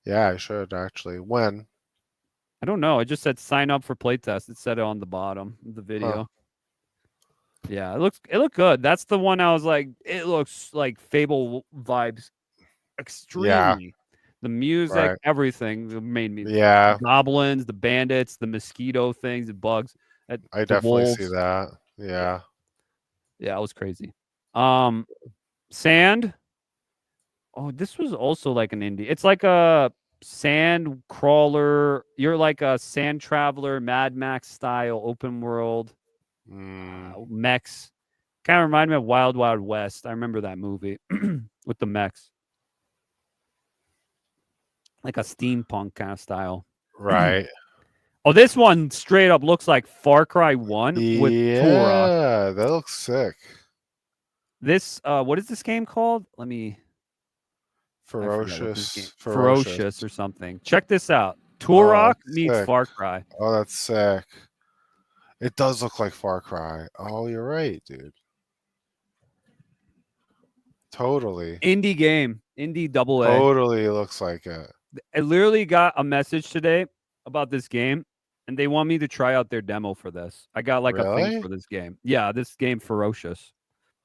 Yeah, I should actually. When? I don't know. I just said sign up for playtest. It said it on the bottom of the video. Huh. Yeah, it looked good. That's the one I was like, it looks like Fable vibes extremely. The music, Right. everything made me Yeah. the goblins, the bandits, the mosquito things, the bugs. I the definitely wolves. see that. Yeah. Yeah, it was crazy. Sand. Oh, this was also like an indie. It's like a sand crawler. You're like a sand traveler, Mad Max style open world. Mechs. Kind of remind me of Wild Wild West. I remember that movie with the mechs. Like a steampunk kind of style. Right. Oh, this one straight up looks like Far Cry 1 with Torah. Yeah, that looks sick. This what is this game called? Let me Ferocious or something. Check this out. Turok meets sick. Far Cry. Oh, that's sick. It does look like Far Cry. Oh, you're right, dude. Totally. Indie game. Indie AA. Totally looks like it. I literally got a message today about this game, and they want me to try out their demo for this. I got like a Really? thing for this game. Yeah, this game Ferocious.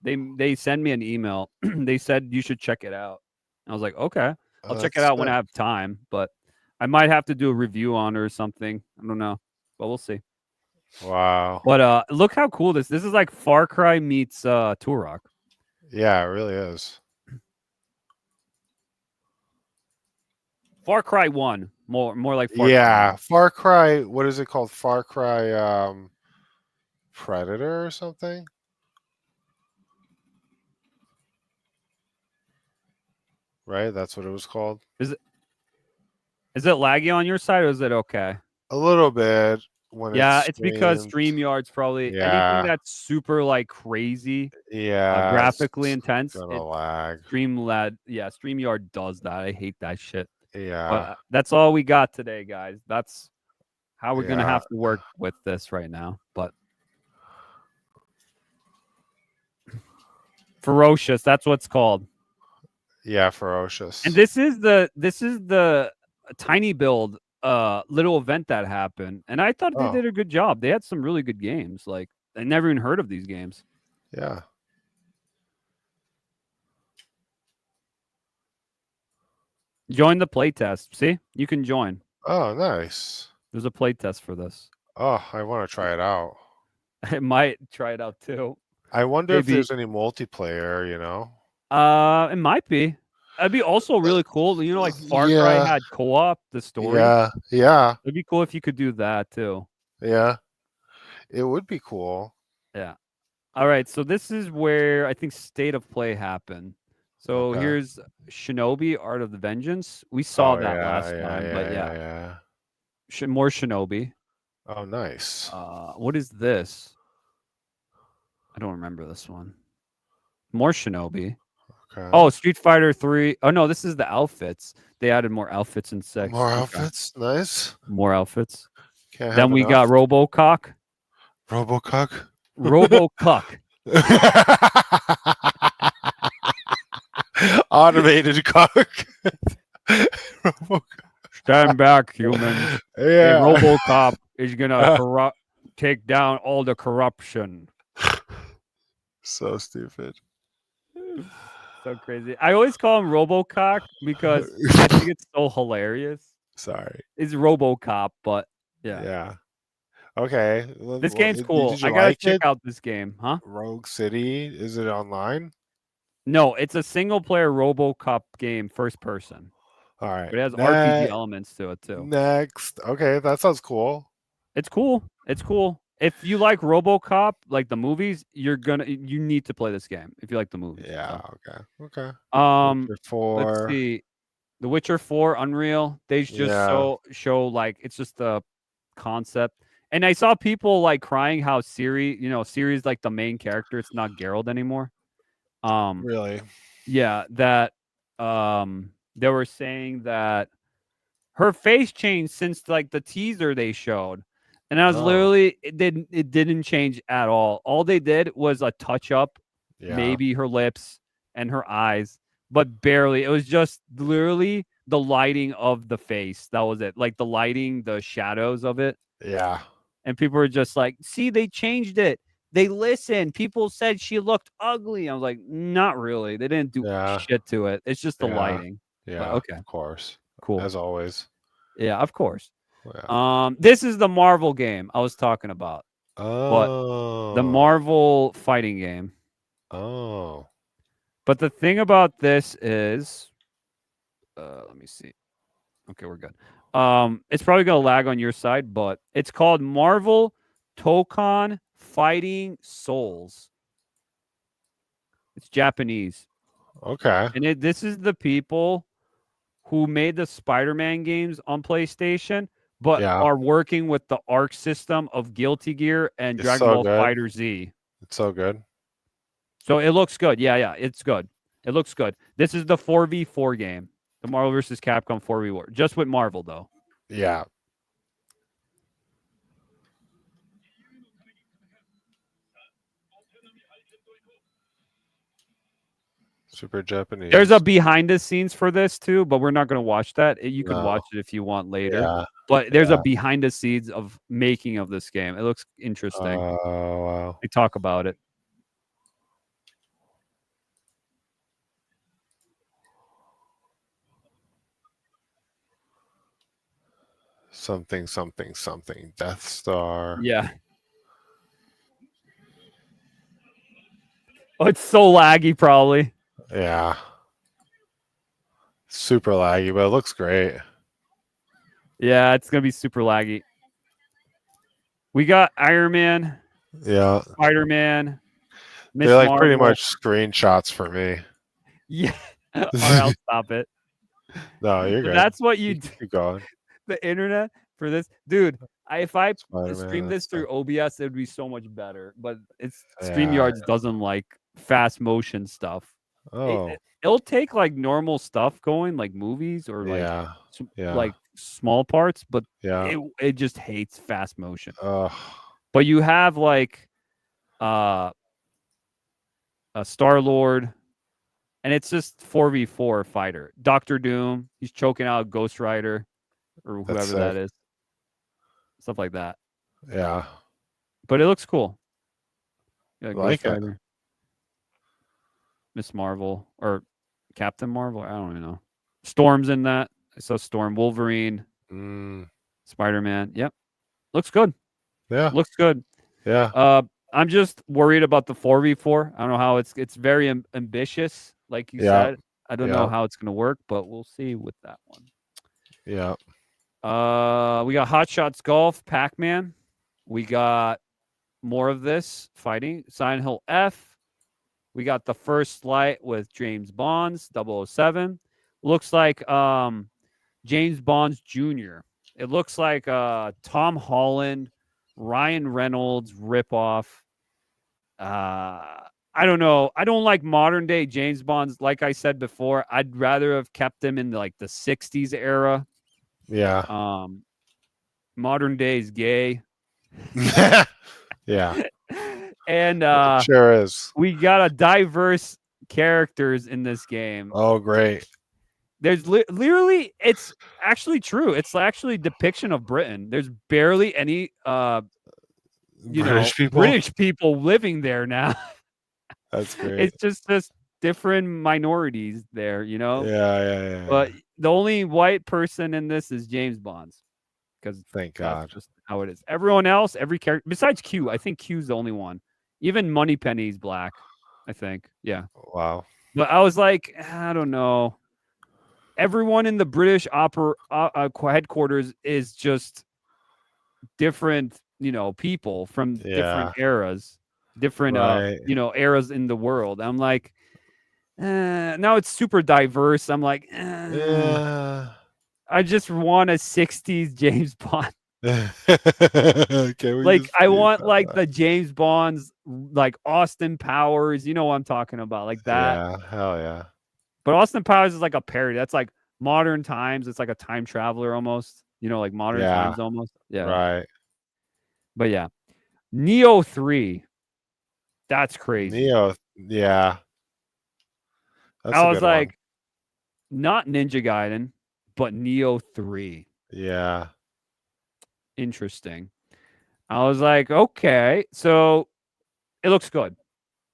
They send me an email. They said you should check it out. I was like, okay, I'll check it that's out when I sick. have time, but I might have to do a review on it or something. I don't know, but we'll see. Wow. But look how cool this is like Far Cry meets Turok. Yeah, it really is. Far Cry 1. More like Far Yeah, Cry. Far Cry, what is it called? Far Cry Predator or something? Right? That's what it was called. Is it laggy on your side or is it okay? A little bit. when Yeah, it's it's because streamed. StreamYard's probably anything Yeah. that's super like crazy, Yeah. graphically it's intense. gonna lag. StreamYard does that. I hate that shit. Yeah. But that's all we got today, guys. That's how we're gonna Yeah. have to work with this right now. But ferocious, that's what it's called. Yeah, ferocious. And this is the tiny build little event that happened. And I thought they Oh. did a good job. They had some really good games. Like I never even heard of these games. Yeah. Join the playtest. See? You can join. Oh, nice. There's a playtest for this. Oh, I want to try it out. I might try it out too. I wonder if Maybe. there's any multiplayer, you know? It might be. That'd be also really cool. You know, like Far Cry Yeah. had co-op, the story. Yeah. Yeah. It'd be cool if you could do that too. Yeah. It would be cool. Yeah. All right. So this is where I think State of Play happened. So Okay. here's Shinobi Art of the Vengeance. We saw Oh, that yeah, last yeah, time, yeah, but yeah. yeah. More Shinobi. Oh, nice. What is this? I don't remember this one. More Shinobi. Okay. Oh, Street Fighter 3. Oh no, this is the outfits. They added more outfits in 6. More Okay. outfits. Nice. More outfits. Can't have Then we got enough. RoboCock. Robocock. RoboCuck. Automated cock. Stand back, humans. Yeah. A RoboCop is gonna take down all the corruption. So stupid. So crazy. I always call him RoboCock because I think it's so hilarious. Sorry. It's RoboCop, but yeah. Yeah. Okay. This game's cool. Did you I gotta like check it? out this game, huh? Rogue City. Is it online? No, it's a single player RoboCop game, first person. All right. But it has RPG elements to it too. Next. Okay, that sounds cool. It's cool. It's cool. If you like RoboCop, like the movies, you need to play this game if you like the movies. Yeah. Okay. Okay. Witcher 4. Let's see. The Witcher 4, Unreal. They just show like it's just the concept. And I saw people like crying how Ciri's like the main character. It's not Geralt anymore. Really? Yeah, that they were saying that her face changed since like the teaser they showed. And I was literally it didn't change at all. All they did was a touch up, maybe her lips and her eyes, but barely. It was just literally the lighting of the face. That was it. Like the lighting, the shadows of it. Yeah. And people were just like, see, they changed it. They listened. People said she looked ugly. I was like, not really. They didn't do shit to it. It's just the lighting. Yeah. But okay. Of course. Cool. As always. Yeah, of course. Yeah. This is the Marvel game I was talking about. Oh. The Marvel fighting game. Oh. But the thing about this is, let me see. Okay, we're good. It's probably gonna lag on your side, but it's called Marvel Tokon Fighting Souls. It's Japanese. Okay. And this is the people who made the Spider-Man games on PlayStation, but are working with the Arc system of Guilty Gear and Dragon Ball Fighter Z. It's so good. So it looks good. Yeah, it's good. It looks good. This is the 4v4 game. The Marvel vs. Capcom 4v4. Just with Marvel, though. Yeah. Super Japanese. There's a behind the scenes for this too, but we're not going to watch that. You can watch it if you want later. Yeah. But there's a behind the scenes of making of this game. It looks interesting. Oh, wow. We talk about it. Something, something, something. Death Star. Yeah. Oh, it's so laggy, probably. Yeah. Super laggy, but it looks great. Yeah, it's going to be super laggy. We got Iron Man. Yeah. Spider-Man. They're like pretty much screenshots for me. Yeah. Or I'll stop it. No, you're good. That's what you do. Keep going. The internet for this. Dude, If I Spider-Man, stream that's this through OBS, it would be so much better. But it's Yeah. StreamYards doesn't like fast motion stuff. Oh, It'll take like normal stuff going, like movies or like yeah. Yeah. like small parts, but Yeah. it just hates fast motion. Oh, But you have like a Star-Lord, and it's just 4v4 fighter. Doctor Doom, he's choking out Ghost Rider or whoever That's that sick. is. Stuff like that. yeah. But it looks cool. Yeah, Like Ghost it. Rider. Miss Marvel or Captain Marvel. I don't even know. Storm's in that. I saw Storm, Wolverine, Mm, Spider-Man. Yep. Looks good. yeah. Looks good. Yeah. I'm just worried about the 4v4. I don't know how it's very ambitious, like you Yeah. said. I don't know how it's gonna work, but we'll see with that one. Yeah. We got Hot Shots Golf, Pac-Man. We got more of this fighting. Silent Hill F. We got the First Light with James Bonds, 007. Looks like James Bonds Jr. It looks like Tom Holland, Ryan Reynolds ripoff. I don't know. I don't like modern day James Bonds. Like I said before, I'd rather have kept them in like the 60s era. Yeah. Modern day is gay. Yeah. And It sure is. we got a diverse characters in this game. Oh, great. There's literally, it's actually true. It's actually a depiction of Britain. There's barely any British people living there now. That's great. It's just different minorities there, Yeah. But the only white person in this is James Bonds, because Thank that's God. just how it is. Everyone else, every character besides Q, I think Q's the only one. Even Moneypenny's black, I think. Yeah. Wow. But I was like, I don't know. Everyone in the British headquarters is just different, people from different eras, different, Right. eras in the world. I'm like, now it's super diverse. I'm like, Yeah. I just want a 60s James Bond. Can we Like, just I leave want that? like the James Bonds, like Austin Powers. You know what I'm talking about, like that. Yeah. Hell yeah. But Austin Powers is like a parody. That's like modern times. It's like a time traveler almost. Like modern times almost. Yeah. Right. But yeah, Neo 3. That's crazy. Neo. Yeah. That's I a was good one. like, not Ninja Gaiden, but Neo 3. Yeah. Interesting. I was like, okay, so it looks good.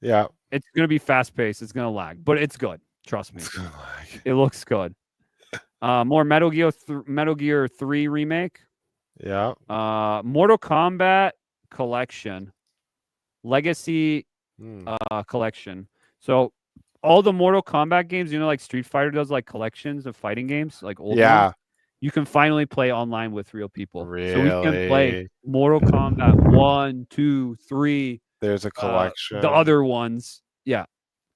Yeah. It's gonna be fast paced. It's gonna lag, but it's good. Trust me. It's gonna lag. It looks good. More Metal Gear 3 remake. Yeah. Mortal Kombat collection. Legacy collection. So all the Mortal Kombat games, like Street Fighter does like collections of fighting games, like old ones. You can finally play online with real people. Really? So we can play Mortal Kombat 1, 2, 3. There's a collection. The other ones. Yeah.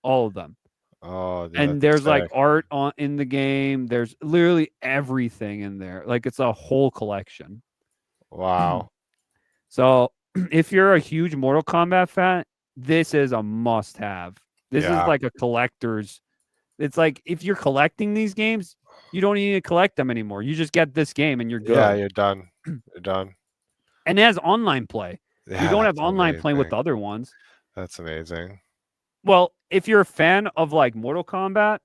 All of them. Oh, dude, And that's there's like sick. art in the game. There's literally everything in there. Like it's a whole collection. Wow. So if you're a huge Mortal Kombat fan, this is a must have. This is like a collector's. It's like if you're collecting these games, you don't need to collect them anymore. You just get this game and you're good. Yeah, you're done. You're done. And it has online play. Yeah, you don't have that's online play with amazing. the other ones. That's amazing. Well, if you're a fan of like Mortal Kombat,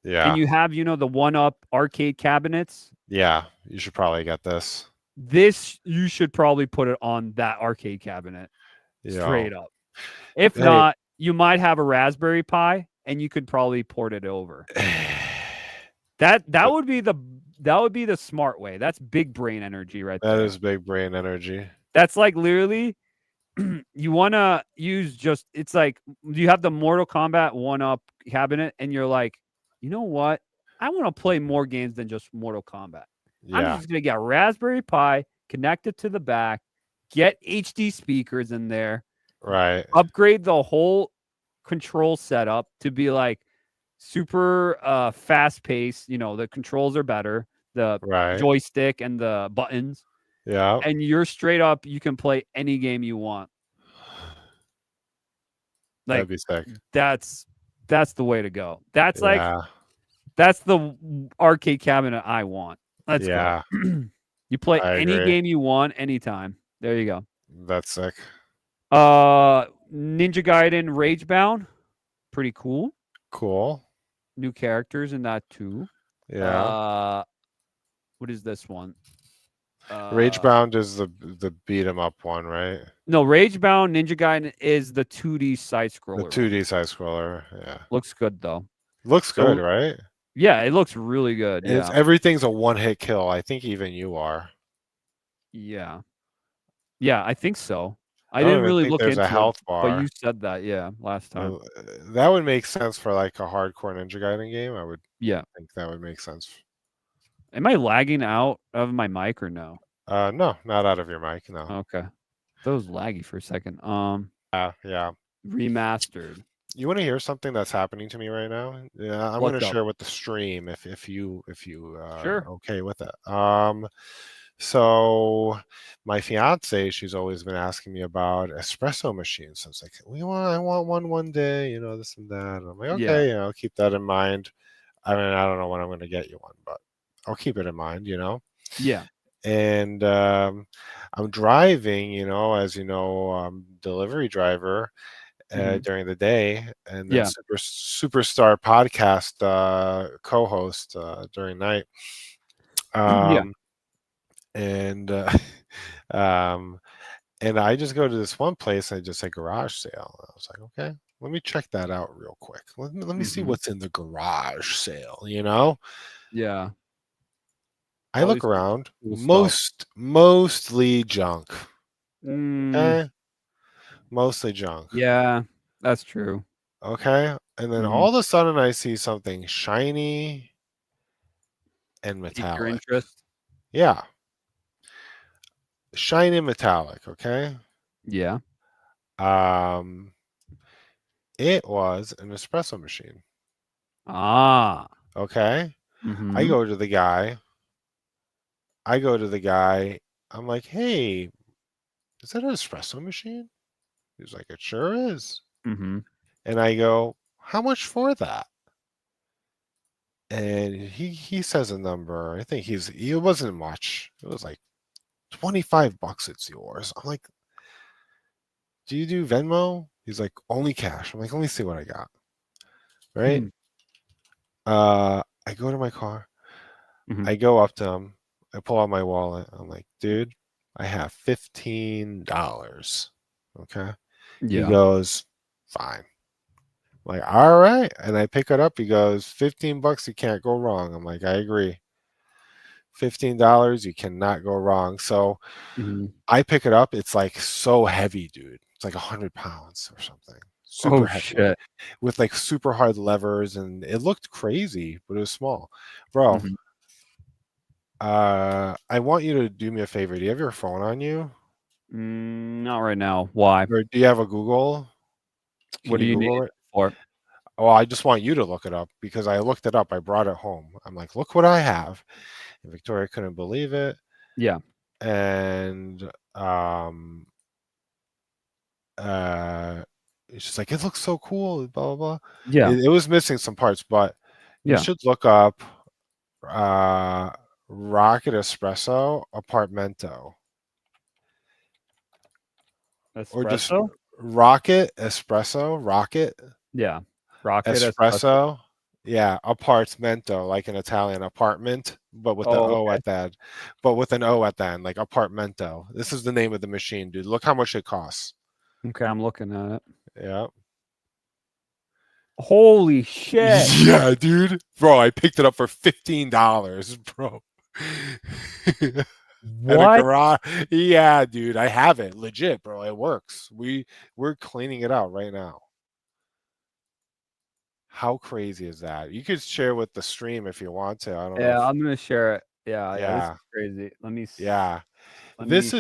Yeah. and you have, the 1-up arcade cabinets, Yeah. You should probably get this. you should probably put it on that arcade cabinet straight up. If Hey. not, you might have a Raspberry Pi and you could probably port it over. That would be the smart way. That's big brain energy right there. That is big brain energy. That's like literally you want to use it's like you have the Mortal Kombat 1-up cabinet and you're like, you know what? I want to play more games than just Mortal Kombat. I'm Yeah. just going to get a Raspberry Pi, connect it to the back, get HD speakers in there, Right. upgrade the whole control setup to be like super fast paced. The controls are better, the Right. joystick and the buttons. Yeah. and you're straight up. You can play any game you want. That'd Like be sick. that's the way to go. That's Yeah. that's the arcade cabinet I want. Let's Yeah. go. You play I any agree. game you want, anytime. There you go. That's sick. Ninja Gaiden Ragebound, pretty cool. Cool. New characters in that too. Yeah. What is this one? Ragebound is the beat 'em up one, right? No, Ragebound Ninja Gaiden is the 2D side The scroller. 2D side scroller. Yeah. Looks good though. Looks So- good, right? Yeah, it looks really good. It's Yeah. everything's a one-hit kill. I think even you are. Yeah. Yeah, I think so. I don't didn't even really think look there's into a health it, bar. but you said that, yeah, last time. That would make sense for like a hardcore Ninja Gaiden game. I would Yeah. think that would make sense. Am I lagging out of my mic or no? No, not out of your mic. No. Okay. That was laggy for a second. Yeah. Remastered. You want to hear something that's happening to me right now? Yeah, I'm going What's to up? share with the stream if you Sure. okay with it. So my fiance, she's always been asking me about espresso machines. So it's like, I want one day, this and that. And I'm like, Yeah. okay, I'll keep that in mind. I mean, I don't know when I'm going to get you one, but I'll keep it in mind, Yeah. And I'm driving, as you know, delivery driver Mhm. during the day, and then Yeah. superstar podcast co-host during night. Yeah. And and I just go to this one place and I just say garage sale. I was like, okay, let me check that out real quick. Let me see Mhm. what's in the garage sale. Yeah. I Always look around, cool stuff. mostly junk. Mm, Okay, mostly junk. yeah, that's true. Okay, and then Mhm. all of a sudden I see something shiny and Pique your metallic. interest. Yeah, shiny and metallic. Okay. Yeah. It was an espresso machine. Ah. Okay. I Mhm. go to the guy. I'm like, hey, is that an espresso machine? He's like, it sure is. Mhm. And I go, how much for that? And he says a number. I think it wasn't much. It was like $25. It's yours. I'm like, do you do Venmo? He's like, only cash. I'm like, let me see what I got. Right. I go to my car. Mhm. I go up to him. I pull out my wallet. I'm like, dude, I have $15. Okay. He Yeah. goes, fine. I'm like, all right. And I pick it up. He goes, $15, you can't go wrong. I'm like, I agree. $15, you cannot go wrong. So Mhm. I pick it up. It's like so heavy, dude. It's like 100 pounds or something. Super Oh heavy. shit. With like super hard levers, and it looked crazy, but it was small. Bro, Mhm. I want you to do me a favor. Do you have your phone on you? Not right now. Why? Or do you have a Google? Can What do you need Google it it? for? Oh, I just want you to look it up because I looked it up. I brought it home. I'm like, look what I have. And Victoria couldn't believe it. Yeah. And she's like, it looks so cool, blah blah blah. Yeah. It was missing some parts, but you Yeah. should look up Rocket Espresso Apartmento. Or just Espresso? Rocket Espresso, Rocket Yeah. Rocket Espresso. Yeah, apartmento, like an Italian apartment, but with the Oh, O okay. at the end. But with an O at the end, like apartmento. This is the name of the machine, dude. Look how much it costs. Okay, I'm looking at it. Yeah. Holy shit. Yeah, dude. Bro, I picked it up for $15, bro. At a What? garage. Yeah, dude. I have it. Legit, bro. It works. We're cleaning it out right now. How crazy is that? You could share with the stream if you want to. I don't know. Yeah, I'm gonna share it. Yeah, this Yeah. is crazy. Let me Yeah. let This me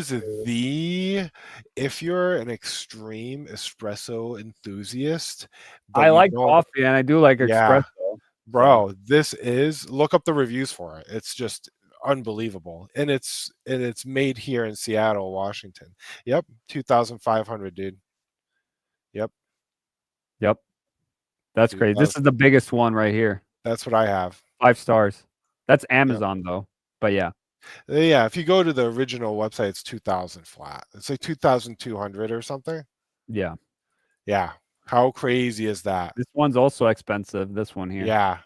is if you're an extreme espresso enthusiast, but I you like don't, coffee and I do like yeah, espresso. bro, look up the reviews for it. It's just unbelievable, and it's made here in Seattle, Washington. Yep, 2,500, dude. Yep, Yep. That's dude, crazy. This is the biggest one right here. that's what I have. 5 stars. That's Yep. Amazon though. But yeah. Yeah, if you go to the original website, it's 2,000 flat. It's like 2,200 or something. Yeah. Yeah, how crazy is that? This one's also expensive. This one here. Yeah.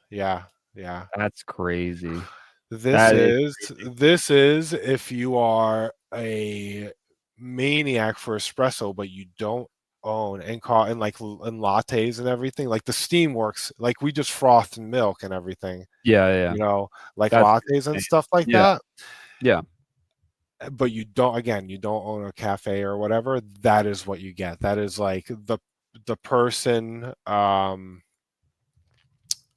That's crazy. This is if you are a maniac for espresso, but you don't own and lattes and everything. Like the steam works. Like we just frothed milk and everything. Yeah. You know, like That's lattes insane. and stuff like Yeah. that. Yeah. But you don't own a cafe or whatever. That is what you get. That is like the person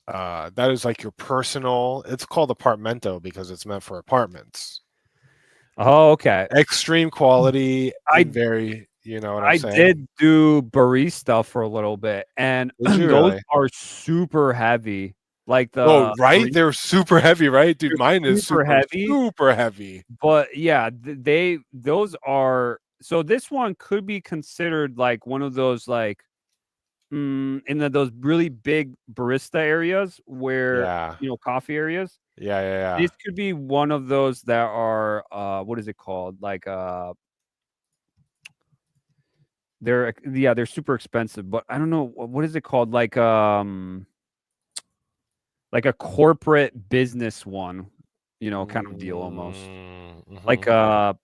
that is like your personal. It's called apartmento because it's meant for apartments. Oh, okay. Extreme quality. Very, you know what I'm saying? did do barista for a little bit, and Did you those really? are super heavy. Like the Oh, right. barista- They're super heavy, right, dude? They're Mine is super heavy. super heavy. But yeah, those are so. This one could be considered like one of those like those really big barista areas where Yeah. coffee areas. Yeah. This could be one of those that are what is it called? Like they're super expensive, but I don't know what is it called? Like a corporate business one, kind of deal almost. Like I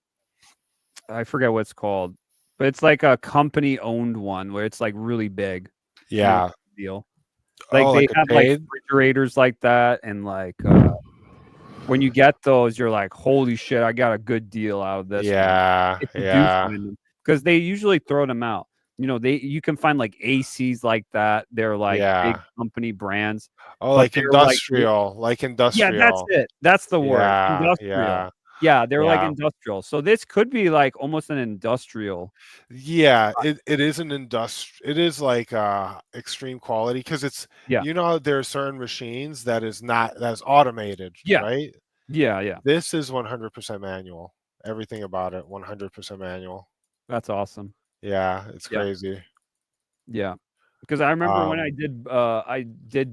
forget what it's called, but it's like a company owned one where it's like really big. Yeah. Deal. Like they have like refrigerators like that, and like when you get those, you're like, holy shit, I got a good deal out of this. Yeah. Because they usually throw them out. You can find like ACs like that. They're like big company brands. Oh, like industrial, Yeah, that's it. That's the word. Industrial. Yeah, they're like industrial. So this could be like almost an industrial. Yeah, it is an It is like extreme quality because it's there are certain machines that's automated. Yeah. Right. Yeah. This is 100% manual. Everything about it 100% manual. That's awesome. Yeah, it's crazy. Yeah, because I remember when I did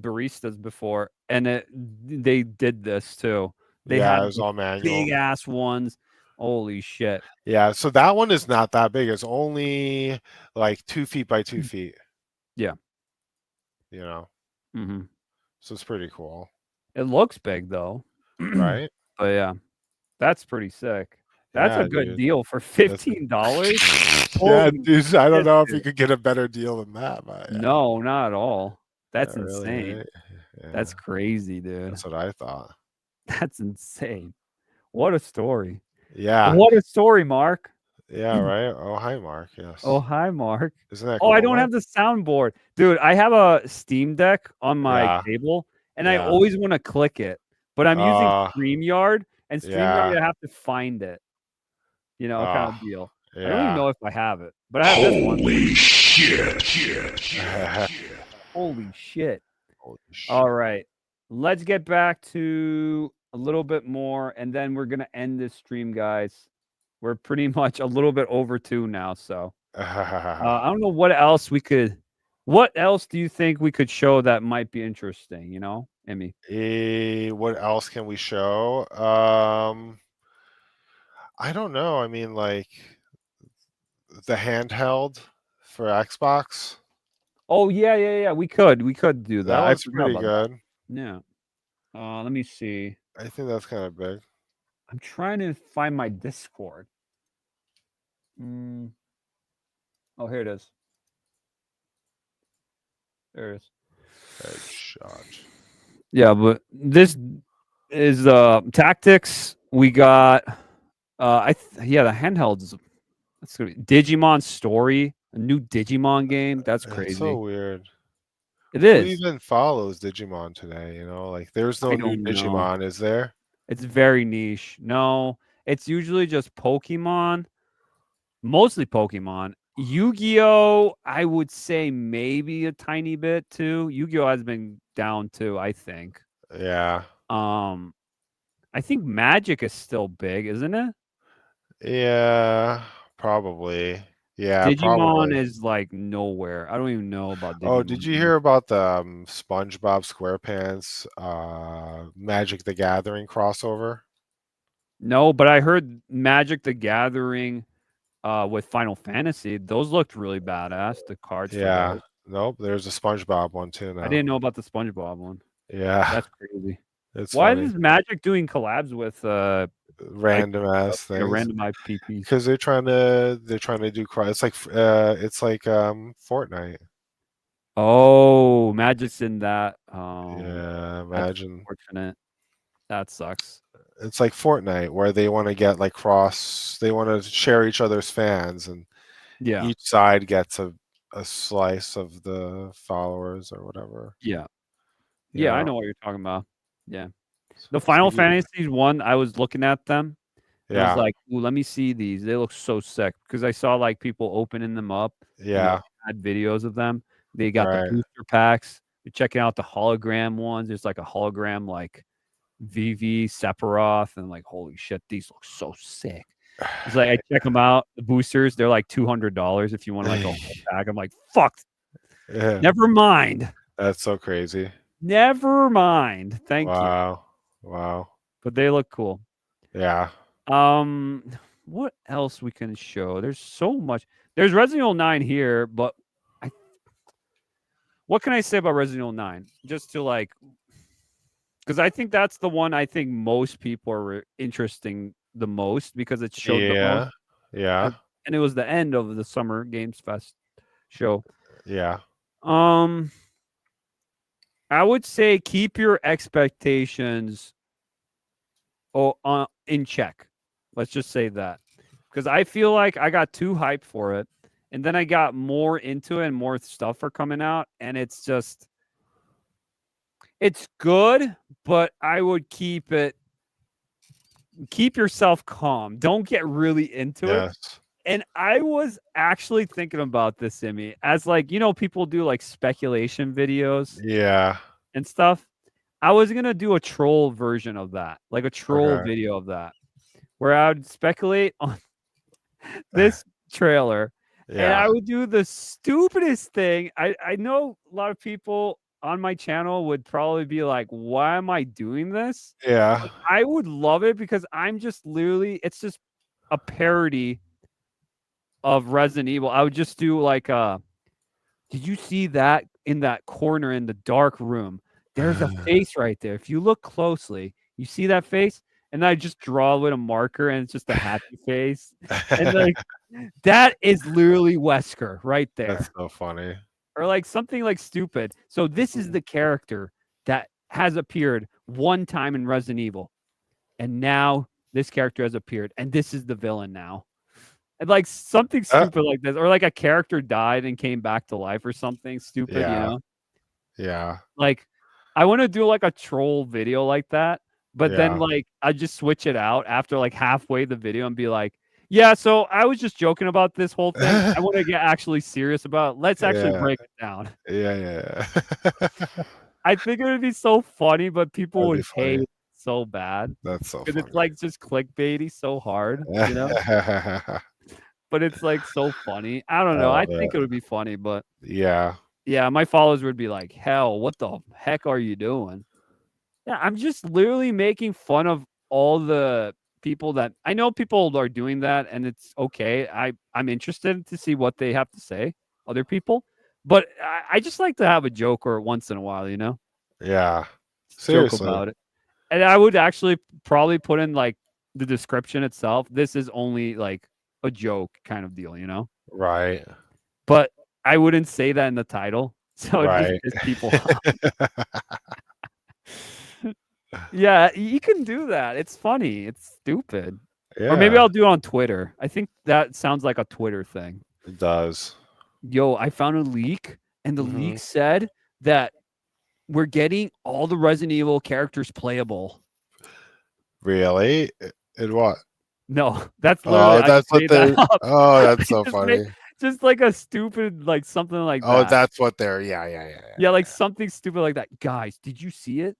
baristas before, and they did this too. They had it was all manual. Big ass ones. Holy shit. Yeah, so that one is not that big. It's only like 2 feet by 2 feet. Yeah. So it's pretty cool. It looks big though. Right? But yeah, that's pretty sick. That's a good deal for $15. Yeah, dude, I don't know if you could get a better deal than that. But No, not at all. That's insane. Really, right? That's crazy, dude. That's what I thought. That's insane. What a story. Yeah. What a story, Mark. Yeah, right. Oh, hi, Mark. Yes. Oh, hi, Mark. Isn't that cool? I don't have the soundboard. Dude, I have a Steam Deck on my table, and I always want to click it, but I'm using StreamYard, and StreamYard, I have to find it. Kind of deal. I don't even know if I have it, but I have this one. Holy shit. Holy shit. All right. Let's get back to a little bit more, and then we're going to end this stream, guys. We're pretty much a little bit over 2 now, so I don't know what else what else do you think we could show that might be interesting, Emmy? What else can we show? I don't know. I mean, like the handheld for Xbox. Oh yeah. We could do that. That's pretty good. Yeah. Let me see. I think that's kind of big. I'm trying to find my Discord. Oh, here it is. There it is. Headshot. Yeah, but this is tactics. We got the handhelds. That's gonna be Digimon Story, a new Digimon game. That's crazy. It's so weird. It is. Who even follows Digimon today? Like there's no new Digimon, is there? It's very niche. No, it's usually just Pokemon, mostly Pokemon. Yu-Gi-Oh! I would say maybe a tiny bit too. Yu-Gi-Oh! Has been down too, I think. Yeah. I think Magic is still big, isn't it? Yeah, probably. Yeah, Digimon probably. is like nowhere. I don't even know about Oh, Digimon. did you hear about the SpongeBob SquarePants Magic the Gathering crossover? No, but I heard Magic the Gathering with Final Fantasy. Those looked really badass. The cards for Yeah. those. Nope, there's a SpongeBob one too I now. didn't know about the SpongeBob one. Yeah, That's crazy. it's Why funny. is Magic doing collabs with Random ass things. random IPs? Because they're trying to do it's like Fortnite. Oh, Magic's in that. Yeah, That's imagine. unfortunate. That sucks. It's like Fortnite where they want to get like they want to share each other's fans, and Yeah. each side gets a slice of the followers or whatever. Yeah. You Yeah, I know? know what you're talking about. Yeah. So The Final speaking- Fantasy one, I was looking at them. And I Yeah, was like, ooh, let me see these. They look so sick. Because I saw like people opening them up. yeah, Had videos of them. They got Right. the booster packs. You're checking out the hologram ones. There's like a hologram like VV Sephiroth, and like, holy shit, these look so sick. It's like I check them out. The boosters, they're like $200 if you want like a whole pack. I'm like, fuck. yeah. Never mind. That's so crazy. Never mind. Thank you. Wow. But they look cool. Yeah. What else we can show? There's so much. There's Resident Evil 9 here, but what can I say about Resident Evil 9? Just to like, because I think that's the one I think most people are interesting the most because it showed the most. Yeah. And it was the end of the Summer Games Fest show. Yeah. I would say keep your expectations in check. Let's just say that. Because I feel like I got too hyped for it. And then I got more into it and more stuff are coming out. And it's just, it's good, but I would keep yourself calm. Don't get really into it. Yes. And I was actually thinking about this, Simi, as like, people do like speculation videos Yeah. and stuff. I was going to do a troll version of that, like a troll Okay. video of that, where I would speculate on this trailer. And I Yeah. would do the stupidest thing. I know a lot of people on my channel would probably be like, why am I doing this? Yeah. I would love it because I'm just literally, it's just a parody of Resident Evil. I would just do like, did you see that in that corner in the dark room? There's a face right there. If you look closely, you see that face? And I just draw with a marker and it's just a happy face. And like, that is literally Wesker right there. That's so funny. Or like something like stupid. So this is the character that has appeared one time in Resident Evil. And now this character has appeared. And this is the villain now. And like something stupid like this. Or like a character died and came back to life or something stupid, Yeah. Yeah. Like I want to do like a troll video like that. But then Yeah. like I just switch it out after like halfway the video and be like, yeah, so I was just joking about this whole thing. I want to get actually serious about it. Let's actually Yeah. break it down. Yeah. I think it would be so funny, but people That'd would be funny. hate it so bad. That's so Because funny. it's like just clickbaity so hard, But it's like so funny. I don't know. I think it would be funny, but Yeah. yeah, my followers would be like, hell, what the heck are you doing? Yeah, I'm just literally making fun of all the people that I know people are doing that, and it's okay. I'm interested to see what they have to say, other people. But I just like to have a joke or once in a while, Yeah. joke Seriously. about it. And I would actually probably put in like the description itself. This is only like a joke kind of deal, Right. But I wouldn't say that in the title. So it Right. just piss people off. Yeah, you can do that. It's funny. It's stupid. Or maybe Yeah. I'll do it on Twitter. I think that sounds like a Twitter thing. It does. Yo, I found a leak, and the Mhm. leak said that we're getting all the Resident Evil characters playable. Really? In what? No, that's literally. Oh, I that's just what made that they. up. Oh, that's so Just funny. Just like a stupid, like something like Oh, that. that's what they're. Yeah. Yeah, like something stupid like that. Guys, did you see it?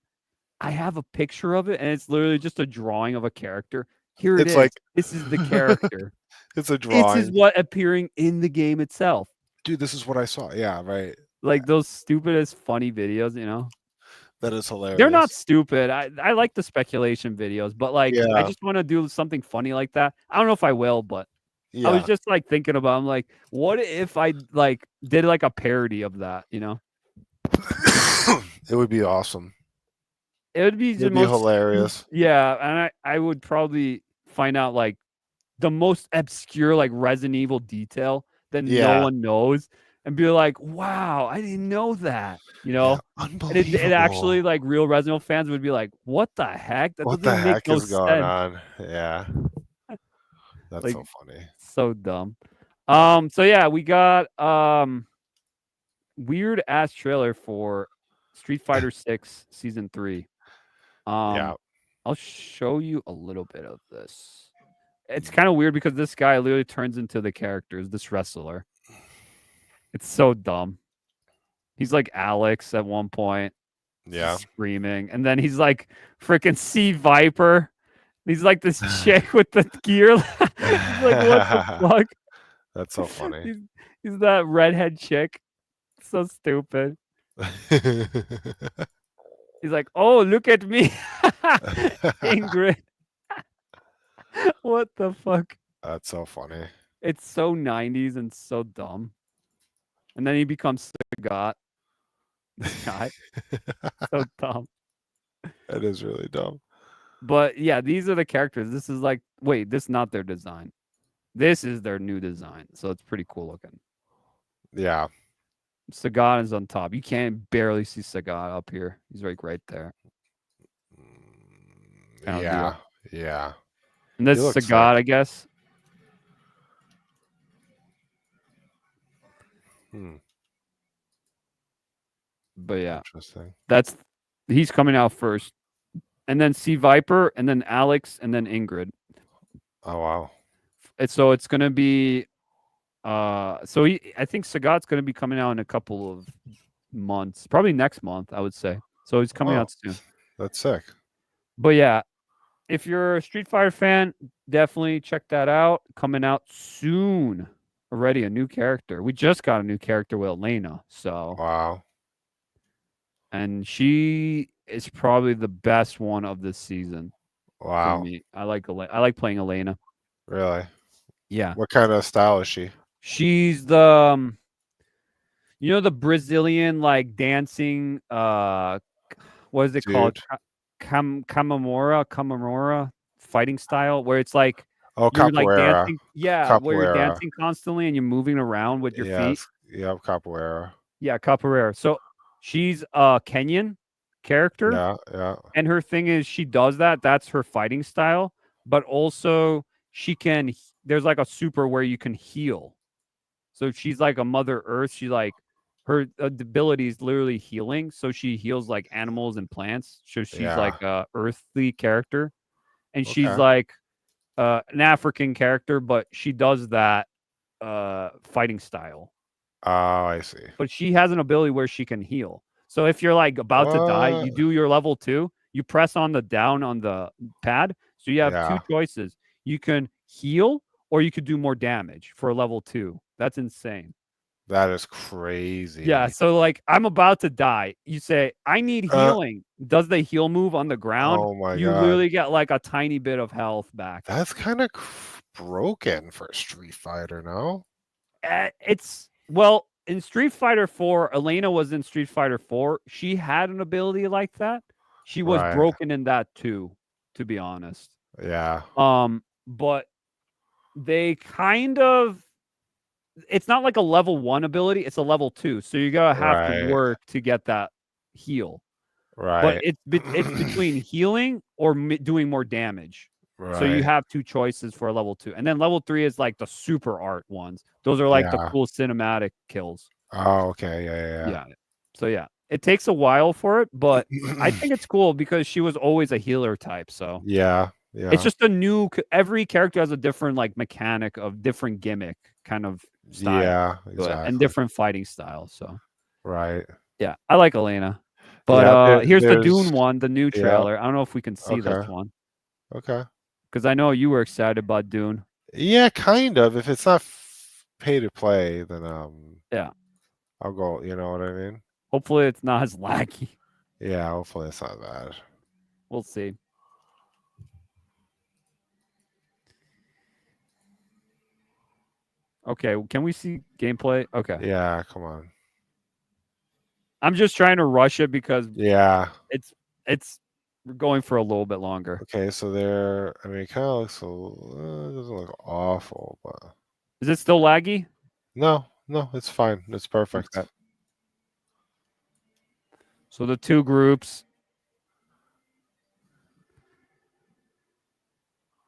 I have a picture of it, and it's literally just a drawing of a character. Here it It's is. like This is the character. it's a This is drawing. what appearing in the game itself. Dude, this is what I saw. Yeah, right. Like those stupidest funny videos, you know. That is hilarious. They're not stupid. I like the speculation videos, but like I Yeah. just want to do something funny like that. I don't know if I will, but Yeah. I was just like thinking about. I'm like, what if I like did like a parody of that? You know, It would be awesome. it would be the It'd be most hilarious. Yeah, and I would probably find out like the most obscure like Resident Evil detail that no Yeah. one knows, and be like, wow, I didn't know that. You know. And Unbelievable. it actually like real Resident Evil fans would be like, "What the heck? That What doesn't the make heck no is going sense." on? Yeah. That's Like, so funny. So dumb. So yeah, we got weird ass trailer for Street Fighter 6 Season 3. Yeah. I'll show you a little bit of this. It's kind of weird because this guy literally turns into the characters, this wrestler. It's so dumb. He's like Alex at one point. Yeah. Screaming. And then he's like freaking Sea Viper. He's like this chick with the gear. He's like, what the fuck? That's so funny. He's that redhead chick. So stupid. He's like, oh, look at me. Ingrid. What the fuck? That's so funny. It's so 90s and so dumb. And then he becomes Sagat. This guy. So dumb. That is really dumb. But yeah, these are the characters. This is like, wait, this is not their design. This is their new design. So it's pretty cool looking. Yeah. Sagat is on top. You can't barely see Sagat up here. He's like right there. Yeah. Yeah. And this He is looks Sagat, sick. I guess. But yeah, Interesting. he's coming out first. And then Sea Viper, and then Alex, and then Ingrid. Oh wow. So it's gonna be I think Sagat's gonna be coming out in a couple of months. Probably next month, I would say. So he's coming out soon. That's sick. But yeah, if you're a Street Fighter fan, definitely check that out. Coming out soon. Already a new character. We just got a new character with Elena. So Wow. and she is probably the best one of this season. Wow. For me. I like playing Elena. Really? Yeah. What kind of style is she? She's the the Brazilian like dancing what is it called? Kamamora fighting style where it's like Oh, you're like capoeira. dancing. Yeah, where you're Capoeira. dancing constantly and you're moving around with your feet. Yeah, capoeira. Yeah, capoeira. So she's a Kenyan character. Yeah, yeah. And her thing is she does that. That's her fighting style. But also there's like a super where you can heal. So she's like a Mother Earth. She like her ability is literally healing. So she heals like animals and plants. So she's like a earthly character. And she's Okay. like an African character, but she does that fighting style. Oh, I see. But she has an ability where she can heal. So if you're like about to die, you What? do your level 2, you press on the down on the pad. So you have Yeah. 2 choices. You can heal or you could do more damage for level 2. That's insane. That is crazy. Yeah. So like I'm about to die. You say, I need healing. Does the heal move on the ground? Oh my you God. literally get like a tiny bit of health back. That's kind of broken for a Street Fighter, no? Well, in Street Fighter 4, Elena was in Street Fighter 4. She had an ability like that. She was Right. broken in that too, to be honest. Yeah. But they kind of it's not like a level 1 ability, it's a level 2. So you gotta have to Right. work to get that heal. Right. But it's between healing or doing more damage. right. So you have 2 choices for a level 2. And then level 3 is like the super art ones. Those are like the Yeah. cool cinematic kills. Oh, okay. Yeah. Yeah. So yeah, it takes a while for it, but I think it's cool because she was always a healer type. So Yeah. Yeah. it's just a new. Every character has a different like mechanic of different gimmick kind of style. Yeah. to it, Exactly. and different fighting styles. So Right. yeah, I like Elena. But Yeah, here's the there's Dune one, the new yeah. trailer. I don't know if we can see this Okay. one Okay. because I know you were excited about Dune. Yeah, kind of. If it's not pay to play, then Yeah. I'll go. You know what I mean? Hopefully, it's not as laggy. Yeah. Hopefully it's not bad. We'll see. Okay, can we see gameplay? Okay. Yeah. Come on. I'm just trying to rush it because Yeah. it's we're going for a little bit longer. Okay. So there. I mean, it kind of looks it doesn't look awful, but Is it still laggy? no, it's fine. It's perfect. Okay. So the two groups.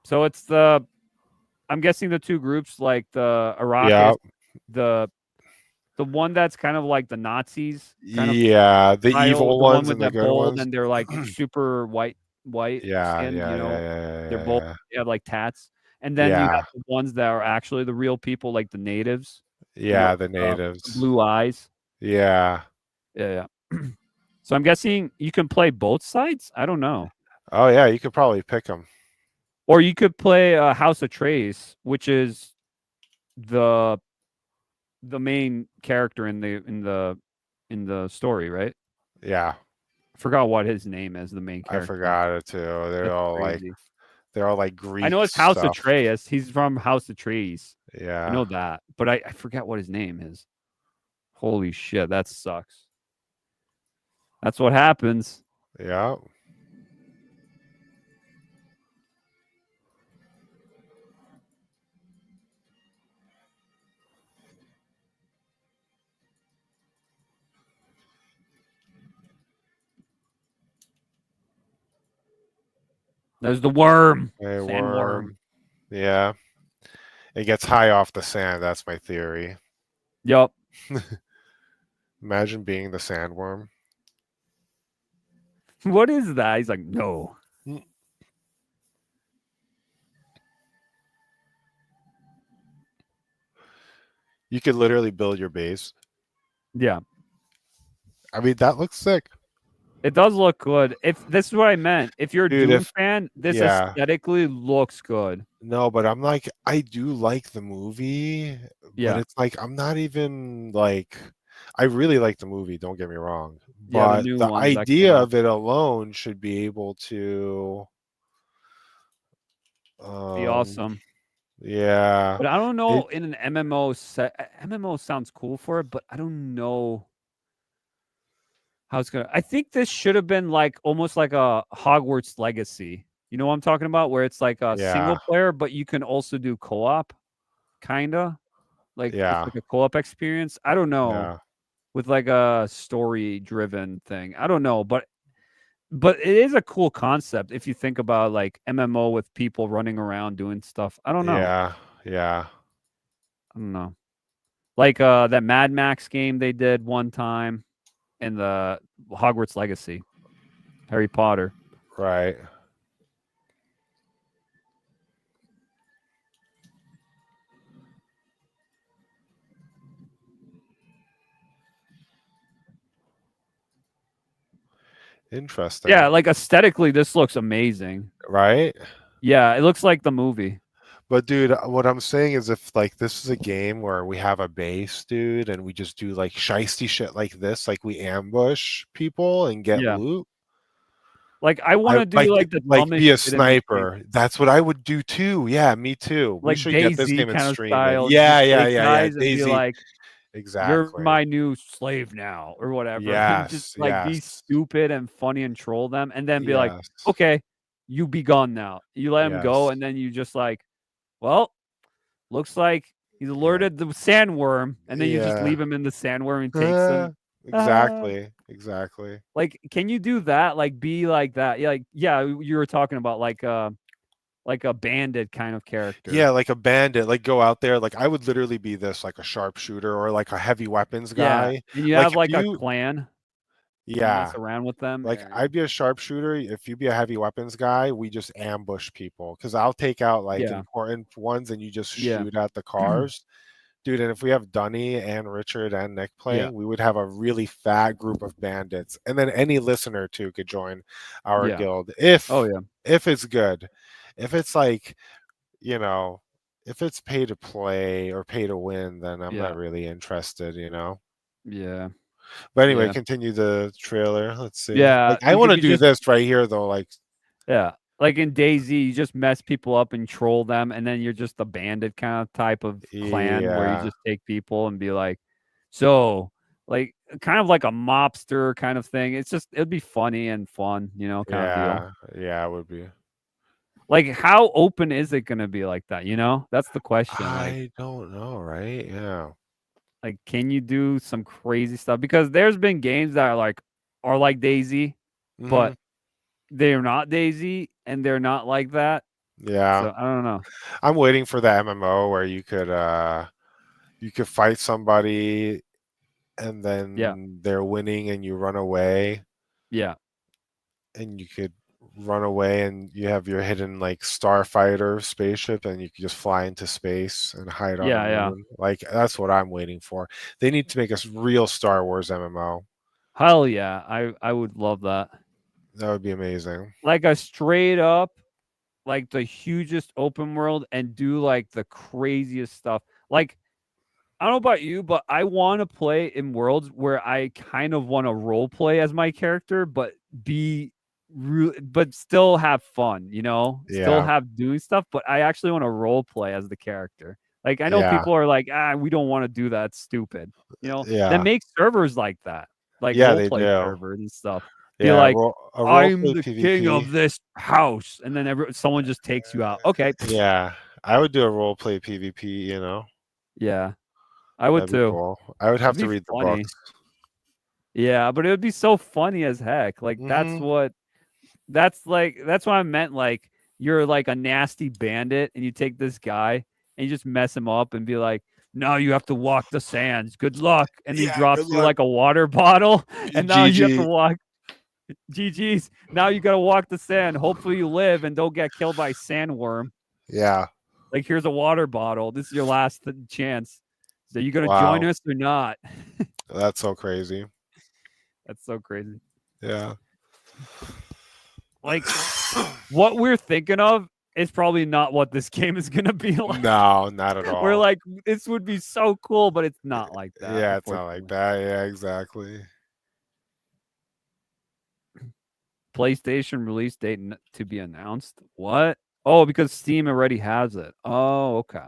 So it's I'm guessing the two groups like the Iraqis, Yeah. the one that's kind of like the Nazis, kind of Yeah. The style, evil the one ones with and the that good bold ones. and they're like super white Yeah. skin, Yeah. you know, Yeah. they're Yeah. both Yeah. they have like tats. And then you Yeah. have the ones that are actually the real people, like the natives. Yeah. The uh, natives. blue eyes. Yeah. Yeah. So I'm guessing you can play both sides. I don't know. Oh yeah. You could probably pick them. Or you could play House of Trace, which is the main character in the story, right? Yeah. I forgot what his name is. The main I character. forgot it too. They're That's all crazy. like Greek I know it's House stuff. Atreus. He's from House Atreus. Yeah. I know that, but I forget what his name is. Holy shit, that sucks. That's what happens. Yeah. There's the worm. A Sandworm. Yeah. It gets high off the sand. That's my theory. Yup. Imagine being the sandworm. What is that? He's like, no. You could literally build your base. Yeah. I mean, that looks sick. It does look good. If this is what I meant. If you're a Dude, Dune fan, this yeah. aesthetically looks good. No, but I'm like, I do like the movie, Yeah. but it's like I'm not even like I really like the movie, don't get me wrong. Yeah, the But new the ones that idea came out. of it alone should be able to Be awesome. Yeah. But I don't know in an MMO MMO sounds cool for it, but I don't know how it's gonna. I think this should have been like almost like a Hogwarts Legacy. You know what I'm talking about? Where it's like a single player, but you can also do co-op, kinda. Like it's like a co-op experience. I don't know. Yeah. With like a story-driven thing. I don't know, but it is a cool concept if you think about like MMO with people running around doing stuff. I don't know. Yeah. I don't know. Like that Mad Max game they did one time in the Hogwarts Legacy. Harry Potter. Right. Interesting. Yeah, like aesthetically this looks amazing. Right? Yeah, it looks like the movie. But dude, what I'm saying is if like this is a game where we have a base, dude, and we just do like shisty shit like this, like we ambush people and get loot. Like I want to do like the be a sniper. That's what I would do too. Yeah, me too. We like should DayZ get this game and kind of stream style. it. Yeah. And be DayZ. like, exactly. you're my new slave now, or whatever. Yes, just like be stupid and funny and troll them, and then be like, Yes. okay, you be gone now. You let him go, Yes. and then you just like, well, looks like he's alerted the sandworm, and then you just leave him in the sandworm and takes him. Exactly. Like, can you do that? Like, be like that? Yeah, like, yeah, you were talking about like a bandit kind of character. Yeah, like a bandit. Like go out there. Like I would literally be this, like a sharpshooter or like a heavy weapons guy. Yeah, and you like, have like a clan. Yeah, mess around with them. Like Yeah. I'd be a sharpshooter. If you be a heavy weapons guy, we just ambush people because I'll take out like important ones and you just shoot at the cars. Dude, and if we have Dunny and Richard and Nick playing, we would have a really fat group of bandits. And then any listener too could join our Yeah. guild if Oh yeah. if it's good. If it's like, you know, if it's pay to play or pay to win, then I'm Yeah. not really interested, Yeah. But anyway, Yeah. continue the trailer. Let's see. Yeah. Like, I you want could to be do just this right here though. Like, Yeah. Like in DayZ, you just mess people up and troll them, and then you're just a bandit kind of type of clan where you yeah, just take people and be like, so like kind of like a mobster kind of thing. It'd be funny and fun, kind of deal. yeah, it would be. Like how open is it gonna be like that? That's the question. I don't know, right? Yeah. Like can you do some crazy stuff? Because there's been games that are like DayZ, but Mhm. they're not DayZ and they're not like that. Yeah. So I don't know. I'm waiting for the MMO where you could fight somebody and then they're winning and you run away, Yeah. and you could run away and you have your hidden like starfighter spaceship and you can just fly into space and hide on Yeah, the yeah. moon. Like that's what I'm waiting for. They need to make a real Star Wars MMO. Hell yeah. I would love that. That would be amazing. Like a straight up, like the hugest open world and do like the craziest stuff. Like, I don't know about you, but I want to play in worlds where I kind of want to role play as my character, but but still have fun, Still Yeah. have doing stuff, but I actually want to role play as the character. Like, I know Yeah. people are like, we don't want to do that. It's stupid. Yeah. Then make servers like that, like Yeah, role they play do. servers and stuff. Be Yeah, like, a role I'm play the king of PvP. this house, and then someone just takes you out. Okay. Yeah, I would do a role play PvP, Yeah, I would That'd be too. cool. I would have It'd to be read the funny. books. Yeah, but it would be so funny as heck. Like that's Mhm. what I meant. Like you're like a nasty bandit, and you take this guy and you just mess him up and be like, now you have to walk the sands. Good luck. And he Yeah, drops good you luck. like a water bottle, and now you have to GG. walk. GG's. Now you gotta walk the sand. Hopefully you live and don't get killed by a sandworm. Yeah. Like here's a water bottle. This is your last chance. So you gonna join Wow. us or not? That's so crazy. That's so crazy. Yeah. Like what we're thinking of is probably not what this game is gonna be like. No, not at all. We're like, this would be so cool, but it's not like that. Yeah, it's not like that. Yeah, exactly. PlayStation release date to be announced. What? Oh, because Steam already has it. Oh, okay.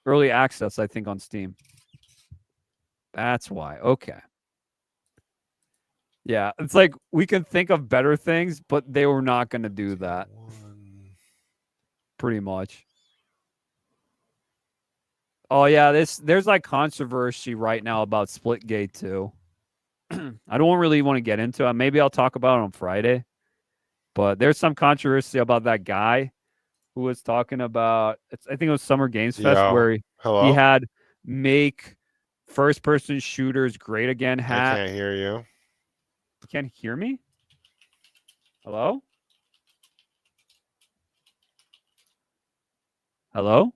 Early access, I think, on Steam. That's why. Okay. Yeah, it's like we can think of better things, but they were not going to do that. Pretty much. Oh yeah, there's like controversy right now about Splitgate too. I don't really want to get into it. Maybe I'll talk about it on Friday. But there's some controversy about that guy who was talking about, I think it was Summer Games Fest, where he had make first-person shooters great again hat. I can't hear you. You can't hear me? Hello? Hello?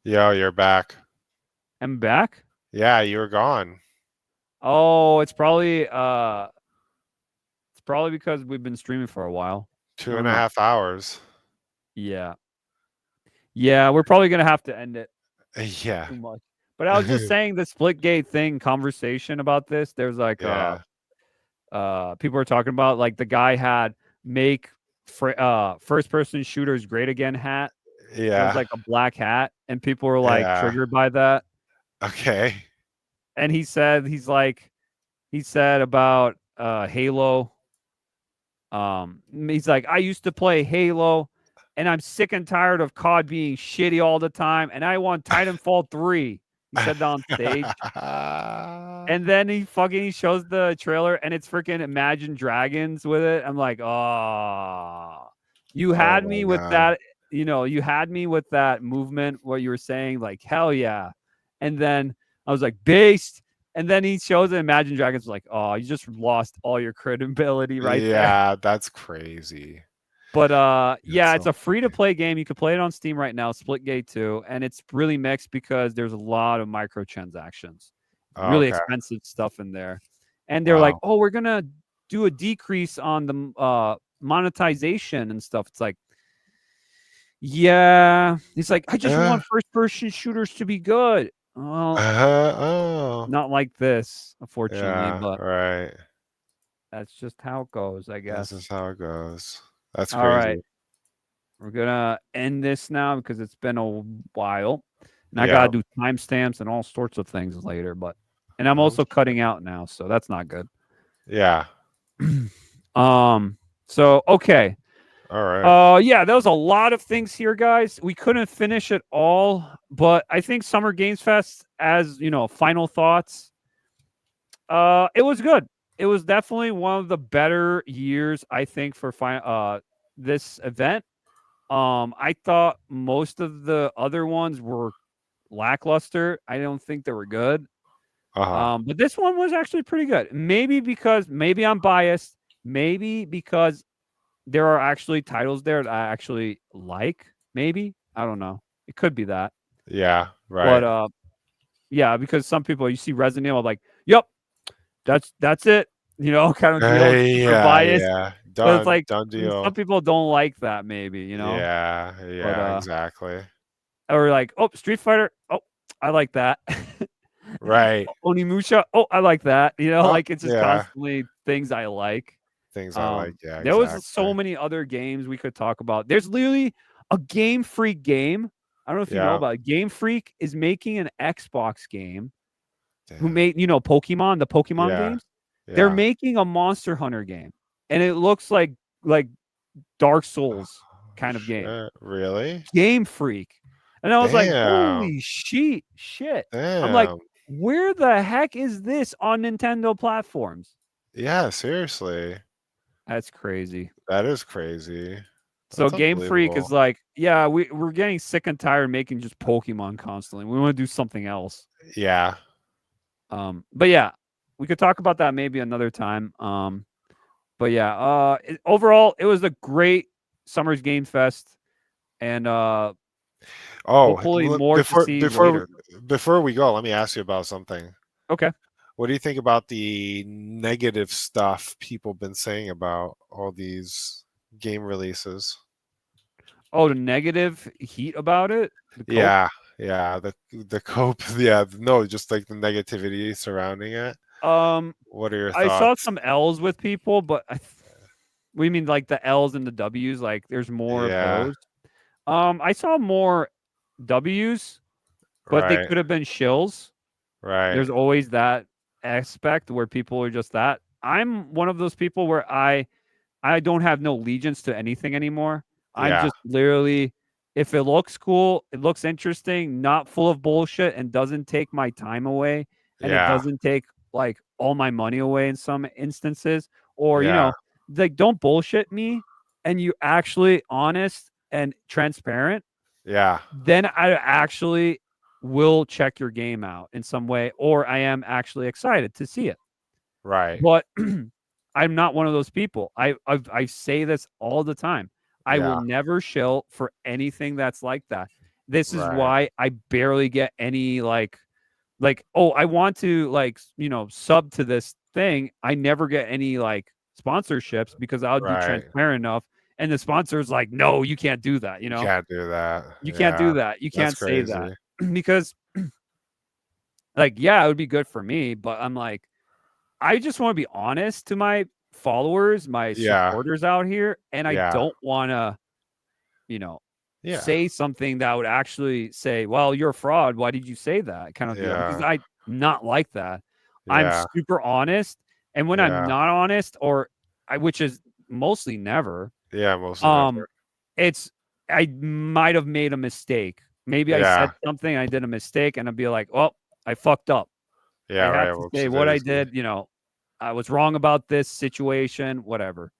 Yo, you're back. I'm back? Yeah, you were gone. Oh, it's probably because we've been streaming for a while. 2.5 hours. Yeah. Yeah, we're probably gonna have to end it. Yeah. Too much. But I was just saying the Splitgate thing conversation about this. There's like people are talking about like the guy had make first person shooters great again hat. Yeah. It was like a black hat, and people were like triggered by that. Okay. And he said about Halo. He's like, I used to play Halo, and I'm sick and tired of COD being shitty all the time, and I want Titanfall 3. He said that on stage. And then he shows the trailer, and it's freaking Imagine Dragons with it. I'm like, oh, you had me with that. You had me with that movement, what you were saying, like, hell yeah. And then I was like, based. And then he shows it, Imagine Dragons, like, oh, you just lost all your credibility right there. Yeah, that's crazy. But yeah, it's so a free to play game. You can play it on Steam right now, Splitgate 2, and it's really mixed because there's a lot of microtransactions, Oh, really okay. expensive stuff in there. And they're like, Wow. "Oh, we're gonna do a decrease on the monetization and stuff." It's like, yeah, he's like, "I just want first person shooters to be good." Well, Oh. not like this, unfortunately, Yeah. but Right. that's just how it goes, I This guess. is how it goes. That's All right. crazy. We're gonna end this now because it's been a while, and I Yeah. gotta do timestamps and all sorts of things later. And I'm Oh, also cutting out now, so that's not good. Yeah. So okay. All right. Yeah, there was a lot of things here, guys. We couldn't finish it all, but I think Summer Games Fest, as you know, final thoughts. It was good. It was definitely one of the better years, I think, for this event. I thought most of the other ones were lackluster. I don't think they were good. But this one was actually pretty good. Maybe I'm biased. Maybe because there are actually titles there that I actually like. Maybe I don't know. It could be that. Yeah. But Right. yeah, because some people you see Resident Evil like, yep, that's it. You know, kind of deal. Super Yeah. biased. Yeah. But it's Done. like Done some deal. people don't like that. Maybe Yeah. But Yeah. Exactly. or like, oh, Street Fighter. Oh, I like that. Right. Onimusha. Oh, I like that. Oh, Like it's just yeah. constantly things I like. Things I like. Yeah. There was Exactly. so many other games we could talk about. There's literally a Game Freak game. I don't know if you know Yeah. about it. Game Freak is making an Xbox game. Who Damn. made Pokemon, the Pokemon Yeah. games? They're Yeah. making a Monster Hunter game, and it looks like Dark Souls kind of game. Really? Game Freak, and I was like, Damn. holy shit! I'm like, Damn. where the heck is this on Nintendo platforms? Yeah. Seriously. That's crazy. That is crazy. So That's Game Freak is unbelievable. like, yeah, we're getting sick and tired of making just Pokemon constantly. We want to do something else. Yeah. But yeah, we could talk about that maybe another time. But yeah, overall, it was a great Summer's Game Fest, and Oh, hopefully look, more to see later. before we go, let me ask you about something. Okay. What do you think about the negative stuff people been saying about all these game releases? Oh, the negative heat about it. The cope? Yeah, yeah, the cope, yeah, no, just like the negativity surrounding it. What are your I thoughts? saw some L's with people, but we mean like the L's and the W's. Like, there's more Yeah. of those. I saw more W's, but they Right, could have been shills. right, There's always that aspect where people are just that. I'm one of those people where I don't have no allegiance to anything anymore. I'm yeah, just literally, if it looks cool, it looks interesting, not full of bullshit, and doesn't take my time away, and it yeah, doesn't take like all my money away in some instances, or yeah, like don't bullshit me, and you actually honest and transparent, yeah, then I actually will check your game out in some way, or I am actually excited to see it. right, But I'm not one of those people. I say this all the time. I yeah, will never shill for anything that's like that. This is right, why I barely get any like oh, I want to sub to this thing. I never get any like sponsorships because I'll be right. transparent enough. And the sponsor's like, no, you can't do that. You can't do that. You can't Yeah, do that. You that's can't say crazy. that because like, yeah, it would be good for me, but I'm like, I just want to be honest to my followers, my Yeah, supporters out here, and I yeah, don't want to, you know, yeah, say something that would actually say, "Well, you're a fraud. Why did you say that?" kind of deal. Because yeah, I'm not like that. I'm yeah, super honest, and when I'm yeah, not honest, which is mostly never, yeah, mostly um, never. it's I might have made a mistake. Maybe I said Yeah, something, I did a mistake, and I'd be like, "Well, I fucked up. I yeah, have right. to say Whoopsie what I daisy. did. I was wrong about this situation, whatever.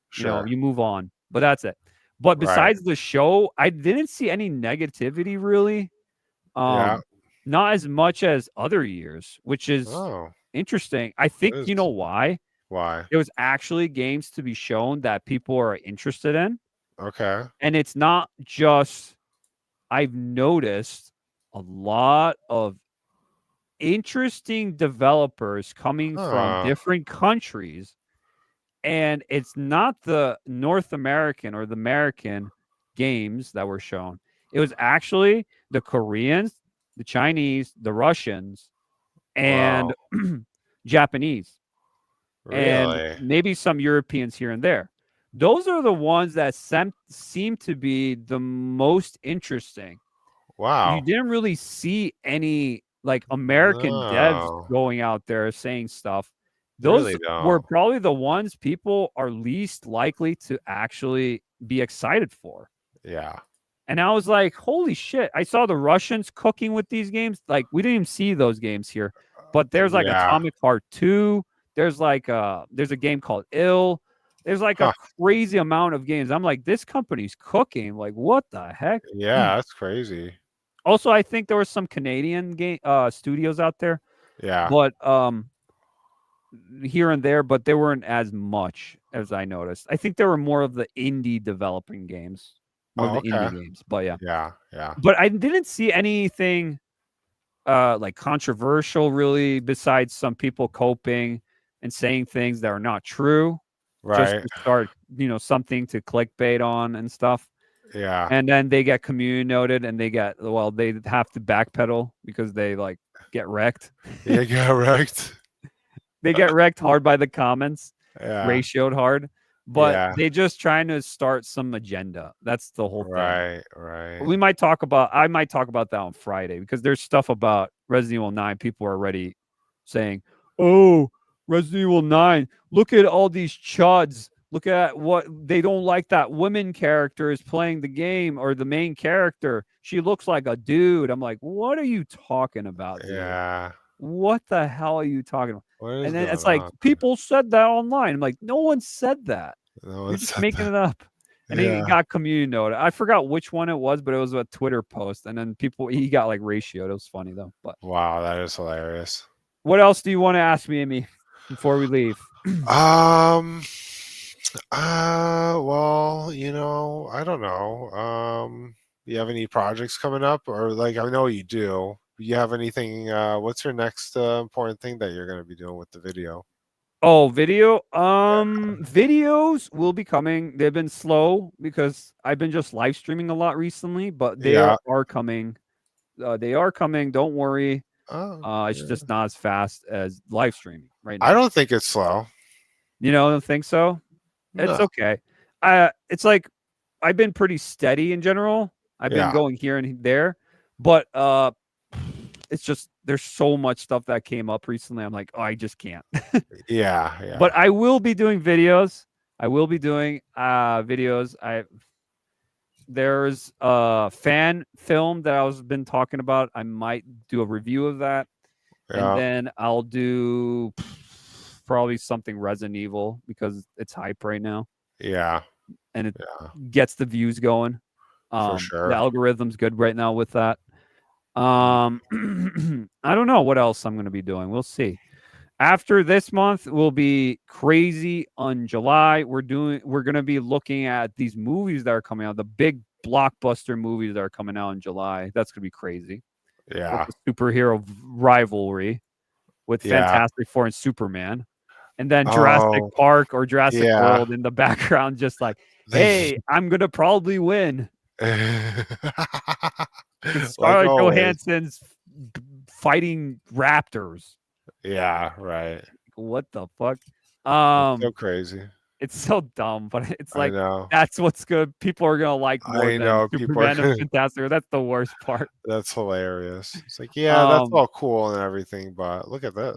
Sure. You move on. But that's it. But Right. besides the show, I didn't see any negativity really. Yeah. Not as much as other years, which is Oh, interesting. I think it you know is. why? Why? There was actually games to be shown that people are interested in. Okay. And it's not just, I've noticed a lot of interesting developers coming from Huh. different countries, and it's not the North American or the American games that were shown. It was actually the Koreans, the Chinese, the Russians, and Wow. Japanese, and Really? maybe some Europeans here and there. Those are the ones that seem to be the most interesting. You Wow. didn't really see any like American devs No. going out there saying stuff. You Those really were don't. probably the ones people are least likely to actually be excited for. Yeah. And I was like, holy shit. I saw the Russians cooking with these games. Like, we didn't even see those games here. But there's like Yeah. Atomic Heart 2. There's a game called Ill. There's like a Huh. crazy amount of games. I'm like, this company's cooking. Like, what the heck? Yeah, that's crazy. Also, I think there were some Canadian game studios out there, Yeah. but here and there, but they weren't as much as I noticed. I think there were more of the indie developing games, more of Oh, the okay. indie games. But yeah, Yeah. Yeah. but I didn't see anything like controversial really, besides some people coping and saying things that are not true, just Right. to start, something to clickbait on and stuff. Yeah. And then they get community noted, and they have to backpedal because they like get wrecked. Yeah, get wrecked. They get wrecked hard by the comments, Yeah. ratioed hard, but Yeah. they just trying to start some agenda. That's the whole thing. Right. Right. I might talk about that on Friday, because there's stuff about Resident Evil 9. People are already saying, oh, Resident Evil 9, look at all these chuds. Look at what they don't like, that woman character is playing the game, or the main character. She looks like a dude. I'm like, what are you talking about, dude? Yeah. What the hell are you talking about? What is And then going it's like, on? people said that online. I'm like, no one said that. No You're one just said making that. it up. And he Yeah. got community noted. I forgot which one it was, but it was a Twitter post. And then he got like ratioed. It was funny though. But Wow, that is hilarious. what else do you want to ask me, Amy, before we leave? Well, I don't know. You have any projects coming up, or like, I know you do. You have anything? What's your next important thing that you're going to be doing with the video? Oh, video. Videos will be coming. They've been slow because I've been just live streaming a lot recently, but they Yeah. are coming. They are coming. Don't worry. Oh, It's yeah. just not as fast as live streaming right now. I don't think it's slow. You don't think so? It's No. okay. It's like I've been pretty steady in general. I've been Yeah. going here and there, but it's just there's so much stuff that came up recently. I'm like, oh, I just can't. Yeah. Yeah. But I will be doing videos. I will be doing videos. There's a fan film that I was been talking about. I might do a review of that. Yeah. And then I'll do probably something Resident Evil, because it's hype right now Yeah. and it Yeah. gets the views going. For sure. The algorithm's good right now with that. I don't know what else I'm going to be doing. We'll see. After this month will be crazy. On July, we're going to be looking at these movies that are coming out, the big blockbuster movies that are coming out in July. That's going to be crazy. Yeah. With the superhero rivalry with Yeah. Fantastic Four and Superman. And then Jurassic Oh, Park or Jurassic yeah. World in the background, just like, hey, I'm going to probably win. Like Scarlett always. Johansson's fighting raptors. Yeah. Right. What the fuck? It's so crazy. It's so dumb, but it's I like, know. that's what's good. People are gonna like more I than know, people are Superman and Fantastic. That's the worst part. That's hilarious. It's like, yeah, that's Um, all cool and everything, but look at this.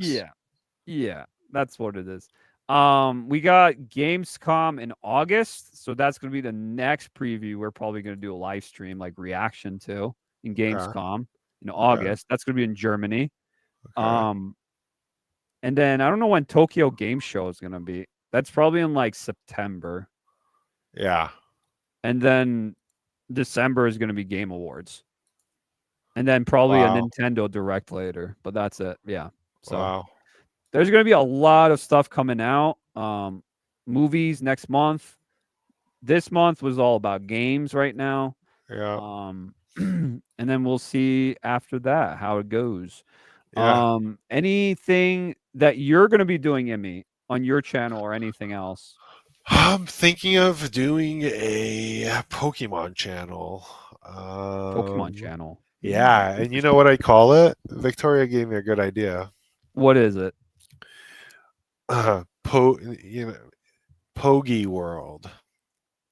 Yeah, that's what it is. We got Gamescom in August, so that's gonna be the next preview. We're probably gonna do a live stream, like reaction to in Gamescom in August. That's gonna be in Germany. Okay. And then I don't know when Tokyo Game Show is gonna be. That's probably in like September. Yeah. And then December is gonna be Game Awards. And then probably a Wow. Nintendo Direct later. But that's it. Yeah. So Wow. there's gonna be a lot of stuff coming out. Movies next month. this month was all about games right now. Yeah. And then we'll see after that how it goes. Yeah. Anything that you're going to be doing, Emmy, on your channel or anything else? I'm thinking of doing a Pokemon channel. Pokemon channel. Yeah, and you know what I call it? Victoria gave me a good idea. What is it? You know, Pogi World.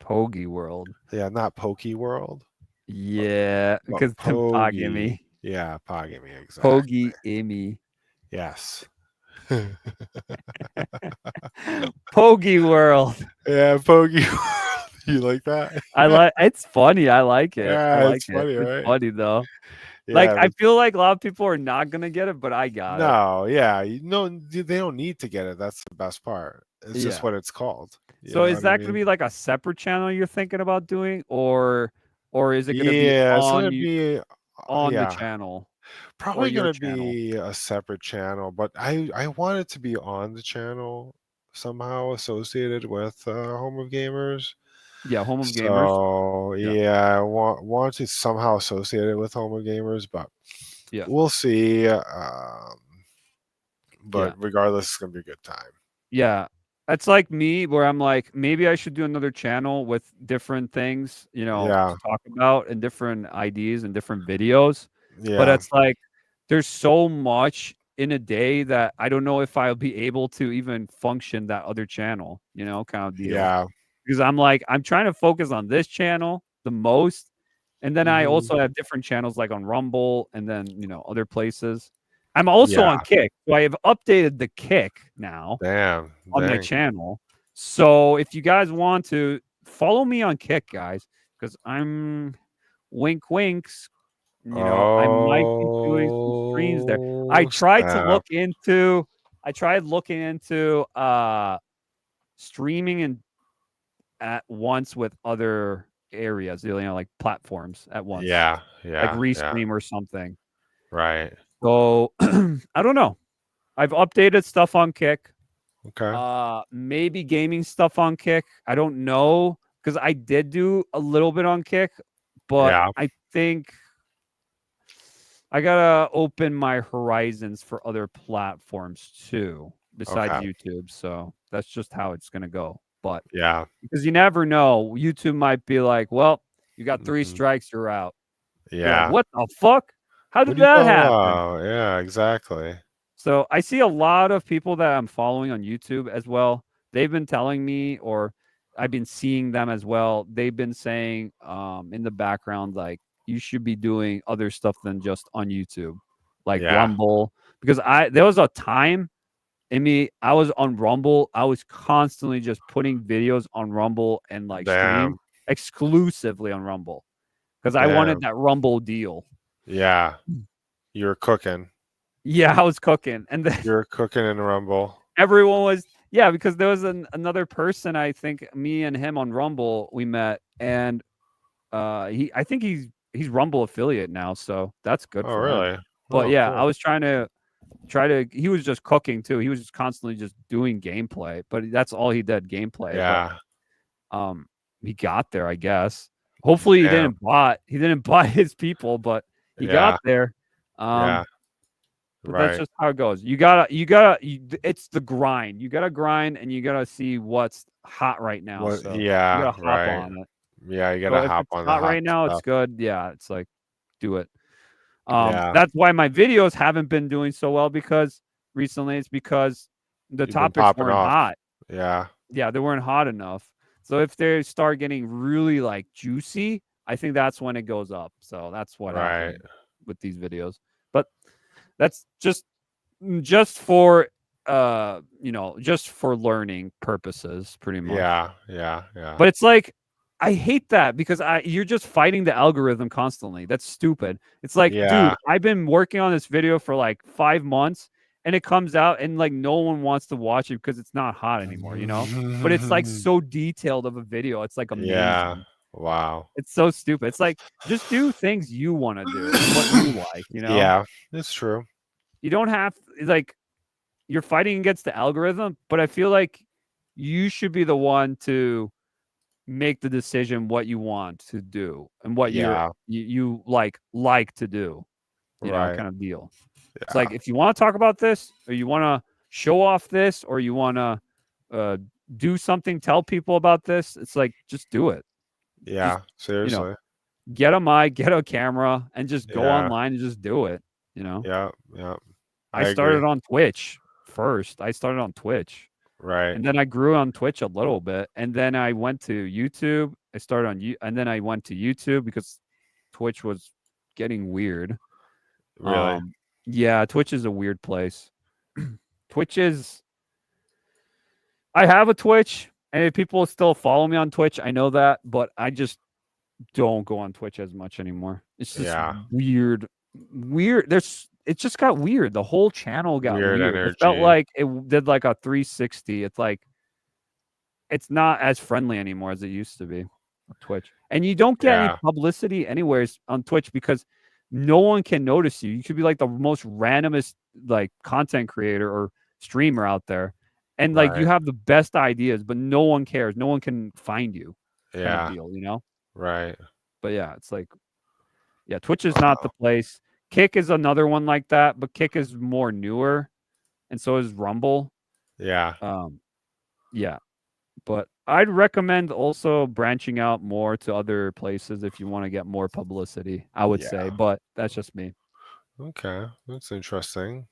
Pogi World. Yeah, not Pokey World. Yeah, But because Pogi. PogImi. Yeah, PogImi, exactly. PogImi. Yes. Pogi World. Yeah, Pogi World. You like that? It's funny. I like it. I Yeah, like it's it. funny, It's right? funny though. Like Yeah. I feel like a lot of people are not gonna get it, but I got it. No, yeah. They don't need to get it. That's the best part. It's just Yeah. what it's called. You So know is what I that gonna mean? be like a separate channel you're thinking about doing, or is it gonna be Yeah, it's on gonna you be on the yeah. channel or Probably your gonna channel? be a separate channel, but I want it to be on the channel somehow associated with Home of Gamers. Yeah, Home of Gamers. So Yeah. yeah, I want to somehow associate it with Home of Gamers, but Yeah. we'll see. But Yeah. regardless, it's gonna be a good time. Yeah. That's like me where I'm like, maybe I should do another channel with different things, Yeah, to talk about and different ideas and different videos. But yeah, it's like there's so much in a day that I don't know if I'll be able to even function that other channel, kind of deal. yeah. Because I'm like, I'm trying to focus on this channel the most. And then I Hmm. also have different channels like on Rumble and then, other places. I'm also Yeah. on Kick. So I have updated the Kick now Damn. on my Dang. channel. So if you guys want to follow me on Kick, guys, because I'm wink winks, I might be doing some streams there. Oh, snap. I tried looking into streaming and at once with other areas, like platforms at once, Yeah, like yeah, yeah. Restream or something. Right. So I don't know. I've updated stuff on Kick. Okay. Maybe gaming stuff on Kick. I don't know because I did do a little bit on Kick, but Yeah. I think I gotta open my horizons for other platforms too, besides Okay. YouTube. So that's just how it's gonna go. But Yeah. because you never know, YouTube might be like, "Well, you got 3 Mhm. strikes, you're out." You're like, Yeah. "What the fuck? How What did are you that talking happen?" about? Yeah, exactly. So I see a lot of people that I'm following on YouTube as well. They've been telling me, or I've been seeing them as well. They've been saying in the background, like, you should be doing other stuff than just on YouTube, like Yeah. Rumble. Because there was a time in me, I was on Rumble. I was constantly just putting videos on Rumble and like stream Damn. exclusively on Rumble because I wanted Damn. that Rumble deal. Yeah. You're cooking. Yeah, I was cooking. And then You're cooking in Rumble. everyone was, yeah, because there was another person, I think me and him on Rumble, we met, and I think he's Rumble affiliate now, so that's good Oh, for him. really? But Oh, yeah, I cool. was trying to he was just cooking too. He was just constantly just doing gameplay, but that's all he did, gameplay. Yeah. But he got there, I guess. Hopefully Damn. he didn't buy his people, but he got Yeah. there. Yeah. But that's Right. just how it goes. It's the grind. You gotta grind and you gotta see what's hot right now. What? So you Yeah. gotta hop Right. on it. Yeah. You So gotta if hop it's on the hot hot right now, it's stuff. good. Yeah, it's like do it. Yeah. That's why my videos haven't been doing so well because recently it's because the You've been topics popping weren't off. hot. Yeah. Yeah, they weren't hot enough. So if they start getting really like juicy, I think that's when it goes up. So that's what Right. happened with these videos. But that's just for just for learning purposes pretty much. Yeah. Yeah. Yeah. But it's like I hate that because you're just fighting the algorithm constantly. That's stupid. It's like, Yeah. dude, I've been working on this video for like 5 months and it comes out and like no one wants to watch it because it's not hot anymore, But it's like so detailed of a video. It's like amazing. Yeah. Wow. It's so stupid. It's like just do things you want to do, what you like, Yeah. It's true. You don't have like you're fighting against the algorithm, but I feel like you should be the one to make the decision what you want to do and what Yeah. you like to do, you know, Right. kind of deal. It's Yeah. like if you want to talk about this, or you want to show off this, or you want to do something, tell people about this, it's like just do it. Yeah. Seriously. Get a mic, get a camera, and just go Yeah. online and just do it. You know, Yeah. Yeah. I I started agree. on Twitch first. I started on Twitch. Right. And then I grew on Twitch a little bit, and then I went to YouTube. I started on you, and then I went to YouTube because Twitch was getting weird. Really. Yeah, Twitch is a weird place. Twitch is. I have a Twitch, and if people still follow me on Twitch, I know that, but I just don't go on Twitch as much anymore. It's just Yeah. weird. It just got weird. The whole channel got Weird weird. It felt energy. like it did like a 360. It's like it's not as friendly anymore as it used to be on Twitch. And you don't get any Yeah. publicity anyways on Twitch because no one can notice you. You could be like the most randomest like content creator or streamer out there. And like you Right. have the best ideas, but no one cares. No one can find you. Kind Yeah. of deal, you know? Right. But yeah, it's like yeah, Twitch is not the place. Kick is another one like that, but Kick is more newer, and so is Rumble. Yeah. Yeah. But I'd recommend also branching out more to other places if you want to get more publicity, I would say, Yeah. but that's just me. Okay. That's interesting.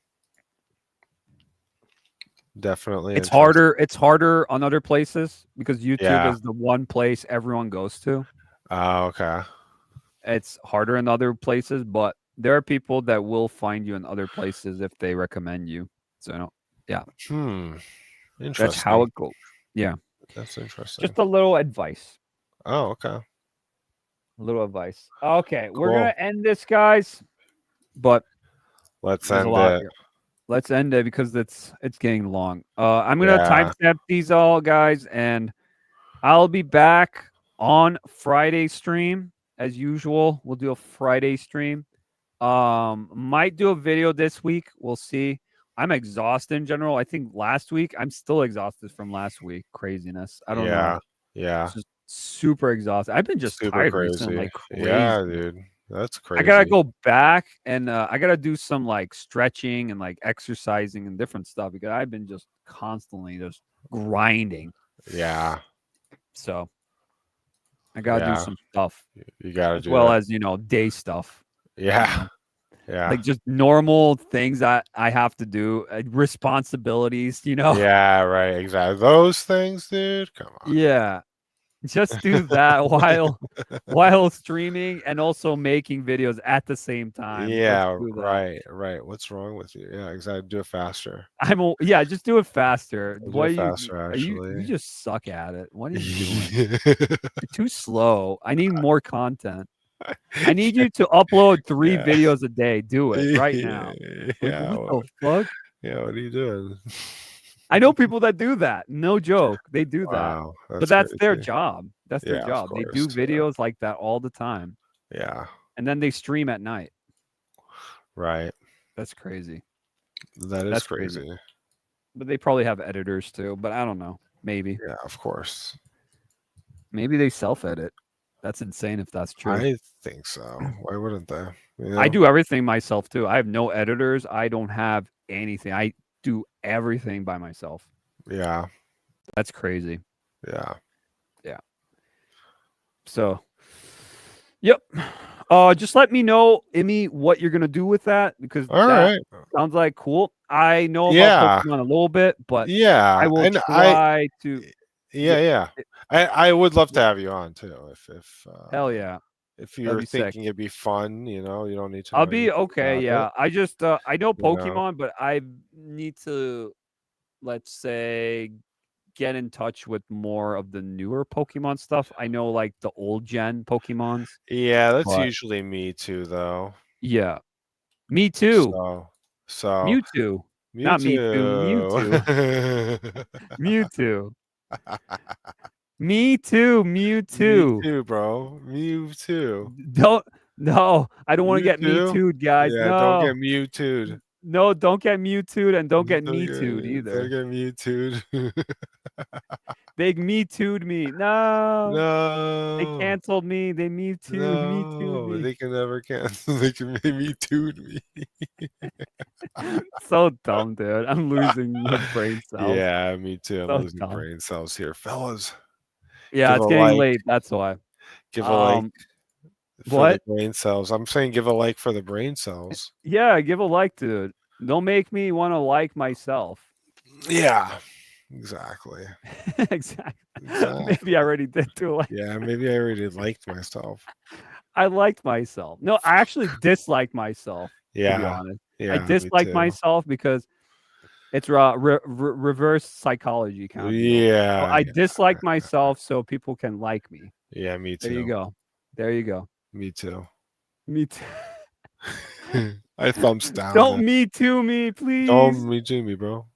Definitely. It's interesting. It's harder on other places because YouTube Yeah. is the one place everyone goes to. Oh, okay. It's harder in other places, but there are people that will find you in other places if they recommend you. So yeah. Interesting. That's how it goes. Yeah. That's interesting. Just a little advice. Oh, okay. A little advice. Okay, we're Cool. gonna end this, guys. But Let's there's a end lot it. here. Let's end it because it's getting long. I'm gonna Yeah. timestamp these all, guys, and I'll be back on Friday stream as usual. We'll do a Friday stream. Might do a video this week. We'll see. I'm exhausted in general. I think last week I'm still exhausted from last week. Craziness. I don't know. Yeah. Just super exhausted. I've been just Super tired crazy. recently, like crazy. Yeah, dude. That's crazy. I gotta go back and I gotta do some like stretching and like exercising and different stuff because I've been just constantly just grinding. Yeah. So I gotta do Yeah. some stuff You gotta as do well that. as day stuff. Yeah. Yeah. Like just normal things that I have to do, responsibilities, Yeah, right. Exactly. Those things, dude. Come on. Yeah. Just do that while streaming and also making videos at the same time. Yeah, Let's do that. right. What's wrong with you? Yeah, exactly. Do it faster. Just do it faster. Do Why it you faster, you actually. just suck at it. What are you doing? You're too slow. I need more content. I need you to upload 3 Yeah. videos a day. Do it right now. Yeah. Like, what the fuck? Yeah, what are you doing? I know people that do that. No joke. They do that. Wow. But that's their crazy. job. That's their Yeah, of job. They do course, yeah. videos like that all the time. Yeah. And then they stream at night. Right. That's crazy. That is That's crazy. But they probably have editors too. But I don't know. Maybe. Yeah, of course. Maybe they self-edit. That's insane if that's true. I think so. Why wouldn't they? You I know? do everything myself too. I have no editors. I don't have anything. I do everything by myself. Yeah. That's crazy. Yeah. So, yep. Just let me know, Imi, what you're gonna do with that because All that right. sounds like cool. I know about Yeah. Pokemon a little bit, but Yeah. I will and try to. Yeah. I would love to have you on too. If Hell yeah. if you're be sick. thinking it'd be fun, you don't need to. I'll know be anything okay. about Yeah. it, I just I know you know. Pokemon, but I need to, let's say, get in touch with more of the newer Pokemon stuff. I know like the old gen Pokemons. Yeah, that's But- usually me too, though. Yeah. Me too. So Mewtwo. Not me too. Mewtwo. Me too. Me Mewtwo. too, bro. Mewtwo. No, I don't want to get me Mewtwo? too, guys. Yeah, No. don't get Mewtwo. No, don't get Mewtwo and don't get me too Don't either. get Mewtwo. They Me Too'd me. No. No. They canceled me. They Me Too'd No, me. they can never cancel. They can make me too'd me. So dumb, dude. I'm losing my brain cells. Yeah, me too. I'm So losing dumb. brain cells here, fellas. Yeah, Give it's a getting like. late. That's why. Give a like for what? the brain cells. I'm saying give a like for the brain cells. Yeah, give a like, dude. Don't make me want to like myself. Yeah, exactly. Exactly. Maybe I already did too. Like, Yeah, maybe I already liked myself. I liked myself. No, I actually dislike myself. To be Yeah, honest, yeah, I me dislike too. myself because it's reverse psychology kind of deal. Yeah, I dislike myself so people can like me. yeah, me too. There you go. There you go. Me too. Me too. I thumbs down. Don't that. Me Too me, please. Don't me too, me, bro.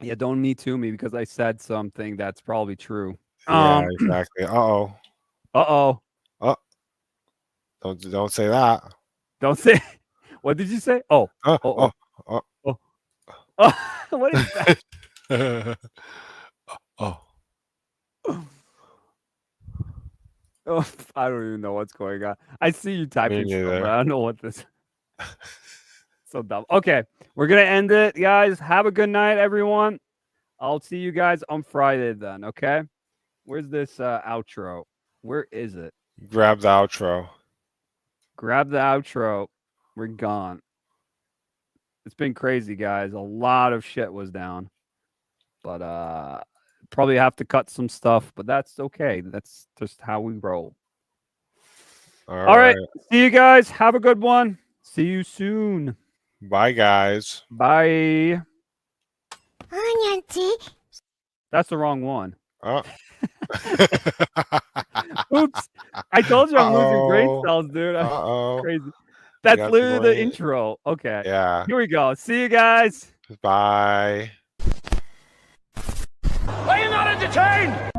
Yeah, don't Me Too me because I said something that's probably true. Yeah, exactly. Uh-oh. Uh-oh. Don't say that. Don't say. What did you say? Oh. Oh. What is that? Oh. Oh, I don't even know what's going on. I see you typing stuff, neither. but I don't know what this. So dumb. Okay, we're gonna end it, guys. Have a good night, everyone. I'll see you guys on Friday then. Okay. Where's this outro? Where is it? Grab the outro. Grab the outro. We're gone. It's been crazy, guys. A lot of shit was down, but probably have to cut some stuff, but that's okay. That's just how we roll. All right. See you guys. Have a good one. See you soon. Bye, guys. Bye. Anyanchi. That's the wrong one. Oh. Oops. I told you I'm losing brain cells, dude. Uh-oh. Crazy. That's got literally the late. intro. Okay. Yeah. Here we go. See you guys. Bye. Are you not entertained?